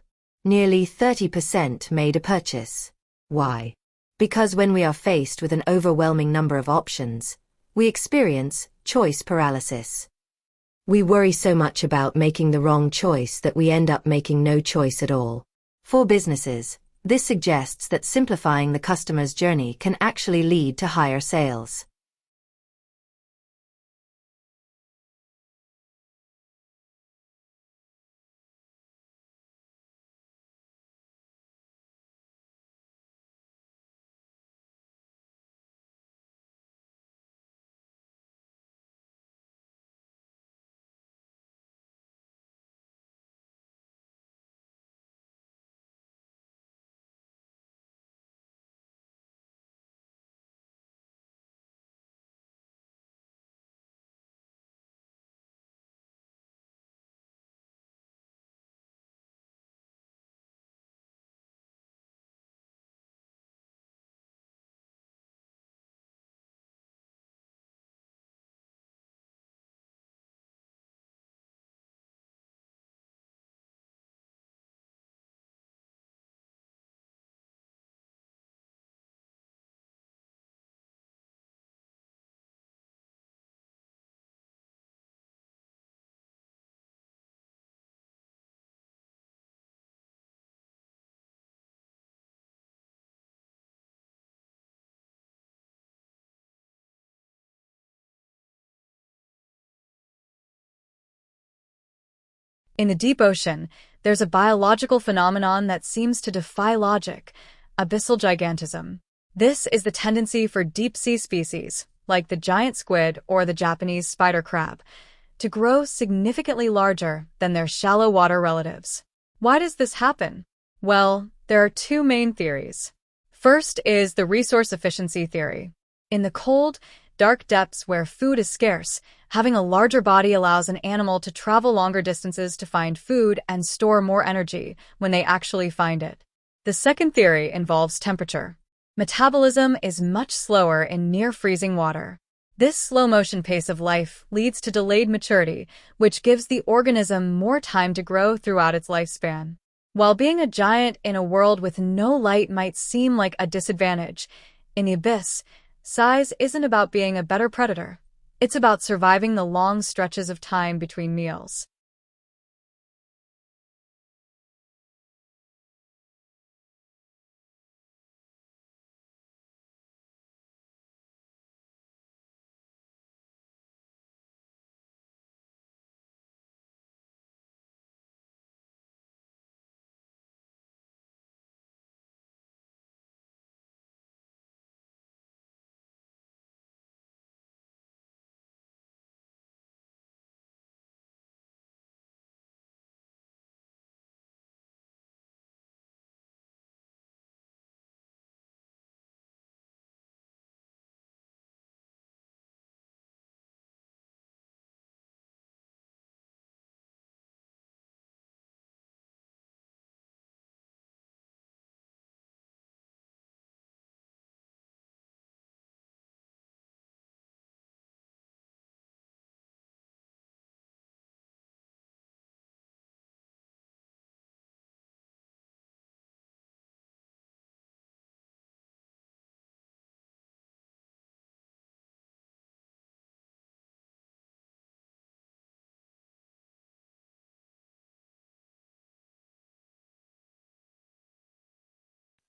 nearly 30% made a purchase. Why? Because when we are faced with an overwhelming number of options, we experience choice paralysis. We worry so much about making the wrong choice that we end up making no choice at all. For businesses, this suggests that simplifying the customer's journey can actually lead to higher sales. In the deep ocean, there's a biological phenomenon that seems to defy logic: abyssal gigantism. This is the tendency for deep-sea species, like the giant squid or the Japanese spider crab, to grow significantly larger than their shallow water relatives. Why does this happen? Well, there are two main theories. First is the resource efficiency theory. In the cold, dark depths where food is scarce, having a larger body allows an animal to travel longer distances to find food and store more energy when they actually find it. The second theory involves temperature. Metabolism is much slower in near-freezing water. This slow-motion pace of life leads to delayed maturity, which gives the organism more time to grow throughout its lifespan. While being a giant in a world with no light might seem like a disadvantage, in the abyss, size isn't about being a better predator. It's about surviving the long stretches of time between meals.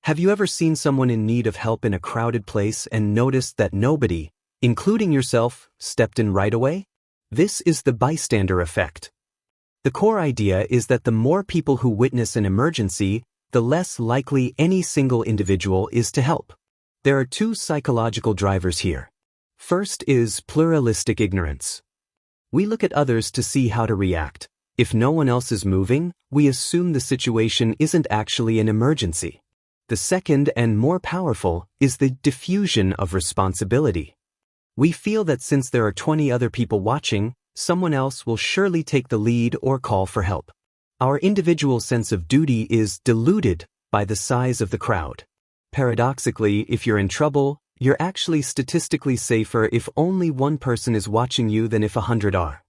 Have you ever seen someone in need of help in a crowded place and noticed that nobody, including yourself, stepped in right away? This is the bystander effect. The core idea is that the more people who witness an emergency, the less likely any single individual is to help. There are two psychological drivers here. First is pluralistic ignorance. We look at others to see how to react. If no one else is moving, we assume the situation isn't actually an emergency. The second and more powerful is the diffusion of responsibility. We feel that since there are 20 other people watching, someone else will surely take the lead or call for help. Our individual sense of duty is diluted by the size of the crowd. Paradoxically, if you're in trouble, you're actually statistically safer if only one person is watching you than if 100 are.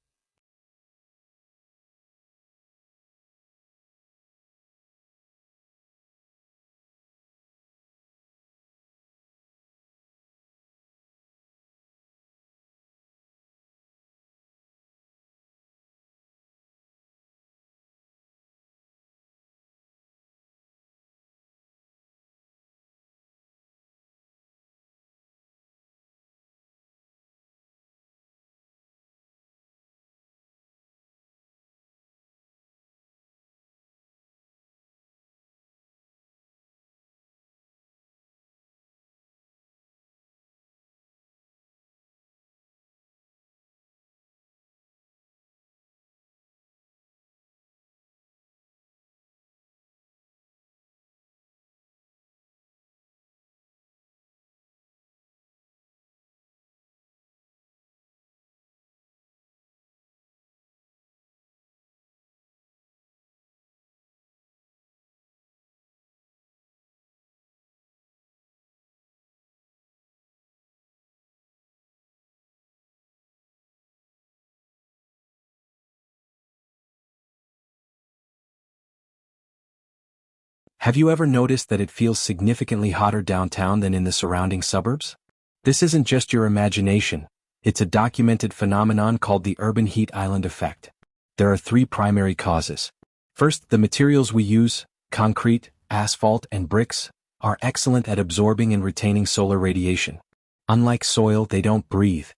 Have you ever noticed that it feels significantly hotter downtown than in the surrounding suburbs? This isn't just your imagination, it's a documented phenomenon called the urban heat island effect. There are three primary causes. First, the materials we use, concrete, asphalt, and bricks, are excellent at absorbing and retaining solar radiation. Unlike soil, they don't breathe.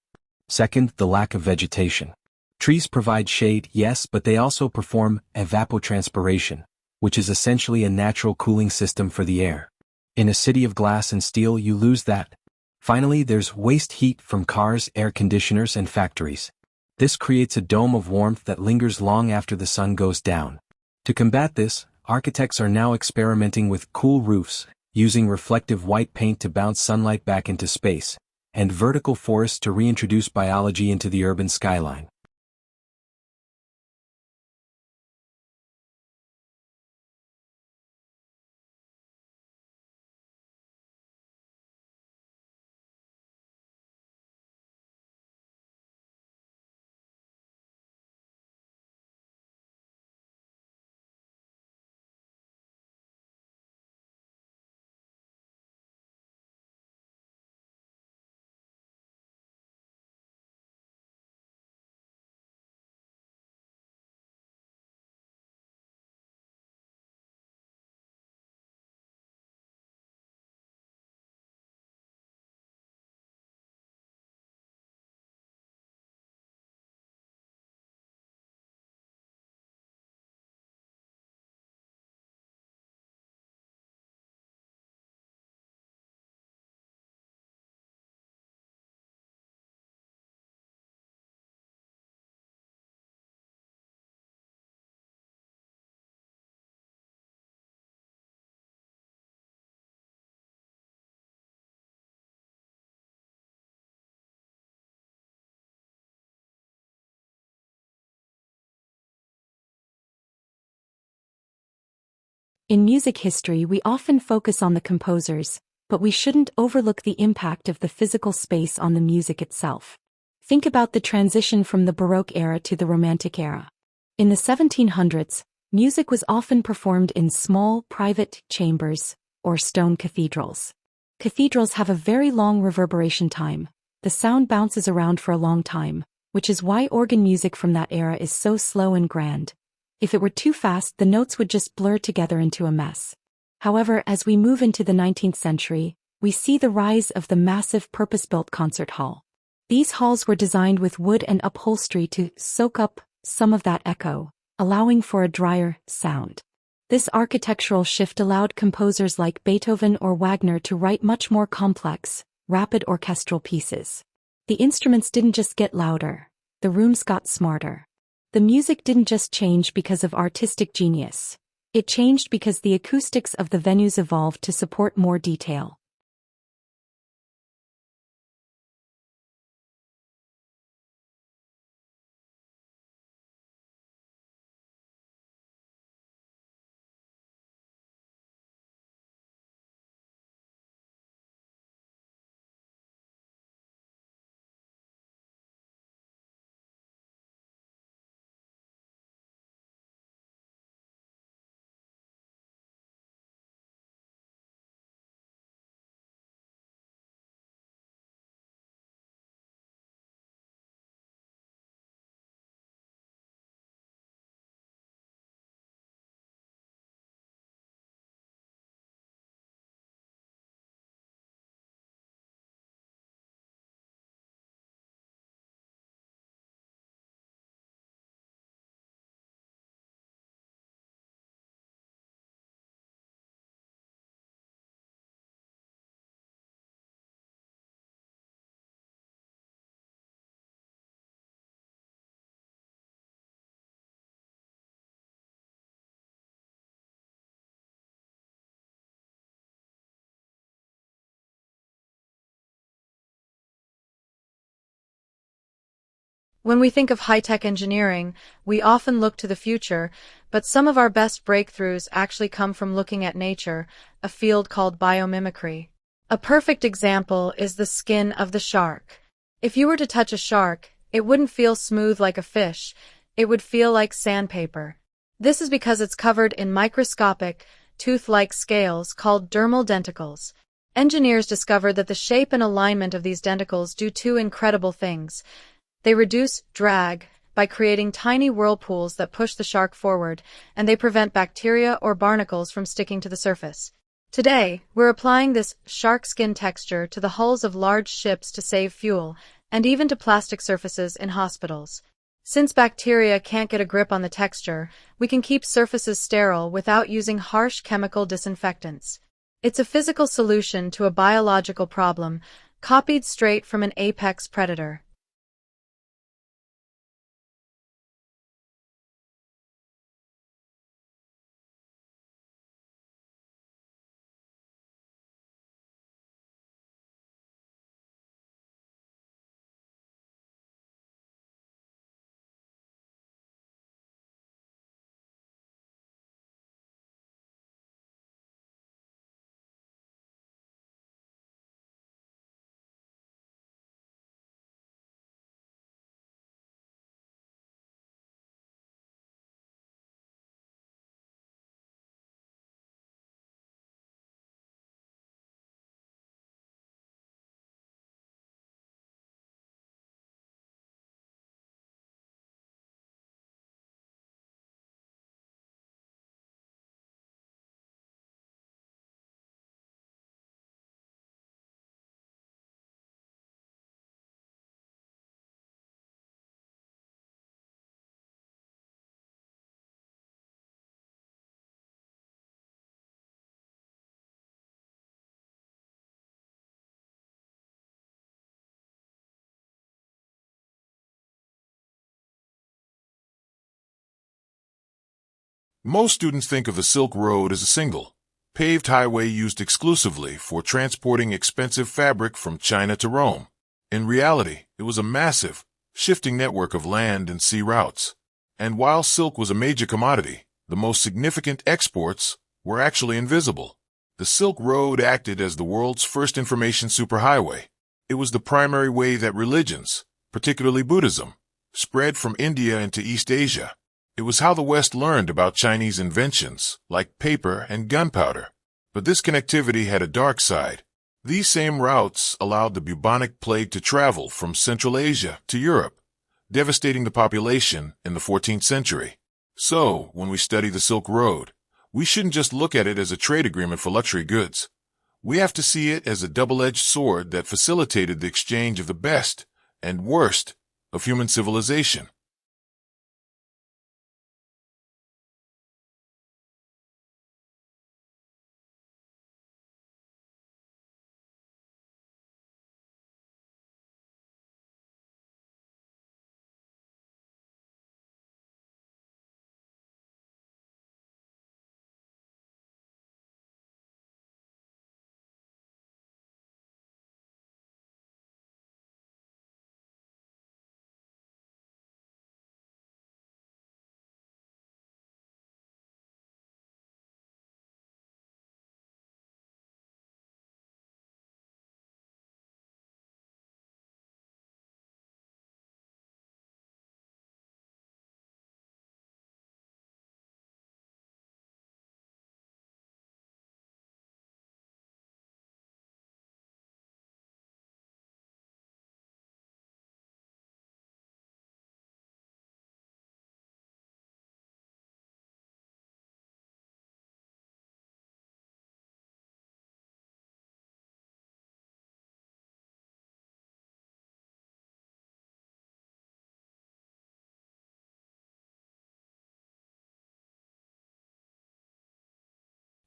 Second, the lack of vegetation. Trees provide shade, yes, but they also perform evapotranspiration, which is essentially a natural cooling system for the air. In a city of glass and steel, you lose that. Finally, there's waste heat from cars, air conditioners, and factories. This creates a dome of warmth that lingers long after the sun goes down. To combat this, architects are now experimenting with cool roofs, using reflective white paint to bounce sunlight back into space, and vertical forests to reintroduce biology into the urban skyline. In music history, we often focus on the composers, but we shouldn't overlook the impact of the physical space on the music itself. Think about the transition from the Baroque era to the Romantic era. In the 1700s, music was often performed in small, private chambers, or stone cathedrals. Cathedrals have a very long reverberation time. The sound bounces around for a long time, which is why organ music from that era is so slow and grand. If it were too fast, the notes would just blur together into a mess. However, as we move into the 19th century, we see the rise of the massive purpose-built concert hall. These halls were designed with wood and upholstery to soak up some of that echo, allowing for a drier sound. This architectural shift allowed composers like Beethoven or Wagner to write much more complex, rapid orchestral pieces. The instruments didn't just get louder, the rooms got smarter. The music didn't just change because of artistic genius. It changed because the acoustics of the venues evolved to support more detail. When we think of high-tech engineering, we often look to the future, but some of our best breakthroughs actually come from looking at nature, a field called biomimicry. A perfect example is the skin of the shark. If you were to touch a shark, it wouldn't feel smooth like a fish, it would feel like sandpaper. This is because it's covered in microscopic, tooth-like scales called dermal denticles. Engineers discovered that the shape and alignment of these denticles do two incredible things. They reduce drag by creating tiny whirlpools that push the shark forward, and they prevent bacteria or barnacles from sticking to the surface. Today, we're applying this shark skin texture to the hulls of large ships to save fuel, and even to plastic surfaces in hospitals. Since bacteria can't get a grip on the texture, we can keep surfaces sterile without using harsh chemical disinfectants. It's a physical solution to a biological problem, copied straight from an apex predator. Most students think of the Silk Road as a single, paved highway used exclusively for transporting expensive fabric from China to Rome. In reality, it was a massive, shifting network of land and sea routes. And while silk was a major commodity, the most significant exports were actually invisible. The Silk Road acted as the world's first information superhighway. It was the primary way that religions, particularly Buddhism, spread from India into East Asia. It was how the West learned about Chinese inventions, like paper and gunpowder. But this connectivity had a dark side. These same routes allowed the bubonic plague to travel from Central Asia to Europe, devastating the population in the 14th century. So, when we study the Silk Road, we shouldn't just look at it as a trade agreement for luxury goods. We have to see it as a double-edged sword that facilitated the exchange of the best and worst of human civilization.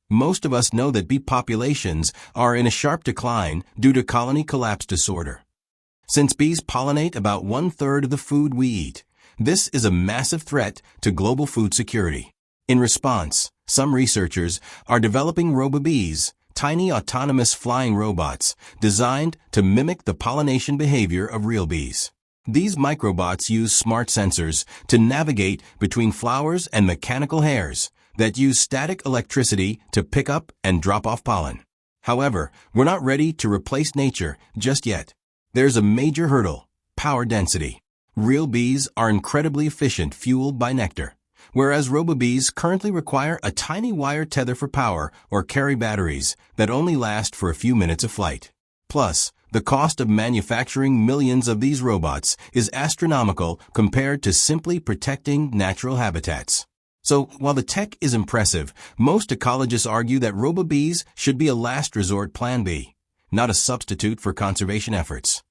Most of us know that bee populations are in a sharp decline due to colony collapse disorder. Since bees pollinate about 1/3 of the food we eat, this is a massive threat to global food security. In response, some researchers are developing robo-bees, tiny autonomous flying robots designed to mimic the pollination behavior of real bees. These microbots use smart sensors to navigate between flowers and mechanical hairs that use static electricity to pick up and drop off pollen. However, we're not ready to replace nature just yet. There's a major hurdle: power density. Real bees are incredibly efficient, fueled by nectar, whereas robo-bees currently require a tiny wire tether for power or carry batteries that only last for a few minutes of flight. Plus, the cost of manufacturing millions of these robots is astronomical compared to simply protecting natural habitats. So, while the tech is impressive, most ecologists argue that robo-bees should be a last resort plan B, not a substitute for conservation efforts.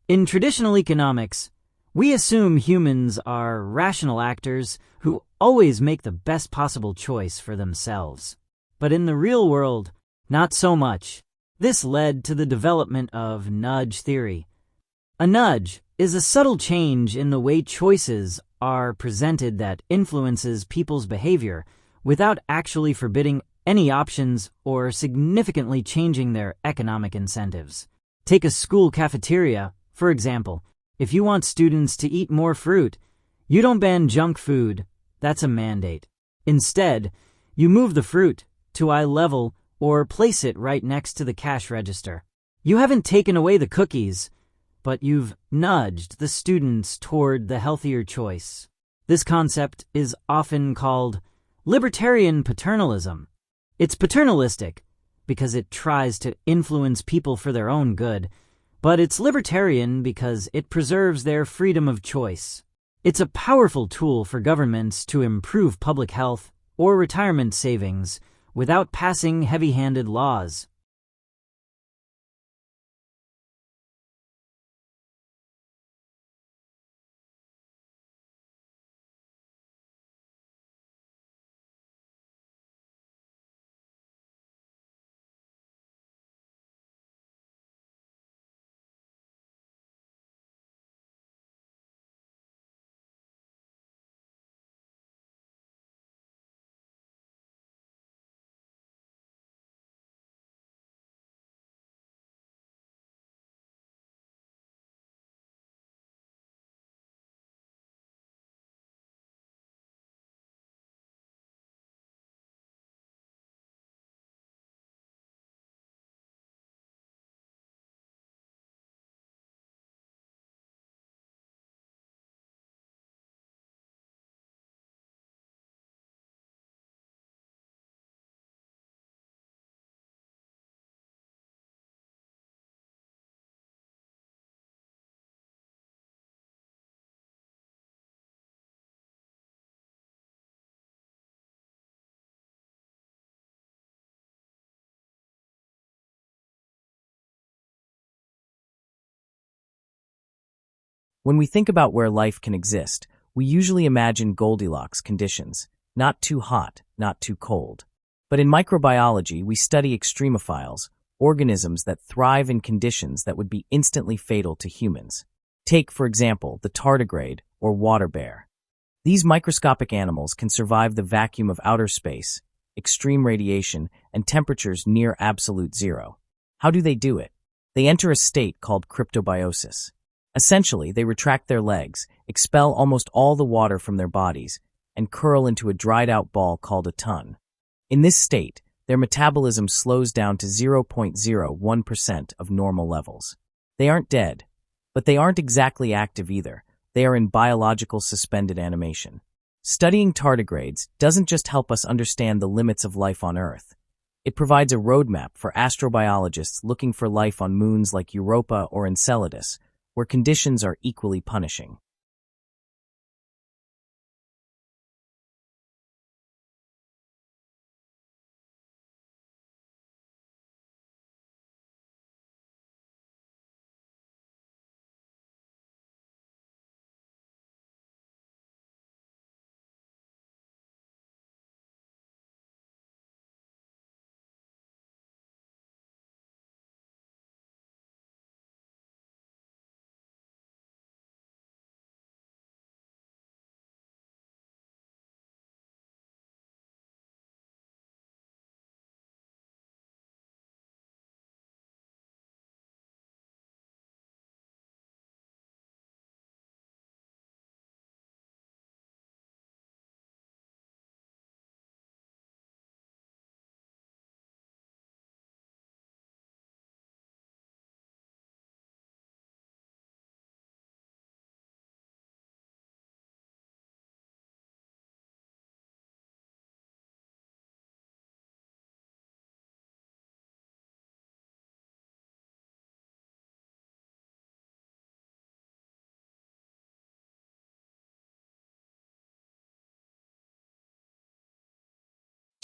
In traditional economics, we assume humans are rational actors who always make the best possible choice for themselves. But in the real world, not so much. This led to the development of nudge theory. A nudge is a subtle change in the way choices are presented that influences people's behavior without actually forbidding any options or significantly changing their economic incentives. Take a school cafeteria, for example. If you want students to eat more fruit, You don't ban junk food, that's a mandate. Instead, you move the fruit to eye level or place it right next to the cash register. You haven't taken away the cookies, but you've nudged the students toward the healthier choice. This concept is often called libertarian paternalism. It's paternalistic because it tries to influence people for their own good, but it's libertarian because it preserves their freedom of choice. It's a powerful tool for governments to improve public health or retirement savings without passing heavy-handed laws. When we think about where life can exist, we usually imagine Goldilocks conditions, not too hot, not too cold. But in microbiology, we study extremophiles, organisms that thrive in conditions that would be instantly fatal to humans. Take, for example, the tardigrade or water bear. These microscopic animals can survive the vacuum of outer space, extreme radiation, and temperatures near absolute zero. How do they do it? They enter a state called cryptobiosis. Essentially, they retract their legs, expel almost all the water from their bodies, and curl into a dried-out ball called a ton. In this state, their metabolism slows down to 0.01% of normal levels. They aren't dead, but they aren't exactly active either. They are in biological suspended animation. Studying tardigrades doesn't just help us understand the limits of life on Earth. It provides a roadmap for astrobiologists looking for life on moons like Europa or Enceladus, where conditions are equally punishing.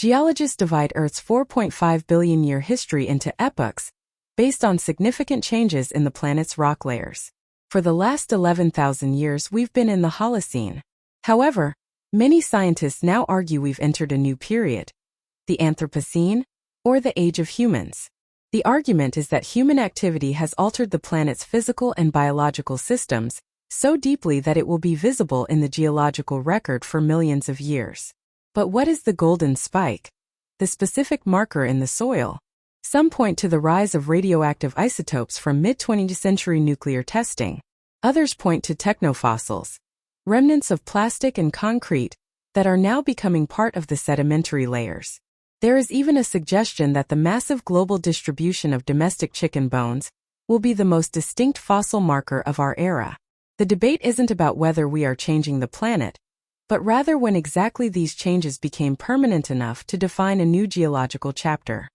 Geologists divide Earth's 4.5 billion year history into epochs, based on significant changes in the planet's rock layers. For the last 11,000 years, we've been in the Holocene. However, many scientists now argue we've entered a new period, the Anthropocene, or the Age of Humans. The argument is that human activity has altered the planet's physical and biological systems so deeply that it will be visible in the geological record for millions of years. But what is the golden spike? The specific marker in the soil? Some point to the rise of radioactive isotopes from mid-20th century nuclear testing. Others point to technofossils, remnants of plastic and concrete that are now becoming part of the sedimentary layers. There is even a suggestion that the massive global distribution of domestic chicken bones will be the most distinct fossil marker of our era. The debate isn't about whether we are changing the planet, but rather when exactly these changes became permanent enough to define a new geological chapter.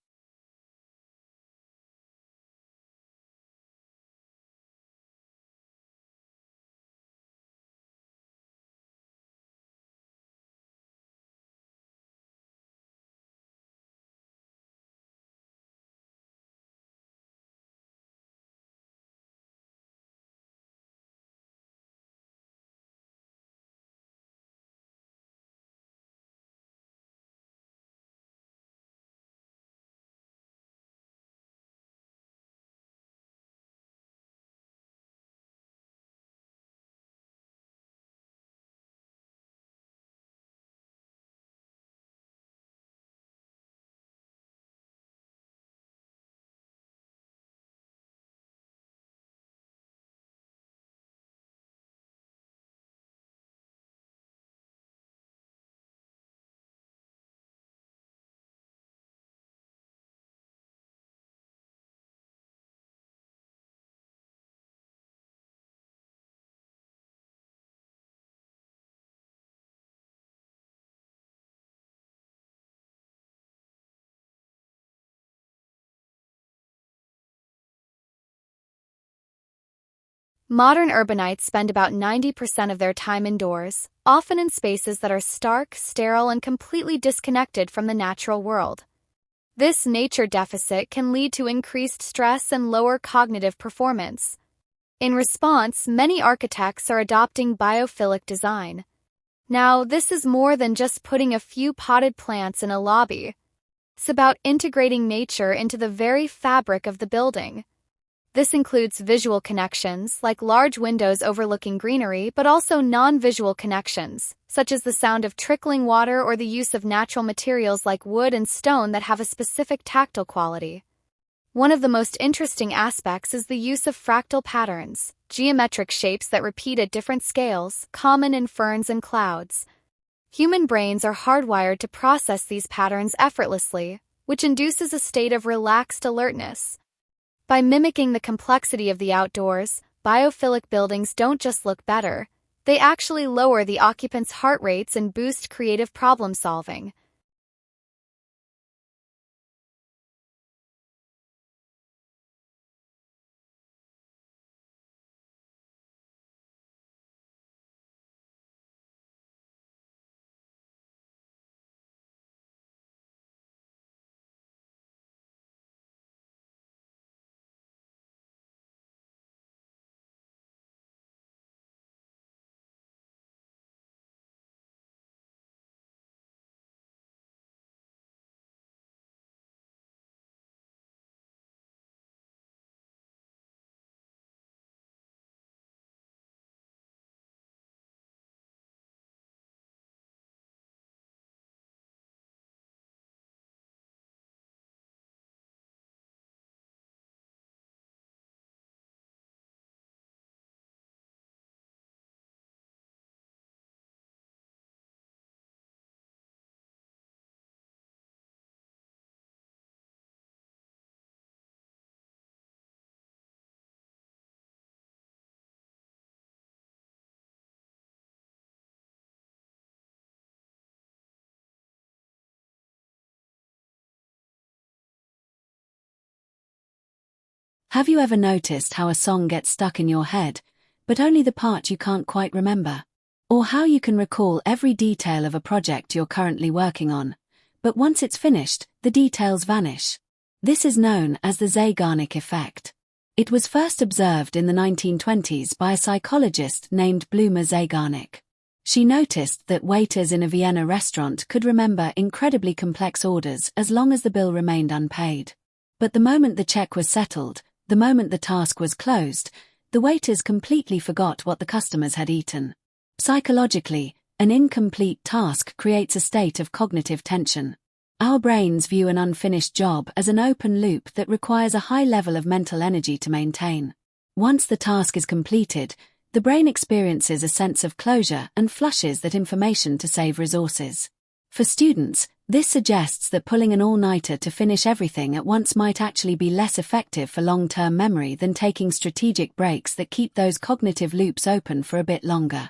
Modern urbanites spend about 90% of their time indoors, often in spaces that are stark, sterile, and completely disconnected from the natural world. This nature deficit can lead to increased stress and lower cognitive performance. In response, many architects are adopting biophilic design. Now, this is more than just putting a few potted plants in a lobby. It's about integrating nature into the very fabric of the building. This includes visual connections, like large windows overlooking greenery, but also non-visual connections, such as the sound of trickling water or the use of natural materials like wood and stone that have a specific tactile quality. One of the most interesting aspects is the use of fractal patterns, geometric shapes that repeat at different scales, common in ferns and clouds. Human brains are hardwired to process these patterns effortlessly, which induces a state of relaxed alertness. By mimicking the complexity of the outdoors, biophilic buildings don't just look better, they actually lower the occupants' heart rates and boost creative problem-solving. Have you ever noticed how a song gets stuck in your head, but only the part you can't quite remember? Or how you can recall every detail of a project you're currently working on, but once it's finished, the details vanish? This is known as the Zeigarnik effect. It was first observed in the 1920s by a psychologist named Bluma Zeigarnik. She noticed that waiters in a Vienna restaurant could remember incredibly complex orders as long as the bill remained unpaid. But the moment the check was settled, the moment the task was closed, the waiters completely forgot what the customers had eaten. Psychologically, an incomplete task creates a state of cognitive tension. Our brains view an unfinished job as an open loop that requires a high level of mental energy to maintain. Once the task is completed, the The brain experiences a sense of closure and flushes that information to save resources. For students, this suggests that pulling an all-nighter to finish everything at once might actually be less effective for long-term memory than taking strategic breaks that keep those cognitive loops open for a bit longer.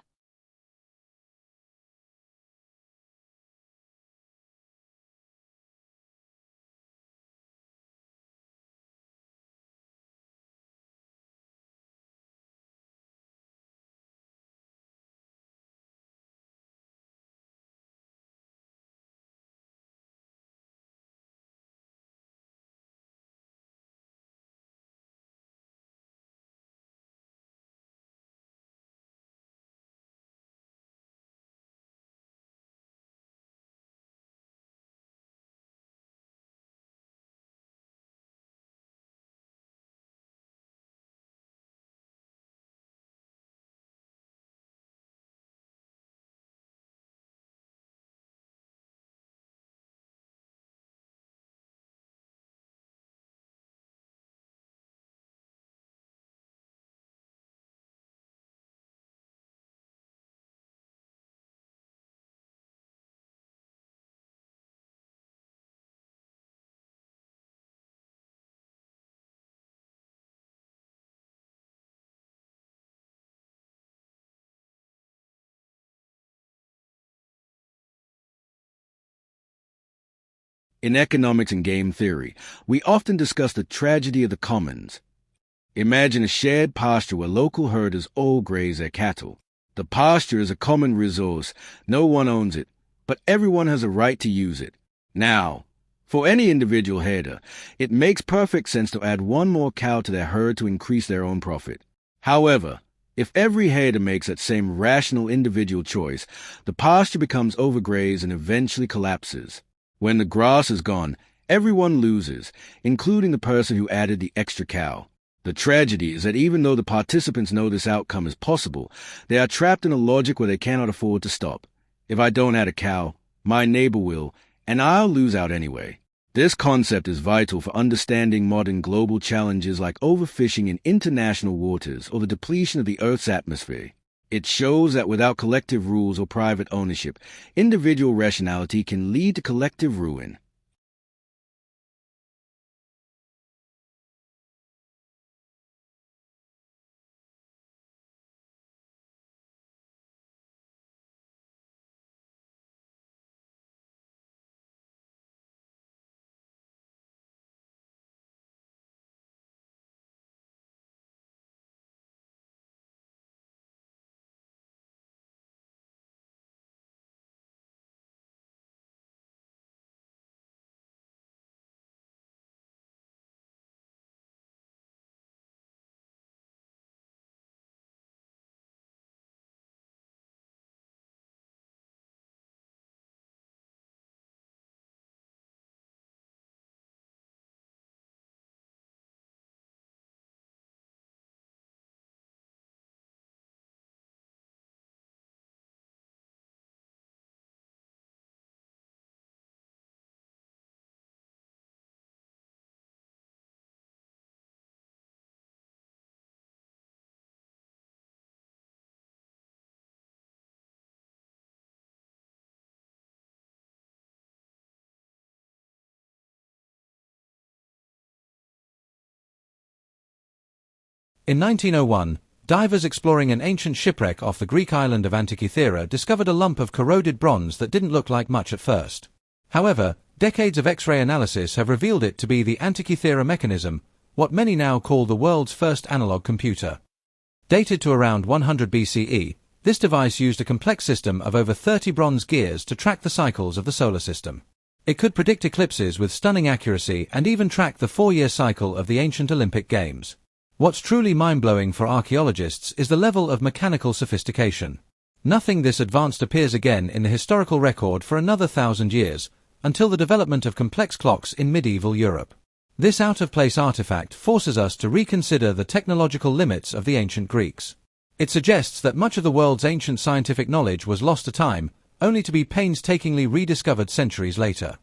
In economics and game theory, we often discuss the tragedy of the commons. Imagine a shared pasture where local herders all graze their cattle. The pasture is a common resource. No one owns it, but everyone has a right to use it. Now, for any individual herder, it makes perfect sense to add one more cow to their herd to increase their own profit. However, if every herder makes that same rational individual choice, the pasture becomes overgrazed and eventually collapses. When the grass is gone, everyone loses, including the person who added the extra cow. The tragedy is that even though the participants know this outcome is possible, they are trapped in a logic where they cannot afford to stop. If I don't add a cow, my neighbor will, and I'll lose out anyway. This concept is vital for understanding modern global challenges like overfishing in international waters or the depletion of the Earth's atmosphere. It shows that without collective rules or private ownership, individual rationality can lead to collective ruin. In 1901, divers exploring an ancient shipwreck off the Greek island of Antikythera discovered a lump of corroded bronze that didn't look like much at first. However, decades of X-ray analysis have revealed it to be the Antikythera mechanism, what many now call the world's first analog computer. Dated to around 100 BCE, this device used a complex system of over 30 bronze gears to track the cycles of the solar system. It could predict eclipses with stunning accuracy and even track the 4-year cycle of the ancient Olympic Games. What's truly mind-blowing for archaeologists is the level of mechanical sophistication. Nothing this advanced appears again in the historical record for another 1,000 years, until the development of complex clocks in medieval Europe. This out-of-place artifact forces us to reconsider the technological limits of the ancient Greeks. It suggests that much of the world's ancient scientific knowledge was lost to time, only to be painstakingly rediscovered centuries later.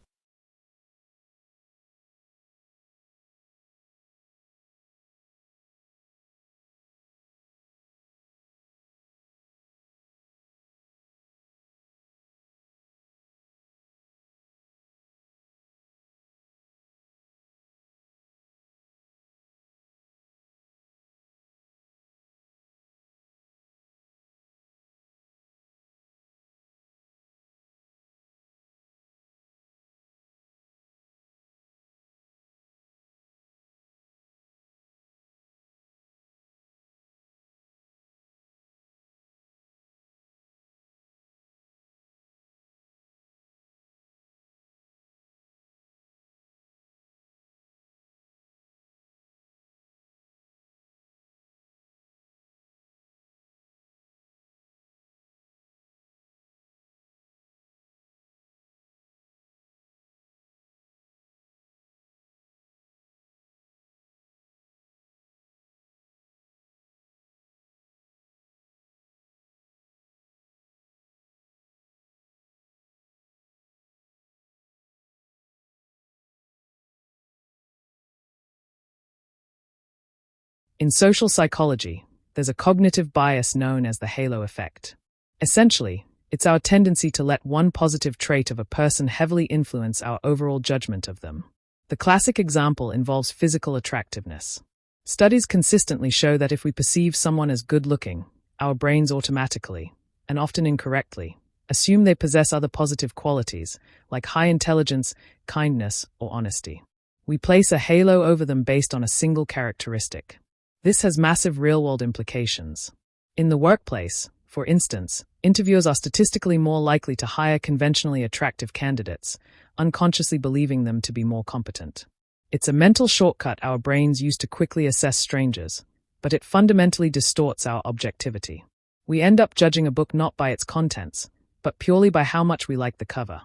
In social psychology, there's a cognitive bias known as the halo effect. Essentially, it's our tendency to let one positive trait of a person heavily influence our overall judgment of them. The classic example involves physical attractiveness. Studies consistently show that if we perceive someone as good-looking, our brains automatically, and often incorrectly, assume they possess other positive qualities, like high intelligence, kindness, or honesty. We place a halo over them based on a single characteristic. This has massive real-world implications. In the workplace, for instance, interviewers are statistically more likely to hire conventionally attractive candidates, unconsciously believing them to be more competent. It's a mental shortcut our brains use to quickly assess strangers, but it fundamentally distorts our objectivity. We end up judging a book not by its contents, but purely by how much we like the cover.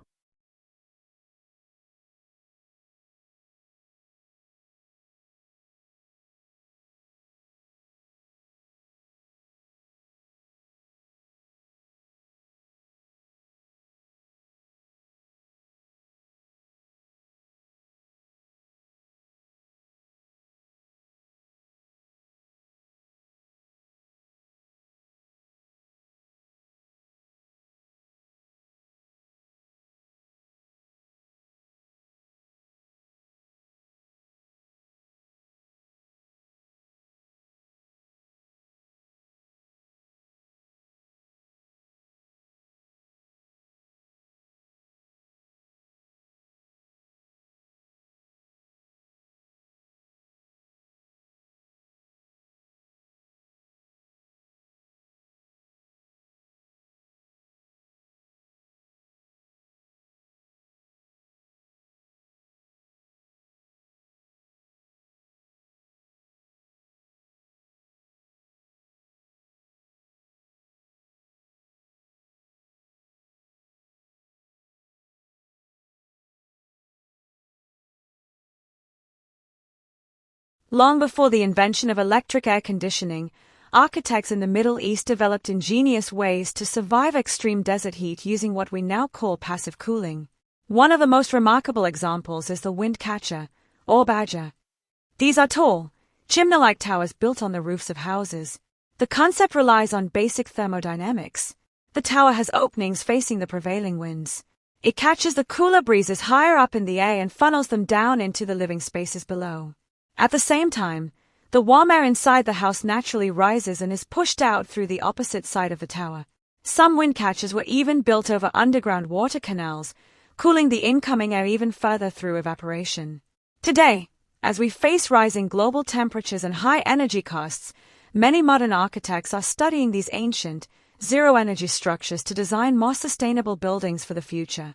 Long before the invention of electric air conditioning, architects in the Middle East developed ingenious ways to survive extreme desert heat using what we now call passive cooling. One of the most remarkable examples is the wind catcher, or badger. These are tall, chimney-like towers built on the roofs of houses. The concept relies on basic thermodynamics. The tower has openings facing the prevailing winds. It catches the cooler breezes higher up in the air and funnels them down into the living spaces below. At the same time, the warm air inside the house naturally rises and is pushed out through the opposite side of the tower. Some wind catchers were even built over underground water canals, cooling the incoming air even further through evaporation. Today, as we face rising global temperatures and high energy costs, many modern architects are studying these ancient, zero-energy structures to design more sustainable buildings for the future.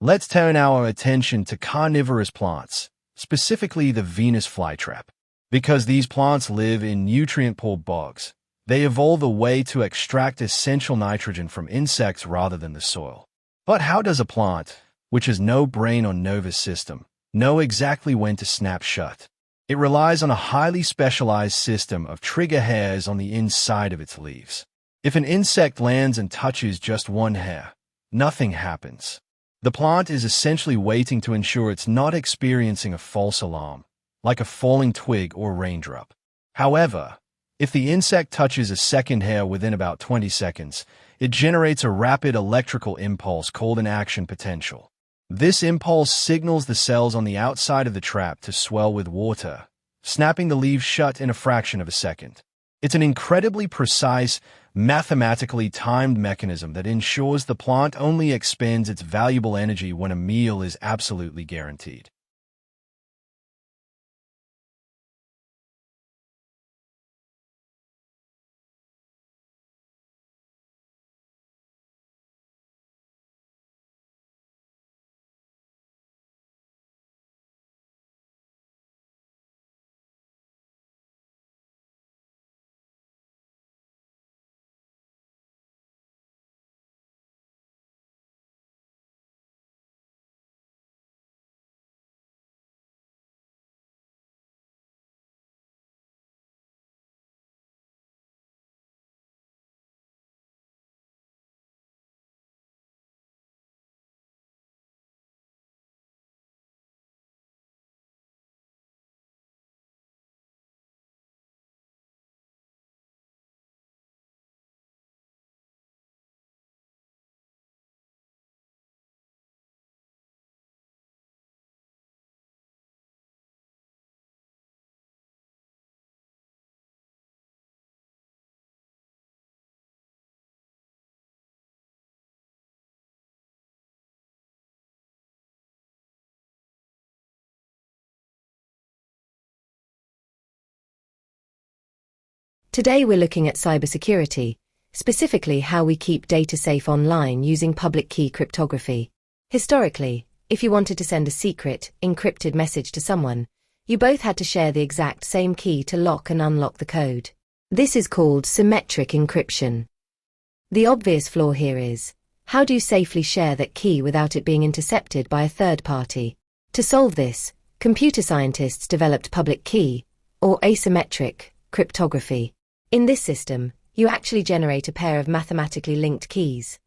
Let's turn our attention to carnivorous plants, specifically the Venus flytrap. Because these plants live in nutrient-poor bogs, they evolve a way to extract essential nitrogen from insects rather than the soil. But how does a plant, which has no brain or nervous system, know exactly when to snap shut? It relies on a highly specialized system of trigger hairs on the inside of its leaves. If an insect lands and touches just one hair, nothing happens. The plant is essentially waiting to ensure it's not experiencing a false alarm, like a falling twig or raindrop. However, if the insect touches a second hair within about 20 seconds, it generates a rapid electrical impulse called an action potential. This impulse signals the cells on the outside of the trap to swell with water, snapping the leaves shut in a fraction of a second. It's an incredibly precise, mathematically timed mechanism that ensures the plant only expends its valuable energy when a meal is absolutely guaranteed. Today we're looking at cybersecurity, specifically how we keep data safe online using public key cryptography. Historically, if you wanted to send a secret, encrypted message to someone, you both had to share the exact same key to lock and unlock the code. This is called symmetric encryption. The obvious flaw here is, how do you safely share that key without it being intercepted by a third party? To solve this, computer scientists developed public key, or asymmetric, cryptography. In this system, you actually generate a pair of mathematically linked keys,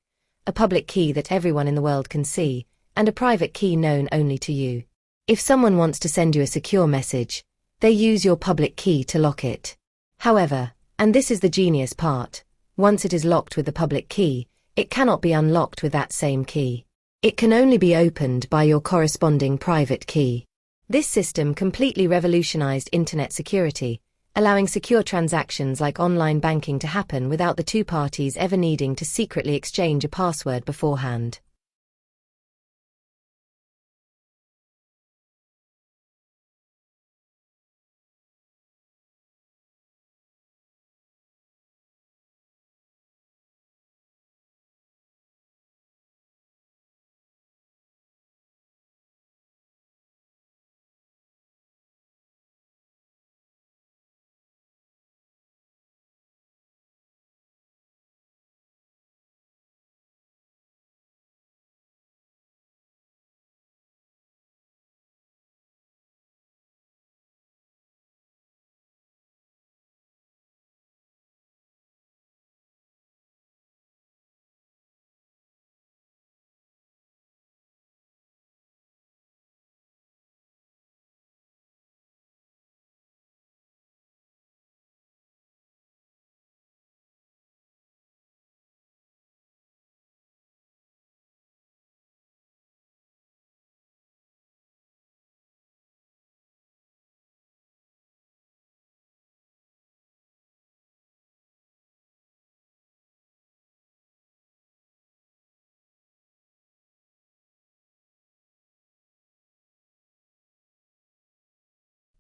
a public key that everyone in the world can see, and a private key known only to you. If someone wants to send you a secure message, they use your public key to lock it. However, and this is the genius part, once it is locked with the public key, it cannot be unlocked with that same key. It can only be opened by your corresponding private key. This system completely revolutionized internet security, allowing secure transactions like online banking to happen without the two parties ever needing to secretly exchange a password beforehand.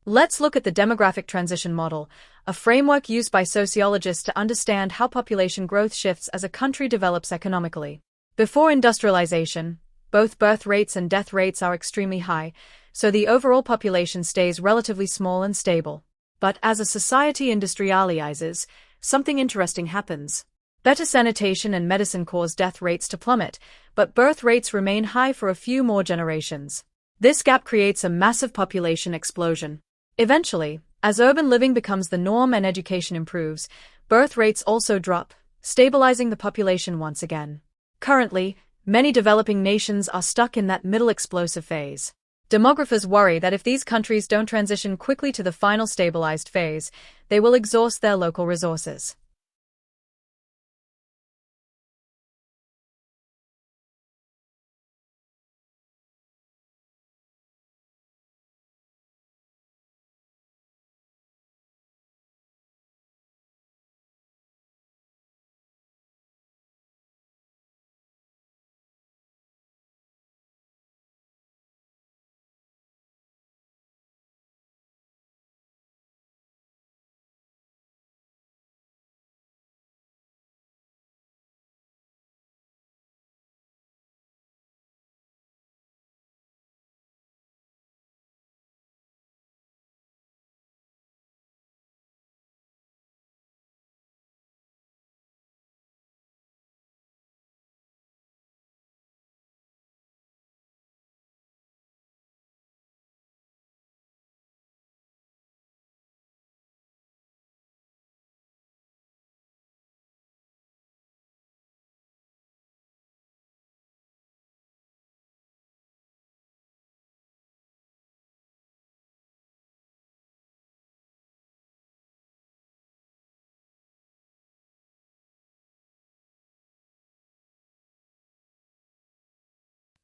Let's look at the demographic transition model, a framework used by sociologists to understand how population growth shifts as a country develops economically. Before industrialization, both birth rates and death rates are extremely high, so the overall population stays relatively small and stable. But as a society industrializes, something interesting happens. Better sanitation and medicine cause death rates to plummet, but birth rates remain high for a few more generations. This gap creates a massive population explosion. Eventually, as urban living becomes the norm and education improves, birth rates also drop, stabilizing the population once again. Currently, Many developing nations are stuck in that middle explosive phase. Demographers worry that if these countries don't transition quickly to the final stabilized phase, they will exhaust their local resources.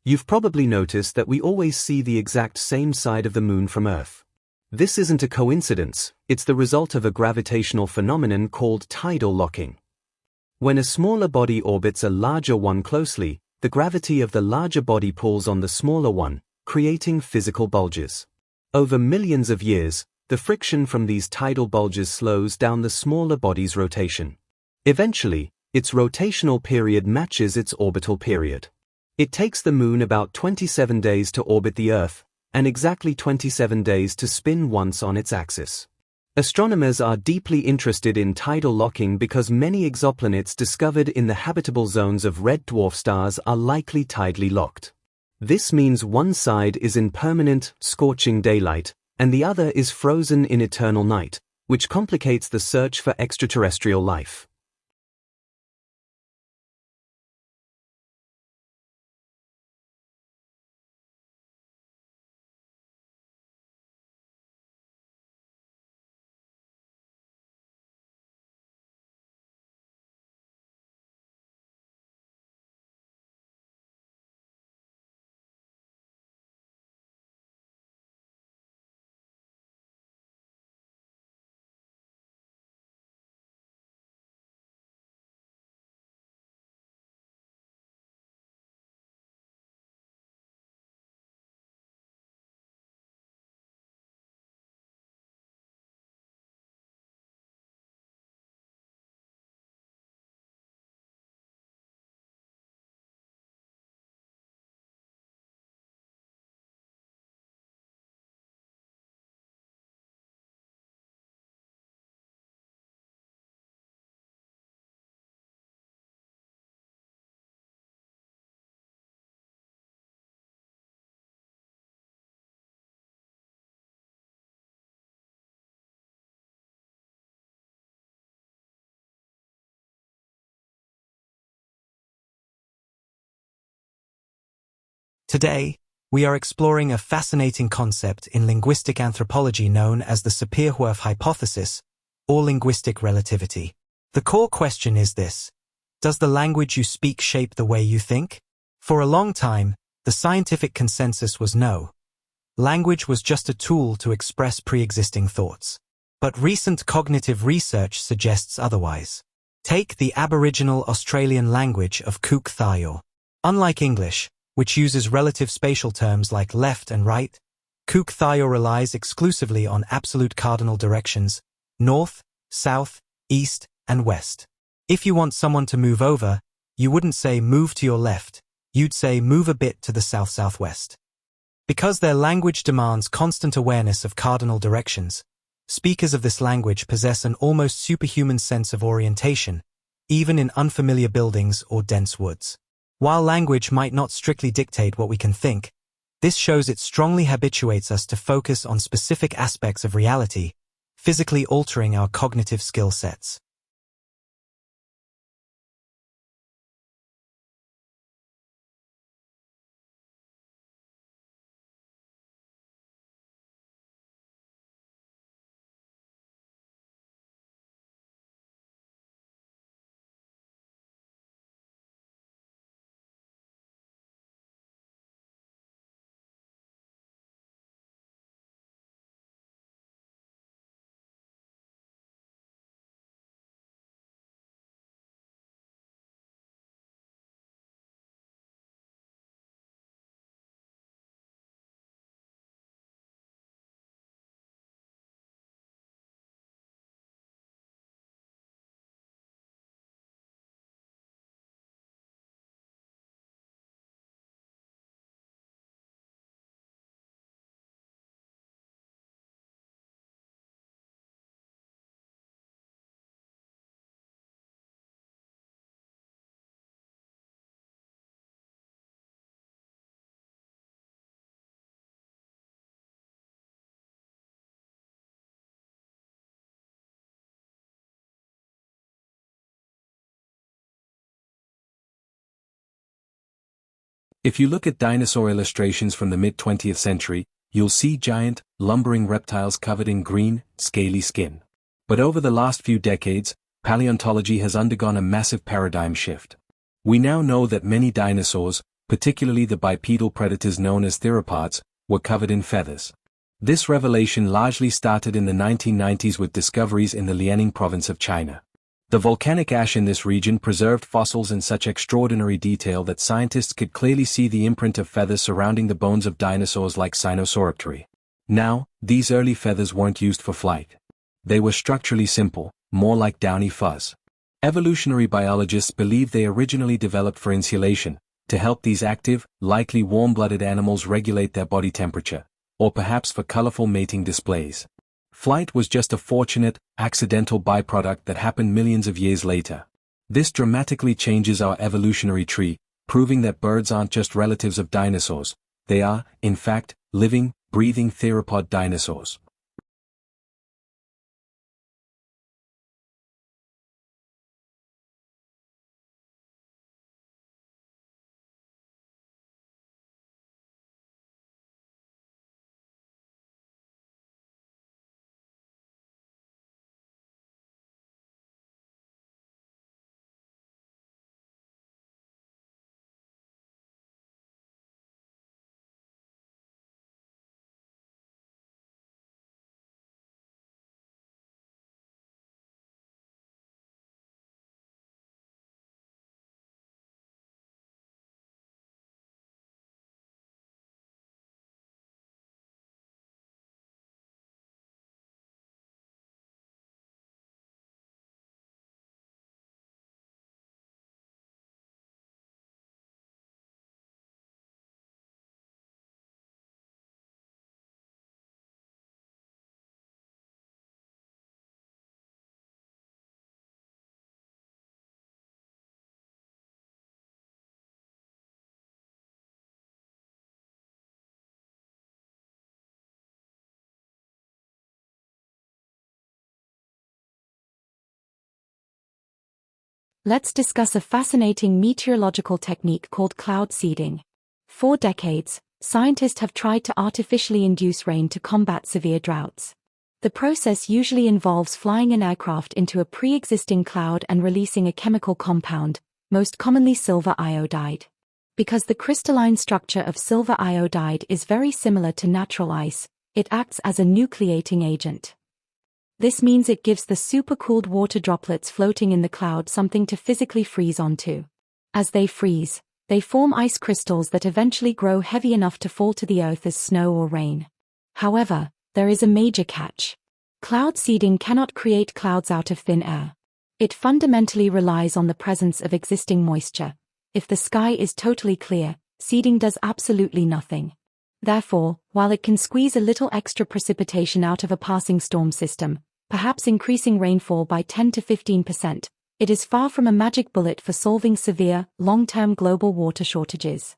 You've probably noticed that we always see the exact same side of the moon from Earth. This isn't a coincidence, it's the result of a gravitational phenomenon called tidal locking. When a smaller body orbits a larger one closely, the gravity of the larger body pulls on the smaller one, creating physical bulges. Over millions of years, the friction from these tidal bulges slows down the smaller body's rotation. Eventually, its rotational period matches its orbital period. It takes the moon about 27 days to orbit the Earth, and exactly 27 days to spin once on its axis. Astronomers are deeply interested in tidal locking because many exoplanets discovered in the habitable zones of red dwarf stars are likely tidally locked. This means one side is in permanent, scorching daylight, and the other is frozen in eternal night, which complicates the search for extraterrestrial life. Today, we are exploring a fascinating concept in linguistic anthropology known as the Sapir-Whorf hypothesis, or linguistic relativity. The core question is this: does the language you speak shape the way you think? For a long time, the scientific consensus was no. Language was just a tool to express pre-existing thoughts. But recent cognitive research suggests otherwise. Take the Aboriginal Australian language of Cook Thayor. Unlike English, which uses relative spatial terms like left and right, Cook Thayor relies exclusively on absolute cardinal directions: north, south, east, and west. If you want someone to move over, you wouldn't say move to your left, you'd say move a bit to the south-southwest. Because their language demands constant awareness of cardinal directions, speakers of this language possess an almost superhuman sense of orientation, even in unfamiliar buildings or dense woods. While language might not strictly dictate what we can think, this shows it strongly habituates us to focus on specific aspects of reality, physically altering our cognitive skill sets. If you look at dinosaur illustrations from the mid-20th century, you'll see giant, lumbering reptiles covered in green, scaly skin. But over the last few decades, paleontology has undergone a massive paradigm shift. We now know that many dinosaurs, particularly the bipedal predators known as theropods, were covered in feathers. This revelation largely started in the 1990s with discoveries in the Liaoning province of China. The volcanic ash in this region preserved fossils in such extraordinary detail that scientists could clearly see the imprint of feathers surrounding the bones of dinosaurs like Sinosauropteri. Now, these early feathers weren't used for flight. They were structurally simple, more like downy fuzz. Evolutionary biologists believe they originally developed for insulation, to help these active, likely warm-blooded animals regulate their body temperature, or perhaps for colorful mating displays. Flight was just a fortunate, accidental byproduct that happened millions of years later. This dramatically changes our evolutionary tree, proving that birds aren't just relatives of dinosaurs, they are, in fact, living, breathing theropod dinosaurs. Let's discuss a fascinating meteorological technique called cloud seeding. For decades, scientists have tried to artificially induce rain to combat severe droughts. The process usually involves flying an aircraft into a pre-existing cloud and releasing a chemical compound, most commonly silver iodide. Because the crystalline structure of silver iodide is very similar to natural ice, it acts as a nucleating agent. This means it gives the supercooled water droplets floating in the cloud something to physically freeze onto. As they freeze, they form ice crystals that eventually grow heavy enough to fall to the earth as snow or rain. However, there is a major catch. Cloud seeding cannot create clouds out of thin air. It fundamentally relies on the presence of existing moisture. If the sky is totally clear, seeding does absolutely nothing. Therefore, while it can squeeze a little extra precipitation out of a passing storm system, perhaps increasing rainfall by 10 to 15%, it is far from a magic bullet for solving severe, long-term global water shortages.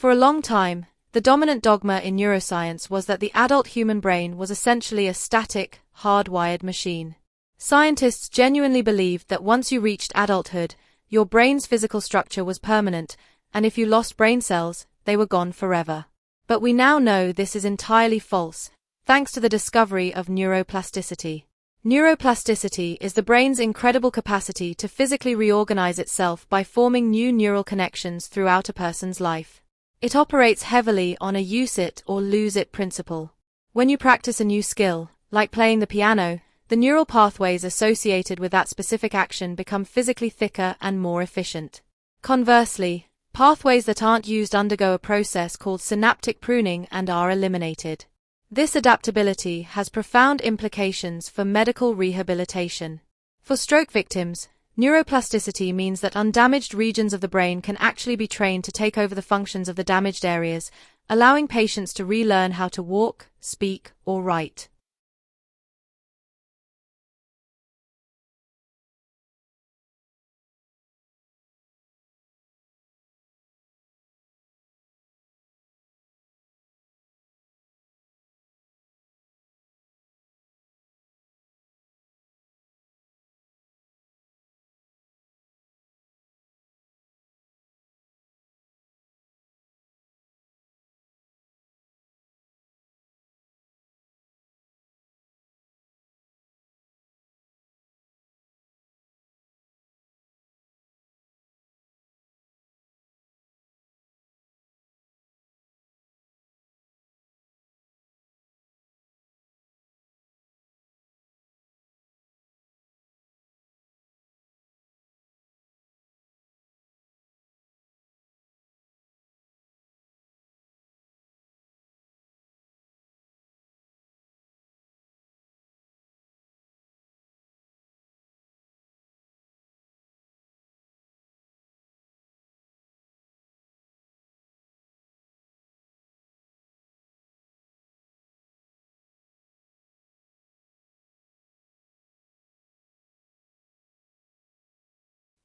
For a long time, the dominant dogma in neuroscience was that the adult human brain was essentially a static, hardwired machine. Scientists genuinely believed that once you reached adulthood, your brain's physical structure was permanent, and if you lost brain cells, they were gone forever. But we now know this is entirely false, thanks to the discovery of neuroplasticity. Neuroplasticity is the brain's incredible capacity to physically reorganize itself by forming new neural connections throughout a person's life. It operates heavily on a use it or lose it principle. When you practice a new skill, like playing the piano, the neural pathways associated with that specific action become physically thicker and more efficient. Conversely, pathways that aren't used undergo a process called synaptic pruning and are eliminated. This adaptability has profound implications for medical rehabilitation. For stroke victims, neuroplasticity means that undamaged regions of the brain can actually be trained to take over the functions of the damaged areas, allowing patients to relearn how to walk, speak, or write.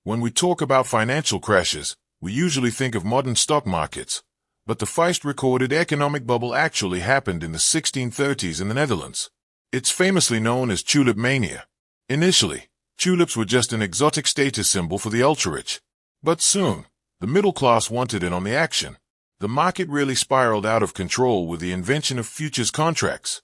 When we talk about financial crashes, we usually think of modern stock markets, but the first recorded economic bubble actually happened in the 1630s in the Netherlands. It's famously known as tulip mania. Initially, tulips were just an exotic status symbol for the ultra-rich. But soon, the middle class wanted in on the action. The market really spiraled out of control with the invention of futures contracts.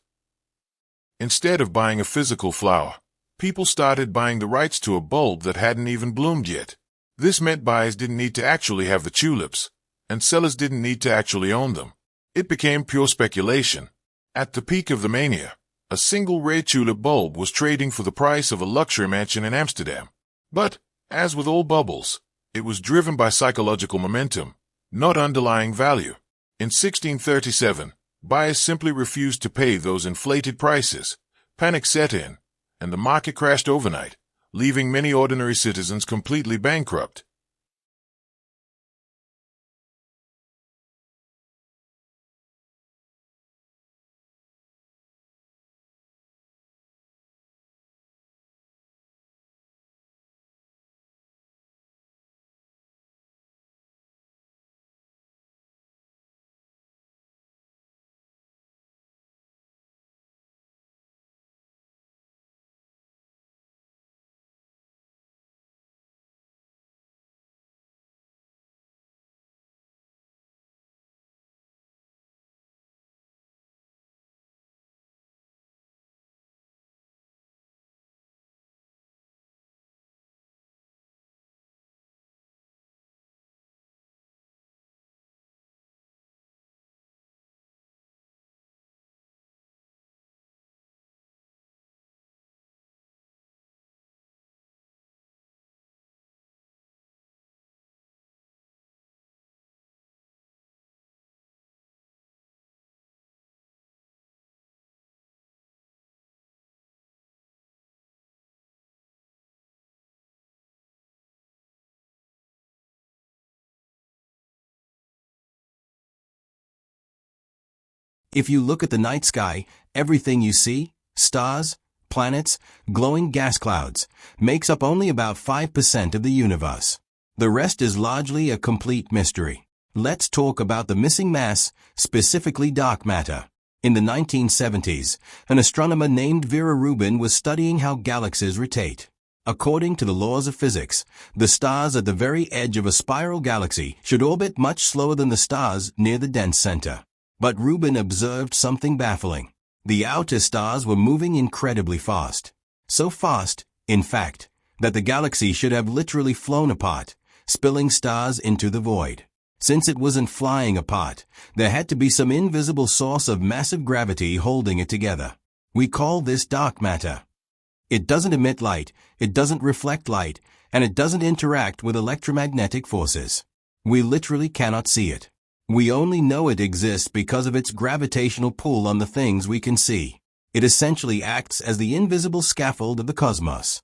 Instead of buying a physical flower, people started buying the rights to a bulb that hadn't even bloomed yet. This meant buyers didn't need to actually have the tulips, and sellers didn't need to actually own them. It became pure speculation. At the peak of the mania, a single rare tulip bulb was trading for the price of a luxury mansion in Amsterdam. But, as with all bubbles, it was driven by psychological momentum, not underlying value. In 1637, buyers simply refused to pay those inflated prices. Panic set in, and the market crashed overnight, leaving many ordinary citizens completely bankrupt. If you look at the night sky, everything you see, stars, planets, glowing gas clouds, makes up only about 5% of the universe. The rest is largely a complete mystery. Let's talk about the missing mass, specifically dark matter. In the 1970s, an astronomer named Vera Rubin was studying how galaxies rotate. According to the laws of physics, the stars at the very edge of a spiral galaxy should orbit much slower than the stars near the dense center. But Rubin observed something baffling. The outer stars were moving incredibly fast. So fast, in fact, that the galaxy should have literally flown apart, spilling stars into the void. Since it wasn't flying apart, there had to be some invisible source of massive gravity holding it together. We call this dark matter. It doesn't emit light, it doesn't reflect light, and it doesn't interact with electromagnetic forces. We literally cannot see it. We only know it exists because of its gravitational pull on the things we can see. It essentially acts as the invisible scaffold of the cosmos.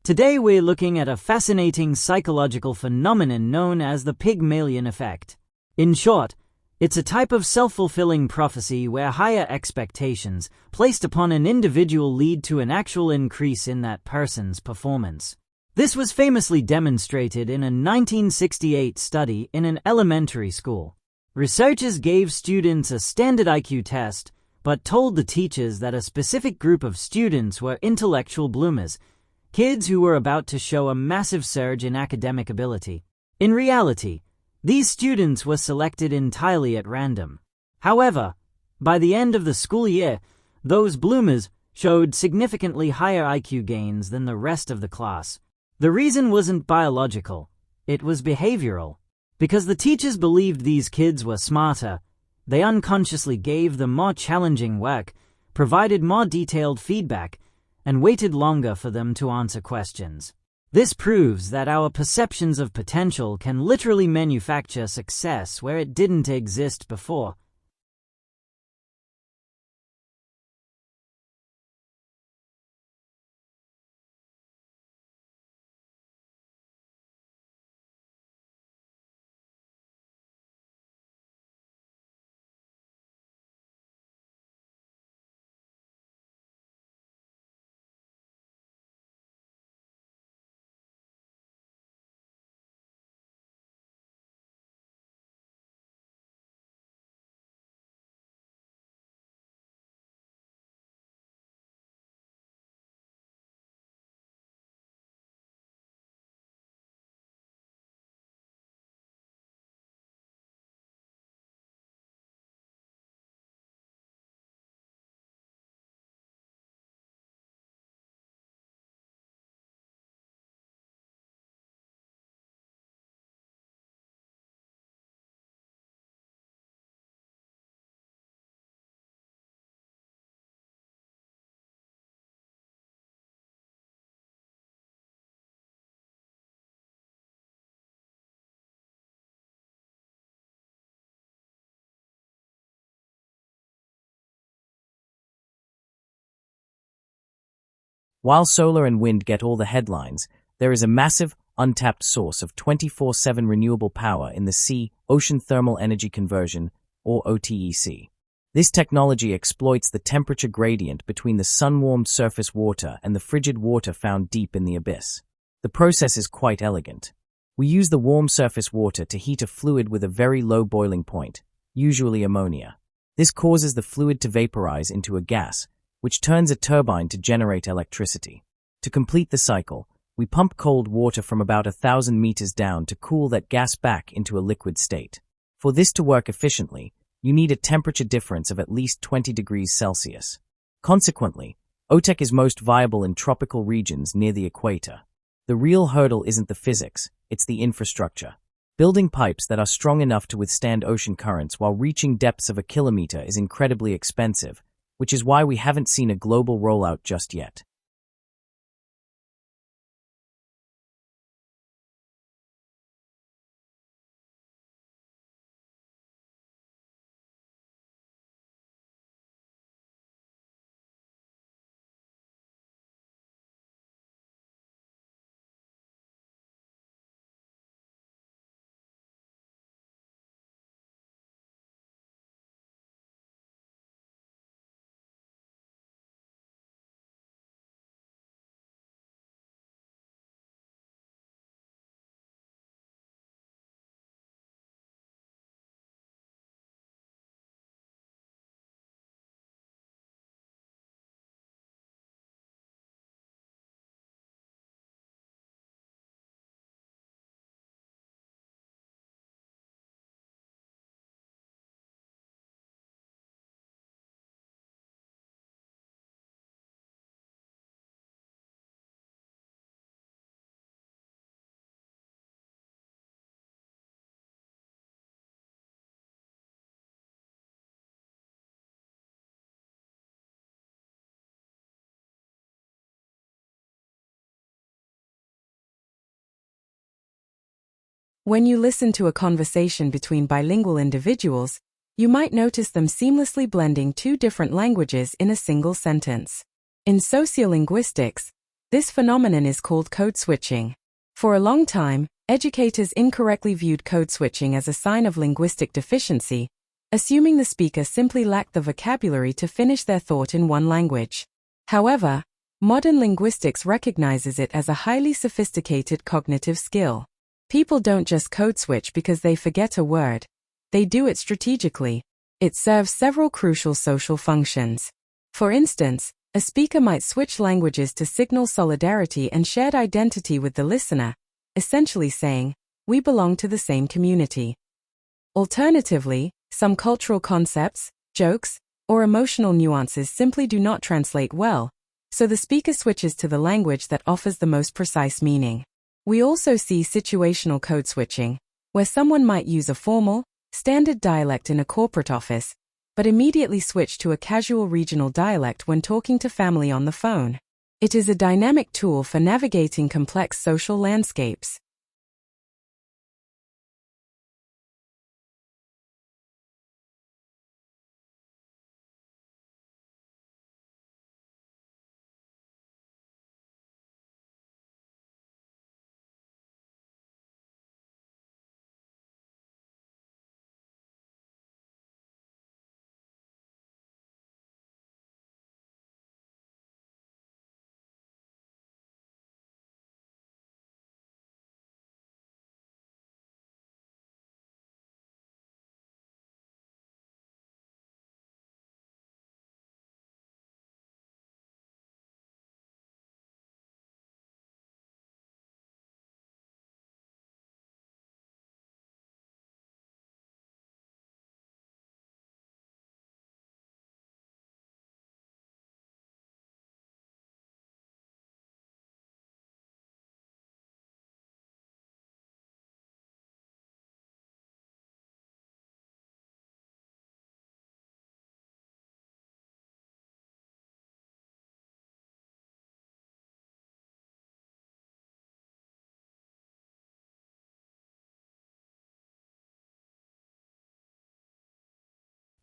Today we're looking at a fascinating psychological phenomenon known as the Pygmalion effect. In short, it's a type of self-fulfilling prophecy where higher expectations placed upon an individual lead to an actual increase in that person's performance. This was famously demonstrated in a 1968 study in an elementary school. Researchers gave students a standard IQ test, but told the teachers that a specific group of students were intellectual bloomers, kids who were about to show a massive surge in academic ability. In reality, these students were selected entirely at random. However, by the end of the school year, those bloomers showed significantly higher IQ gains than the rest of the class. The reason wasn't biological, it was behavioral. Because the teachers believed these kids were smarter, they unconsciously gave them more challenging work, provided more detailed feedback, and waited longer for them to answer questions. This proves that our perceptions of potential can literally manufacture success where it didn't exist before. While solar and wind get all the headlines, there is a massive, untapped source of 24/7 renewable power in the sea, ocean thermal energy conversion, or OTEC. This technology exploits the temperature gradient between the sun-warmed surface water and the frigid water found deep in the abyss. The process is quite elegant. We use the warm surface water to heat a fluid with a very low boiling point, usually ammonia. This causes the fluid to vaporize into a gas, which turns a turbine to generate electricity. To complete the cycle, we pump cold water from about 1,000 meters down to cool that gas back into a liquid state. For this to work efficiently, you need a temperature difference of at least 20 degrees Celsius. Consequently, OTEC is most viable in tropical regions near the equator. The real hurdle isn't the physics, it's the infrastructure. Building pipes that are strong enough to withstand ocean currents while reaching depths of 1 kilometer is incredibly expensive, which is why we haven't seen a global rollout just yet. When you listen to a conversation between bilingual individuals, you might notice them seamlessly blending two different languages in a single sentence. In sociolinguistics, this phenomenon is called code switching. For a long time, educators incorrectly viewed code switching as a sign of linguistic deficiency, assuming the speaker simply lacked the vocabulary to finish their thought in one language. However, modern linguistics recognizes it as a highly sophisticated cognitive skill. People don't just code switch because they forget a word. They do it strategically. It serves several crucial social functions. For instance, a speaker might switch languages to signal solidarity and shared identity with the listener, essentially saying, "We belong to the same community." Alternatively, some cultural concepts, jokes, or emotional nuances simply do not translate well, so the speaker switches to the language that offers the most precise meaning. We also see situational code switching, where someone might use a formal, standard dialect in a corporate office, but immediately switch to a casual regional dialect when talking to family on the phone. It is a dynamic tool for navigating complex social landscapes.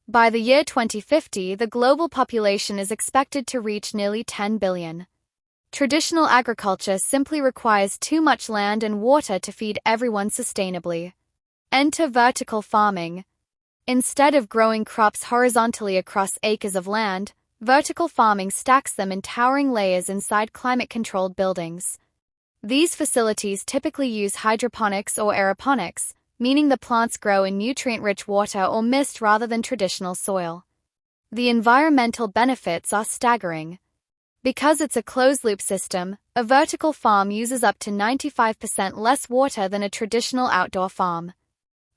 By the year 2050, the global population is expected to reach nearly 10 billion. Traditional agriculture simply requires too much land and water to feed everyone sustainably. Enter vertical farming. Instead of growing crops horizontally across acres of land, vertical farming stacks them in towering layers inside climate-controlled buildings. These facilities typically use hydroponics or aeroponics, meaning the plants grow in nutrient-rich water or mist rather than traditional soil. The environmental benefits are staggering. Because it's a closed-loop system, a vertical farm uses up to 95% less water than a traditional outdoor farm.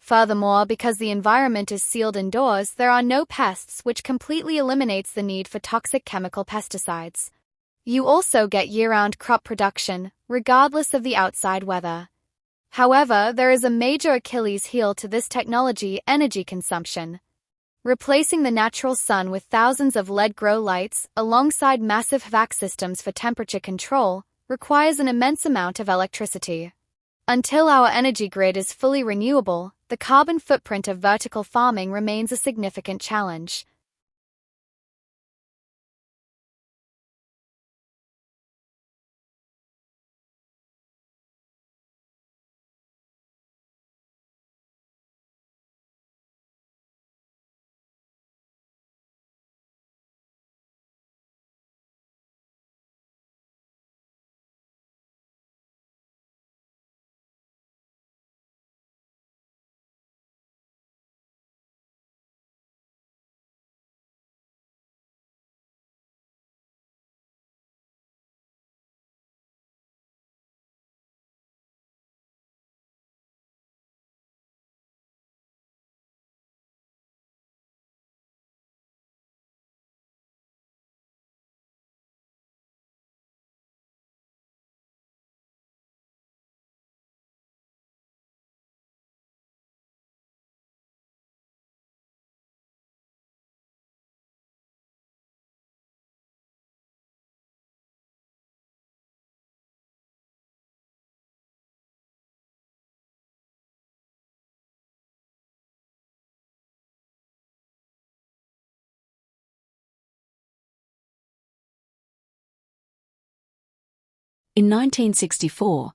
Furthermore, because the environment is sealed indoors, there are no pests, which completely eliminates the need for toxic chemical pesticides. You also get year-round crop production, regardless of the outside weather. However, there is a major Achilles heel to this technology: energy consumption. Replacing the natural sun with thousands of LED grow lights, alongside massive HVAC systems for temperature control, requires an immense amount of electricity. Until our energy grid is fully renewable, the carbon footprint of vertical farming remains a significant challenge. In 1964,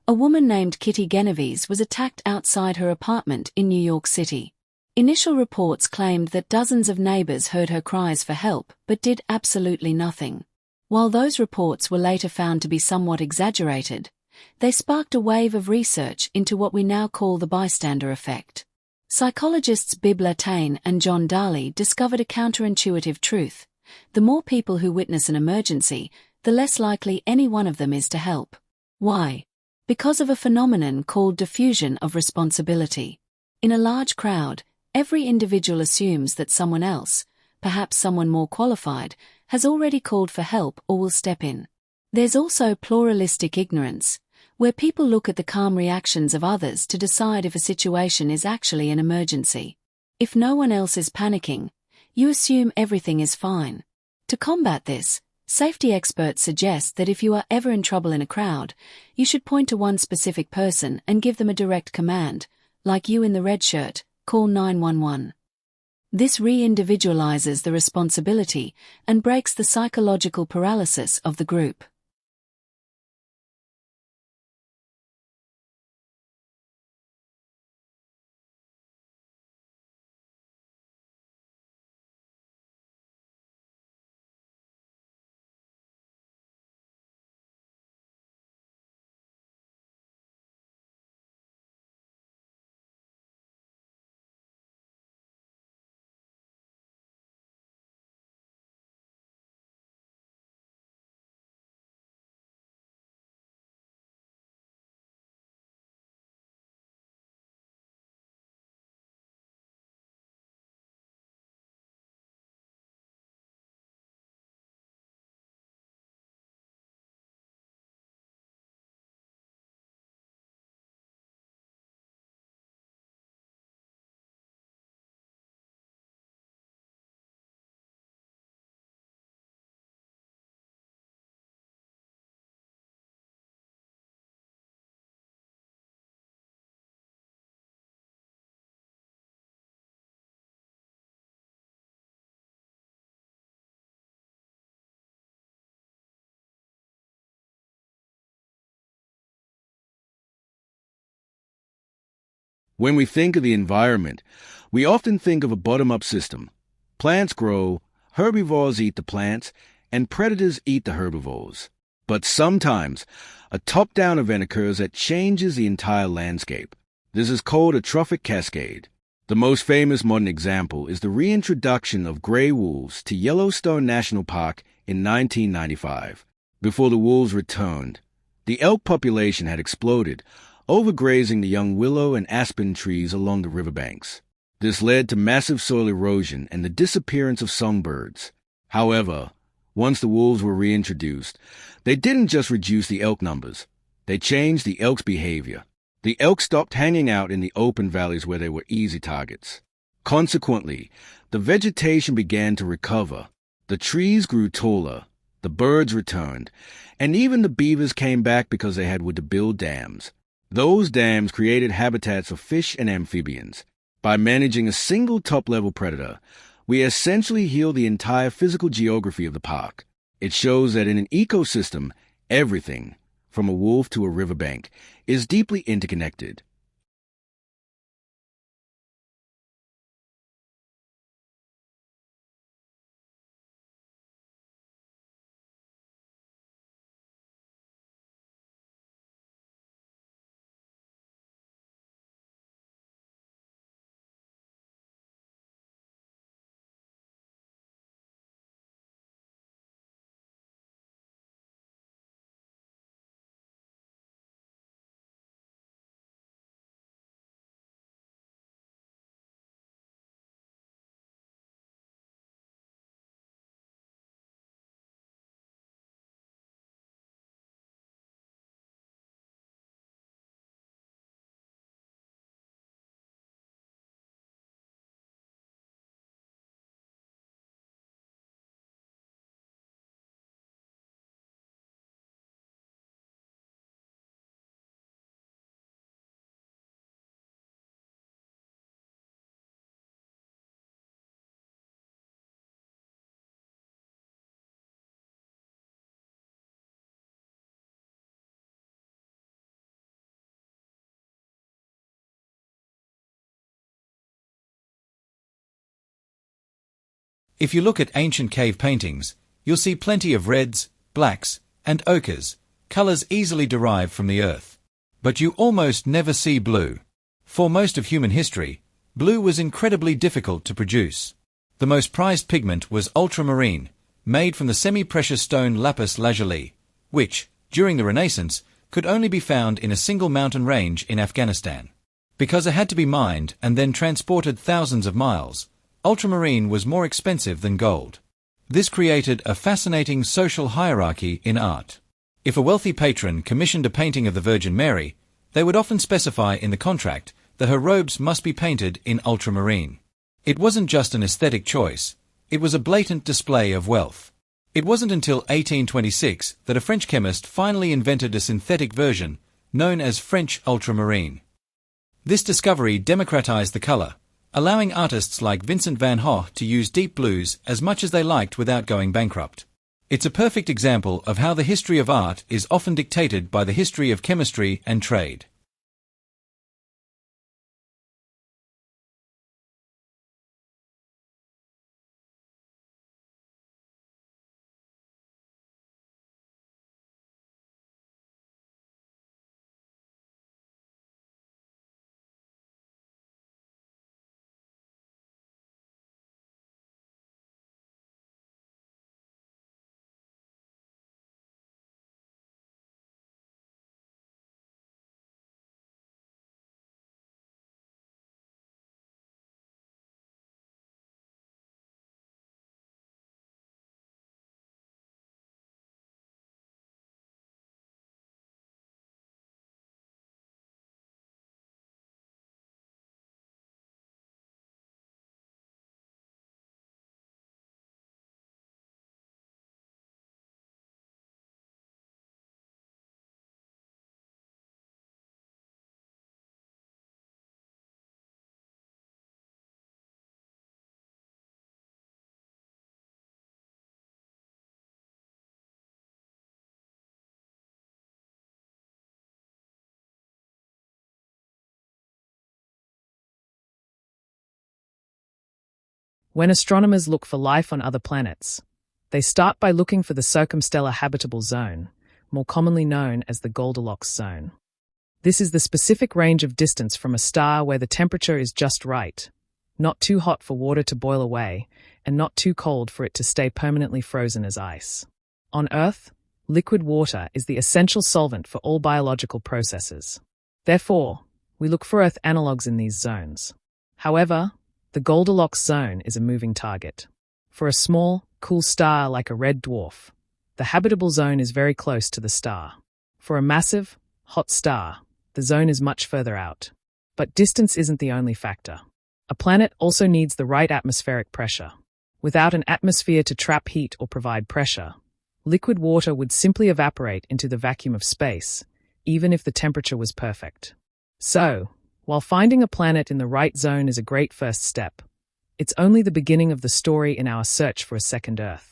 a woman named Kitty Genovese was attacked outside her apartment in New York City. Initial reports claimed that dozens of neighbors heard her cries for help but did absolutely nothing. While those reports were later found to be somewhat exaggerated, they sparked a wave of research into what we now call the bystander effect. Psychologists Bibb Latane and John Daly discovered a counterintuitive truth: the more people who witness an emergency, the less likely any one of them is to help. Why? Because of a phenomenon called diffusion of responsibility. In a large crowd, every individual assumes that someone else, perhaps someone more qualified, has already called for help or will step in. There's also pluralistic ignorance, where people look at the calm reactions of others to decide if a situation is actually an emergency. If no one else is panicking, you assume everything is fine. To combat this, safety experts suggest that if you are ever in trouble in a crowd, you should point to one specific person and give them a direct command, like you in the red shirt, call 911. This re-individualizes the responsibility and breaks the psychological paralysis of the group. When we think of the environment, we often think of a bottom-up system. Plants grow, herbivores eat the plants, and predators eat the herbivores. But sometimes, A top-down event occurs that changes the entire landscape. This is called a trophic cascade. The most famous modern example is the reintroduction of gray wolves to Yellowstone National Park in 1995. Before the wolves returned, the elk population had exploded, overgrazing the young willow and aspen trees along the riverbanks. This led to massive soil erosion and the disappearance of songbirds. However, once the wolves were reintroduced, they didn't just reduce the elk numbers. They changed the elk's behavior. The elk stopped hanging out in the open valleys where they were easy targets. Consequently, the vegetation began to recover. The trees grew taller, the birds returned, and even the beavers came back because they had wood to build dams. Those dams created habitats for fish and amphibians. By managing a single top-level predator, we essentially heal the entire physical geography of the park. It shows that in an ecosystem, everything, from a wolf to a riverbank, is deeply interconnected. If you look at ancient cave paintings, you'll see plenty of reds, blacks, and ochres, colors easily derived from the earth. But you almost never see blue. For most of human history, blue was incredibly difficult to produce. The most prized pigment was ultramarine, made from the semi-precious stone lapis lazuli, which, during the Renaissance, could only be found in a single mountain range in Afghanistan. Because it had to be mined and then transported thousands of miles, ultramarine was more expensive than gold. This created a fascinating social hierarchy in art. If a wealthy patron commissioned a painting of the Virgin Mary, they would often specify in the contract that her robes must be painted in ultramarine. It wasn't just an aesthetic choice, it was a blatant display of wealth. It wasn't until 1826 that a French chemist finally invented a synthetic version known as French ultramarine. This discovery democratized the color, allowing artists like Vincent van Gogh to use deep blues as much as they liked without going bankrupt. It's a perfect example of how the history of art is often dictated by the history of chemistry and trade. When astronomers look for life on other planets, they start by looking for the circumstellar habitable zone, more commonly known as the Goldilocks zone. This is the specific range of distance from a star where the temperature is just right, not too hot for water to boil away, and not too cold for it to stay permanently frozen as ice. On Earth, liquid water is the essential solvent for all biological processes. Therefore, we look for Earth analogues in these zones. However, the Goldilocks zone is a moving target. For a small, cool star like a red dwarf, the habitable zone is very close to the star. For a massive, hot star, the zone is much further out. But distance isn't the only factor. A planet also needs the right atmospheric pressure. Without an atmosphere to trap heat or provide pressure, liquid water would simply evaporate into the vacuum of space, even if the temperature was perfect. So, while finding a planet in the right zone is a great first step, it's only the beginning of the story in our search for a second Earth.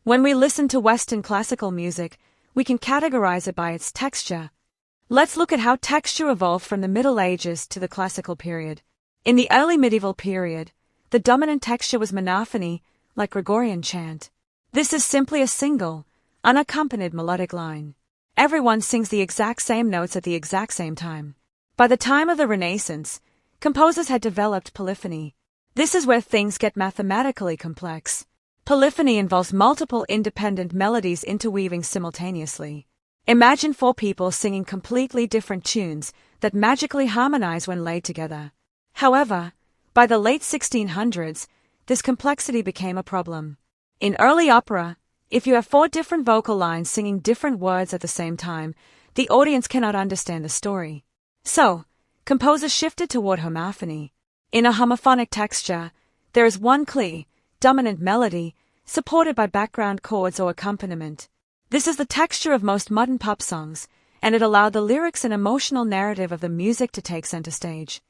When we listen to Western classical music, we can categorize it by its texture. Let's look at how texture evolved from the Middle Ages to the classical period. In the early medieval period, the dominant texture was monophony, like Gregorian chant. This is simply a single, unaccompanied melodic line. Everyone sings the exact same notes at the exact same time. By the time of the Renaissance, composers had developed polyphony. This is where things get mathematically complex. Polyphony involves multiple independent melodies interweaving simultaneously. Imagine four people singing completely different tunes that magically harmonize when laid together. However, by the late 1600s, this complexity became a problem. In early opera, if you have four different vocal lines singing different words at the same time, the audience cannot understand the story. So, composers shifted toward homophony. In a homophonic texture, there is one clear, dominant melody, supported by background chords or accompaniment. This is the texture of most modern pop songs, and it allowed the lyrics and emotional narrative of the music to take center stage.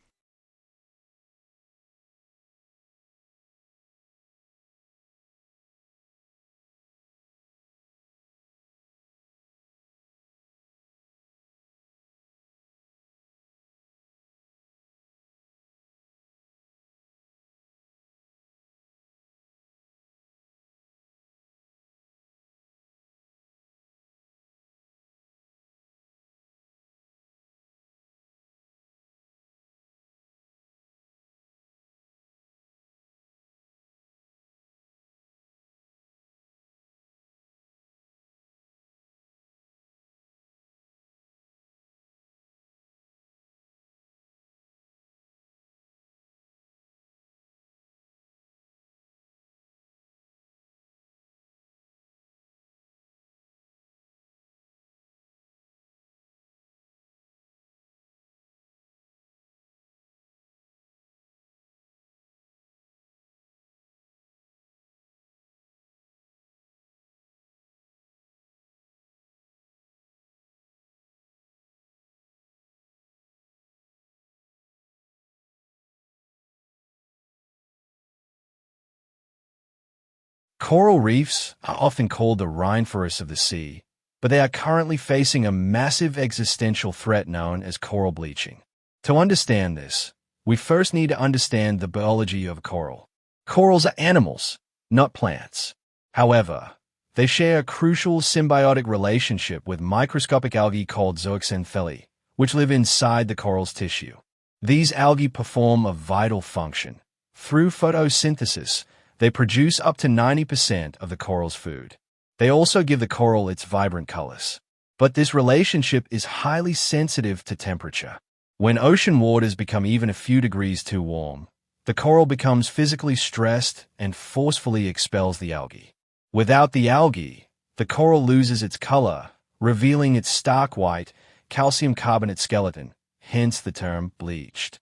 Coral reefs are often called the rainforests of the sea, but they are currently facing a massive existential threat known as coral bleaching. To understand this, we first need to understand the biology of coral. Corals are animals, not plants. However, they share a crucial symbiotic relationship with microscopic algae called zooxanthellae, which live inside the coral's tissue. These algae perform a vital function. Through photosynthesis, they produce up to 90% of the coral's food. They also give the coral its vibrant colors. But this relationship is highly sensitive to temperature. When ocean waters become even a few degrees too warm, the coral becomes physically stressed and forcefully expels the algae. Without the algae, the coral loses its color, revealing its stark white, calcium carbonate skeleton, hence the term bleached.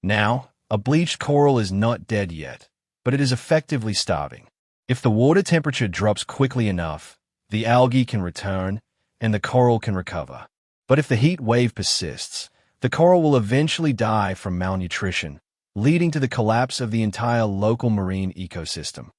Now, a bleached coral is not dead yet, but it is effectively starving. If the water temperature drops quickly enough, the algae can return and the coral can recover. But if the heat wave persists, the coral will eventually die from malnutrition, leading to the collapse of the entire local marine ecosystem.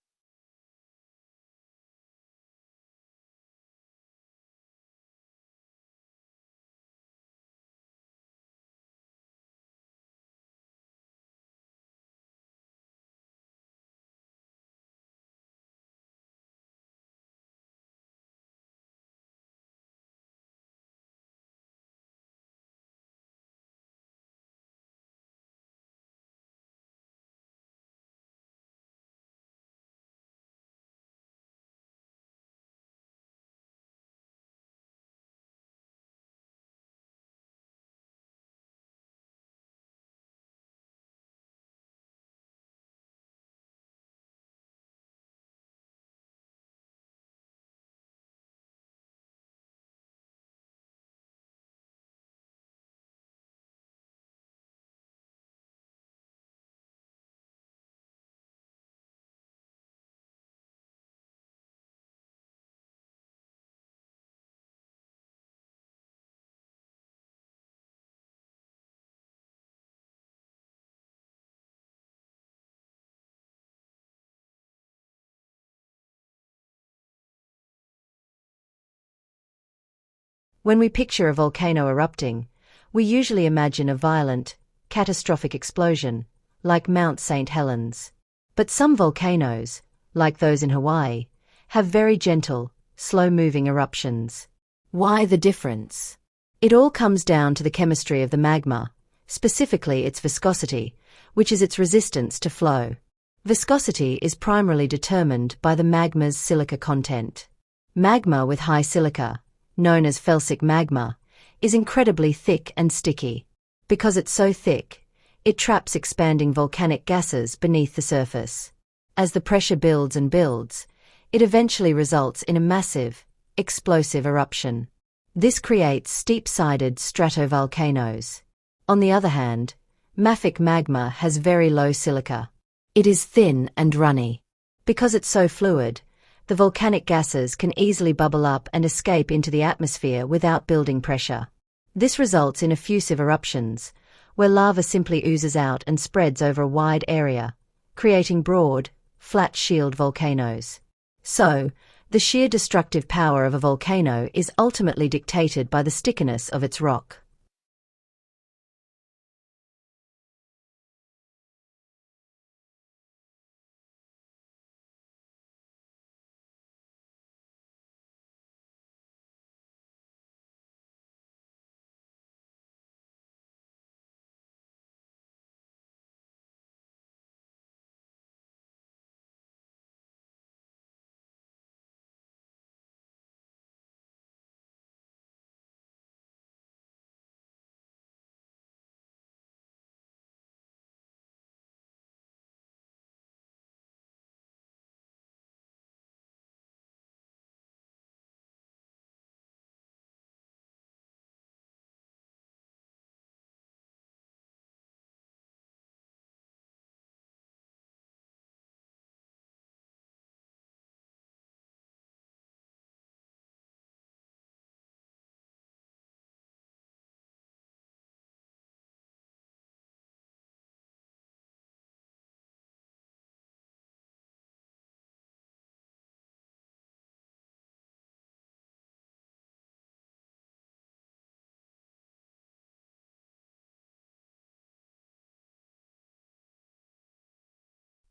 When we picture a volcano erupting, we usually imagine a violent, catastrophic explosion, like Mount St. Helens. But some volcanoes, like those in Hawaii, have very gentle, slow-moving eruptions. Why the difference? It all comes down to the chemistry of the magma, specifically its viscosity, which is its resistance to flow. Viscosity is primarily determined by the magma's silica content. Magma with high silica, known as felsic magma, is incredibly thick and sticky. Because it's so thick, it traps expanding volcanic gases beneath the surface. As the pressure builds and builds, it eventually results in a massive, explosive eruption. This creates steep-sided stratovolcanoes. On the other hand, mafic magma has very low silica. It is thin and runny. Because it's so fluid, the volcanic gases can easily bubble up and escape into the atmosphere without building pressure. This results in effusive eruptions, where lava simply oozes out and spreads over a wide area, creating broad, flat shield volcanoes. So, the sheer destructive power of a volcano is ultimately dictated by the stickiness of its rock.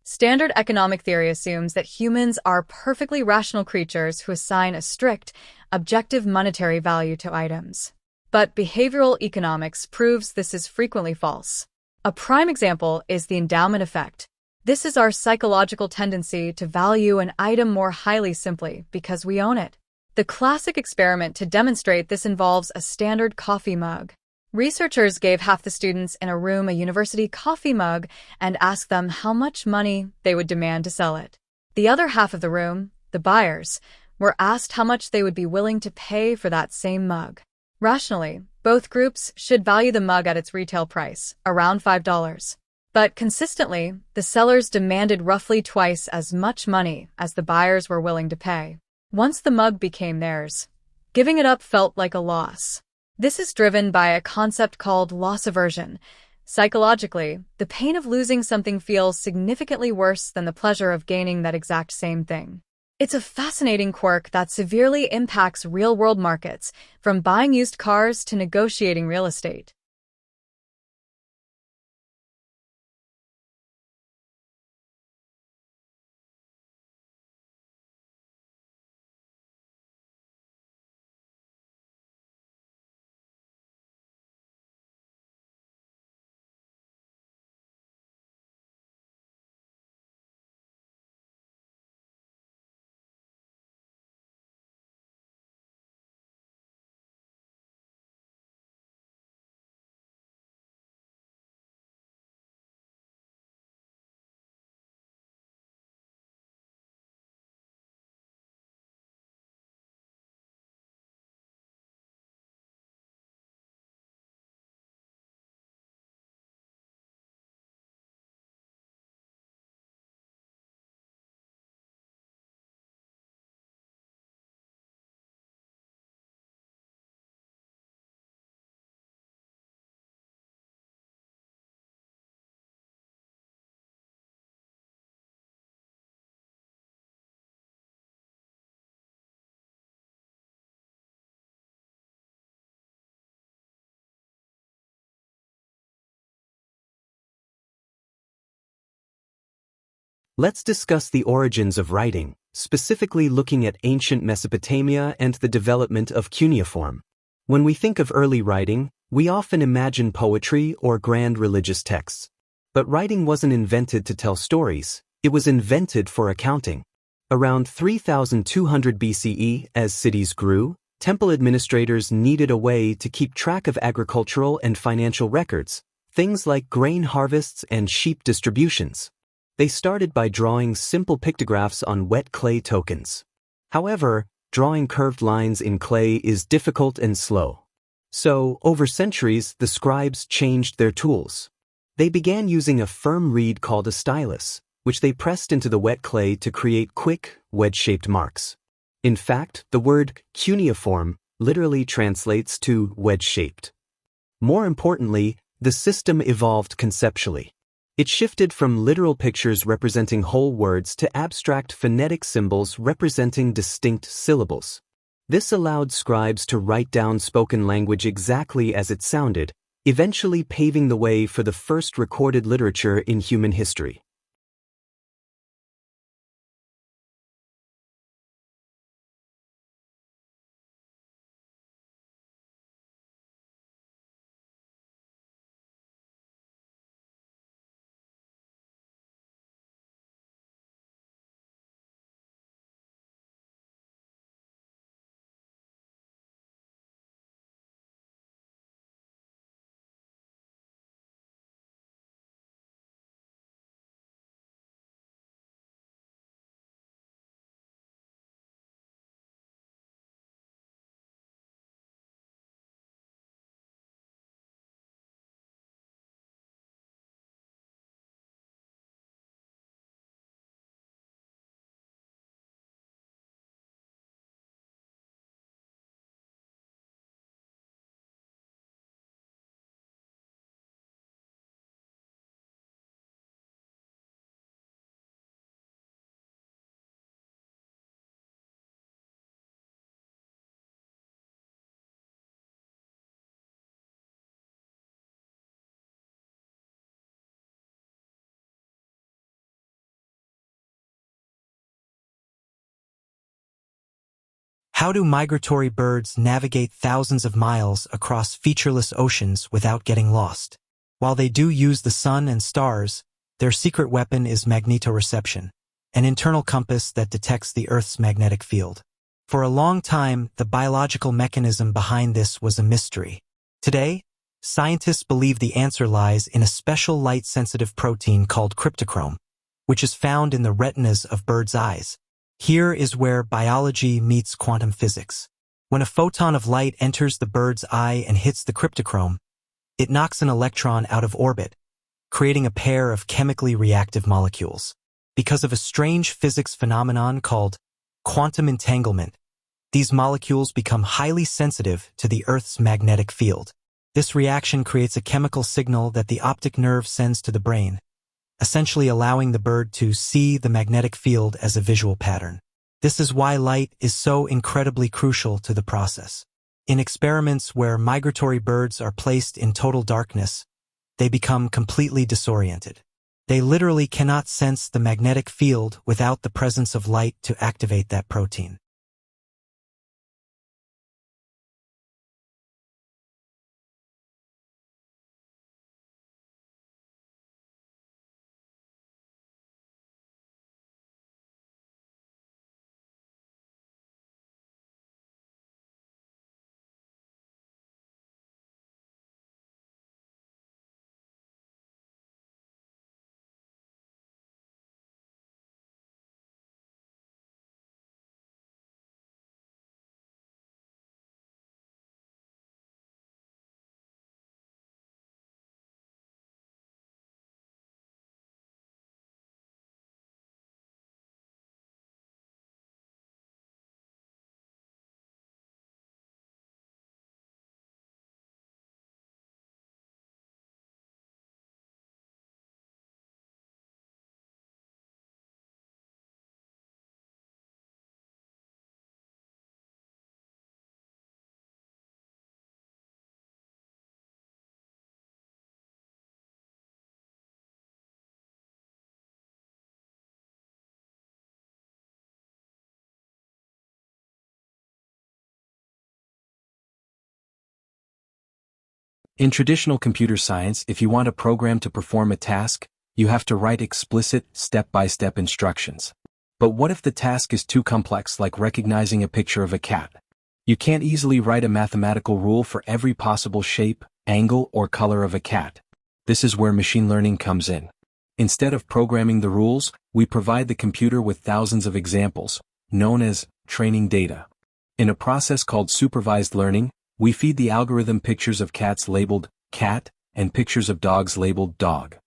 Standard economic theory assumes that humans are perfectly rational creatures who assign a strict, objective monetary value to items. But behavioral economics proves this is frequently false. A prime example is the endowment effect. This is our psychological tendency to value an item more highly simply because we own it. The classic experiment to demonstrate this involves a standard coffee mug. Researchers gave half the students in a room a university coffee mug and asked them how much money they would demand to sell it. The other half of the room, the buyers, were asked how much they would be willing to pay for that same mug. Rationally, both groups should value the mug at its retail price, around $5. But consistently, the sellers demanded roughly twice as much money as the buyers were willing to pay. Once the mug became theirs, giving it up felt like a loss. This is driven by a concept called loss aversion. Psychologically, the pain of losing something feels significantly worse than the pleasure of gaining that exact same thing. It's a fascinating quirk that severely impacts real-world markets, from buying used cars to negotiating real estate. Let's discuss the origins of writing, specifically looking at ancient Mesopotamia and the development of cuneiform. When we think of early writing, we often imagine poetry or grand religious texts. But writing wasn't invented to tell stories, it was invented for accounting. Around 3200 BCE, as cities grew, temple administrators needed a way to keep track of agricultural and financial records, things like grain harvests and sheep distributions. They started by drawing simple pictographs on wet clay tokens. However, drawing curved lines in clay is difficult and slow. So, over centuries, the scribes changed their tools. They began using a firm reed called a stylus, which they pressed into the wet clay to create quick, wedge-shaped marks. In fact, the word cuneiform literally translates to wedge-shaped. More importantly, the system evolved conceptually. It shifted from literal pictures representing whole words to abstract phonetic symbols representing distinct syllables. This allowed scribes to write down spoken language exactly as it sounded, eventually paving the way for the first recorded literature in human history. How do migratory birds navigate thousands of miles across featureless oceans without getting lost? While they do use the sun and stars, their secret weapon is magnetoreception, an internal compass that detects the Earth's magnetic field. For a long time, the biological mechanism behind this was a mystery. Today, scientists believe the answer lies in a special light-sensitive protein called cryptochrome, which is found in the retinas of birds' eyes. Here is where biology meets quantum physics. When a photon of light enters the bird's eye and hits the cryptochrome, it knocks an electron out of orbit, creating a pair of chemically reactive molecules. Because of a strange physics phenomenon called quantum entanglement, these molecules become highly sensitive to the Earth's magnetic field. This reaction creates a chemical signal that the optic nerve sends to the brain, essentially allowing the bird to see the magnetic field as a visual pattern. This is why light is so incredibly crucial to the process. In experiments where migratory birds are placed in total darkness, they become completely disoriented. They literally cannot sense the magnetic field without the presence of light to activate that protein. In traditional computer science, if you want a program to perform a task, you have to write explicit, step-by-step instructions. But what if the task is too complex, like recognizing a picture of a cat? You can't easily write a mathematical rule for every possible shape, angle, or color of a cat. This is where machine learning comes in. Instead of programming the rules, we provide the computer with thousands of examples, known as training data. In a process called supervised learning, we feed the algorithm pictures of cats labeled cat and pictures of dogs labeled dog.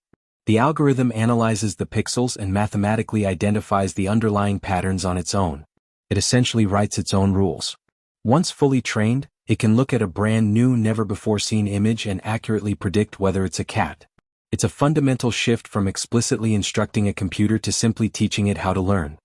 The algorithm analyzes the pixels and mathematically identifies the underlying patterns on its own. It essentially writes its own rules. Once fully trained, it can look at a brand new, never-before-seen image and accurately predict whether it's a cat. It's a fundamental shift from explicitly instructing a computer to simply teaching it how to learn.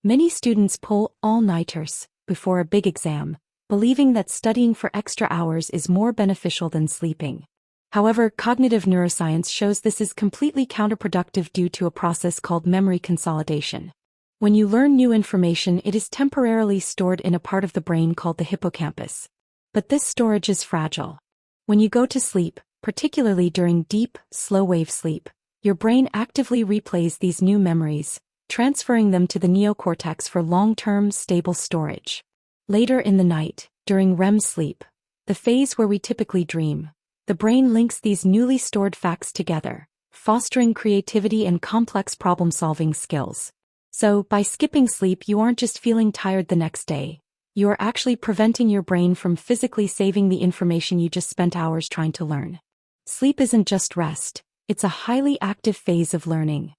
Many students pull all-nighters before a big exam, believing that studying for extra hours is more beneficial than sleeping. However, cognitive neuroscience shows this is completely counterproductive due to a process called memory consolidation. When you learn new information, it is temporarily stored in a part of the brain called the hippocampus. But this storage is fragile. When you go to sleep, particularly during deep, slow-wave sleep, your brain actively replays these new memories, transferring them to the neocortex for long-term, stable storage. Later in the night, during REM sleep, the phase where we typically dream, the brain links these newly stored facts together, fostering creativity and complex problem-solving skills. So, by skipping sleep, you aren't just feeling tired the next day. You are actually preventing your brain from physically saving the information you just spent hours trying to learn. Sleep isn't just rest, it's a highly active phase of learning.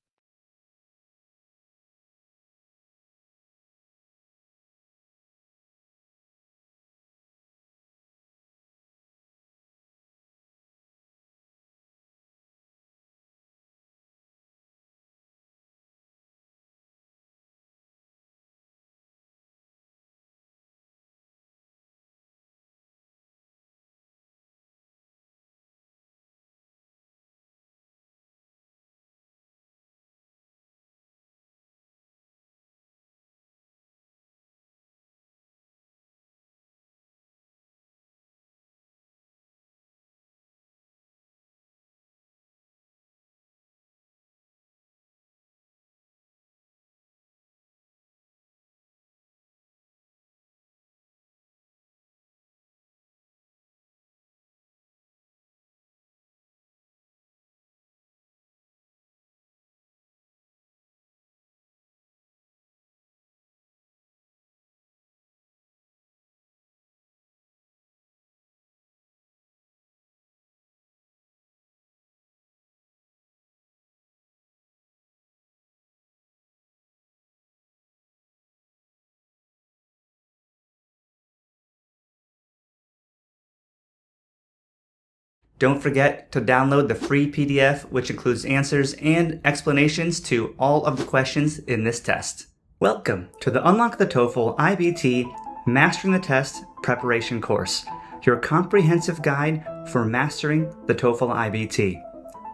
Don't forget to download the free PDF, which includes answers and explanations to all of the questions in this test. Welcome to the Unlock the TOEFL IBT Mastering the Test Preparation course, your comprehensive guide for mastering the TOEFL IBT.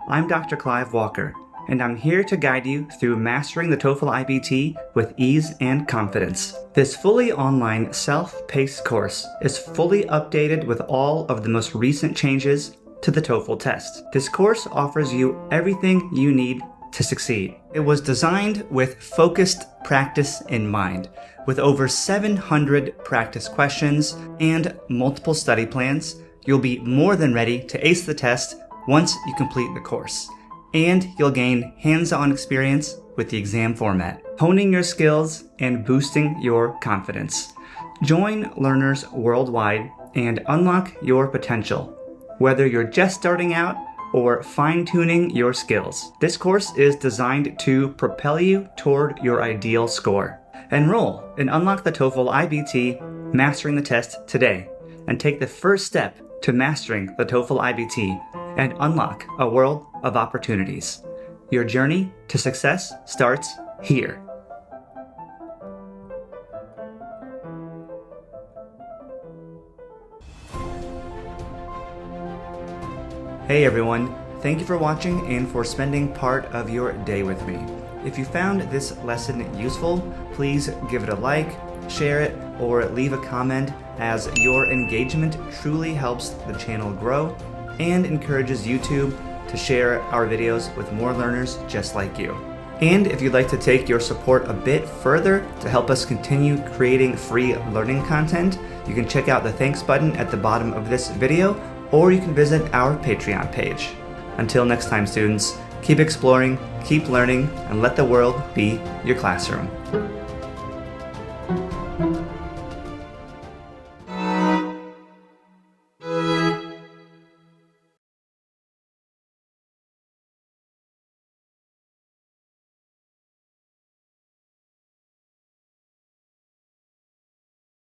I'm Dr. Clive Walker, and I'm here to guide you through mastering the TOEFL IBT with ease and confidence. This fully online, self-paced course is fully updated with all of the most recent changes to the TOEFL test. This course offers you everything you need to succeed. It was designed with focused practice in mind. With over 700 practice questions and multiple study plans, you'll be more than ready to ace the test once you complete the course. And you'll gain hands-on experience with the exam format, honing your skills and boosting your confidence. Join learners worldwide and unlock your potential, whether you're just starting out or fine-tuning your skills. This course is designed to propel you toward your ideal score. Enroll in Unlock the TOEFL IBT Mastering the Test today and take the first step to mastering the TOEFL IBT and unlock a world of opportunities. Your journey to success starts here. Hey everyone, thank you for watching and for spending part of your day with me. If you found this lesson useful, please give it a like, share it, or leave a comment, as your engagement truly helps the channel grow and encourages YouTube to share our videos with more learners just like you. And if you'd like to take your support a bit further to help us continue creating free learning content, you can check out the thanks button at the bottom of this video, or you can visit our Patreon page. Until next time, students, keep exploring, keep learning, and let the world be your classroom.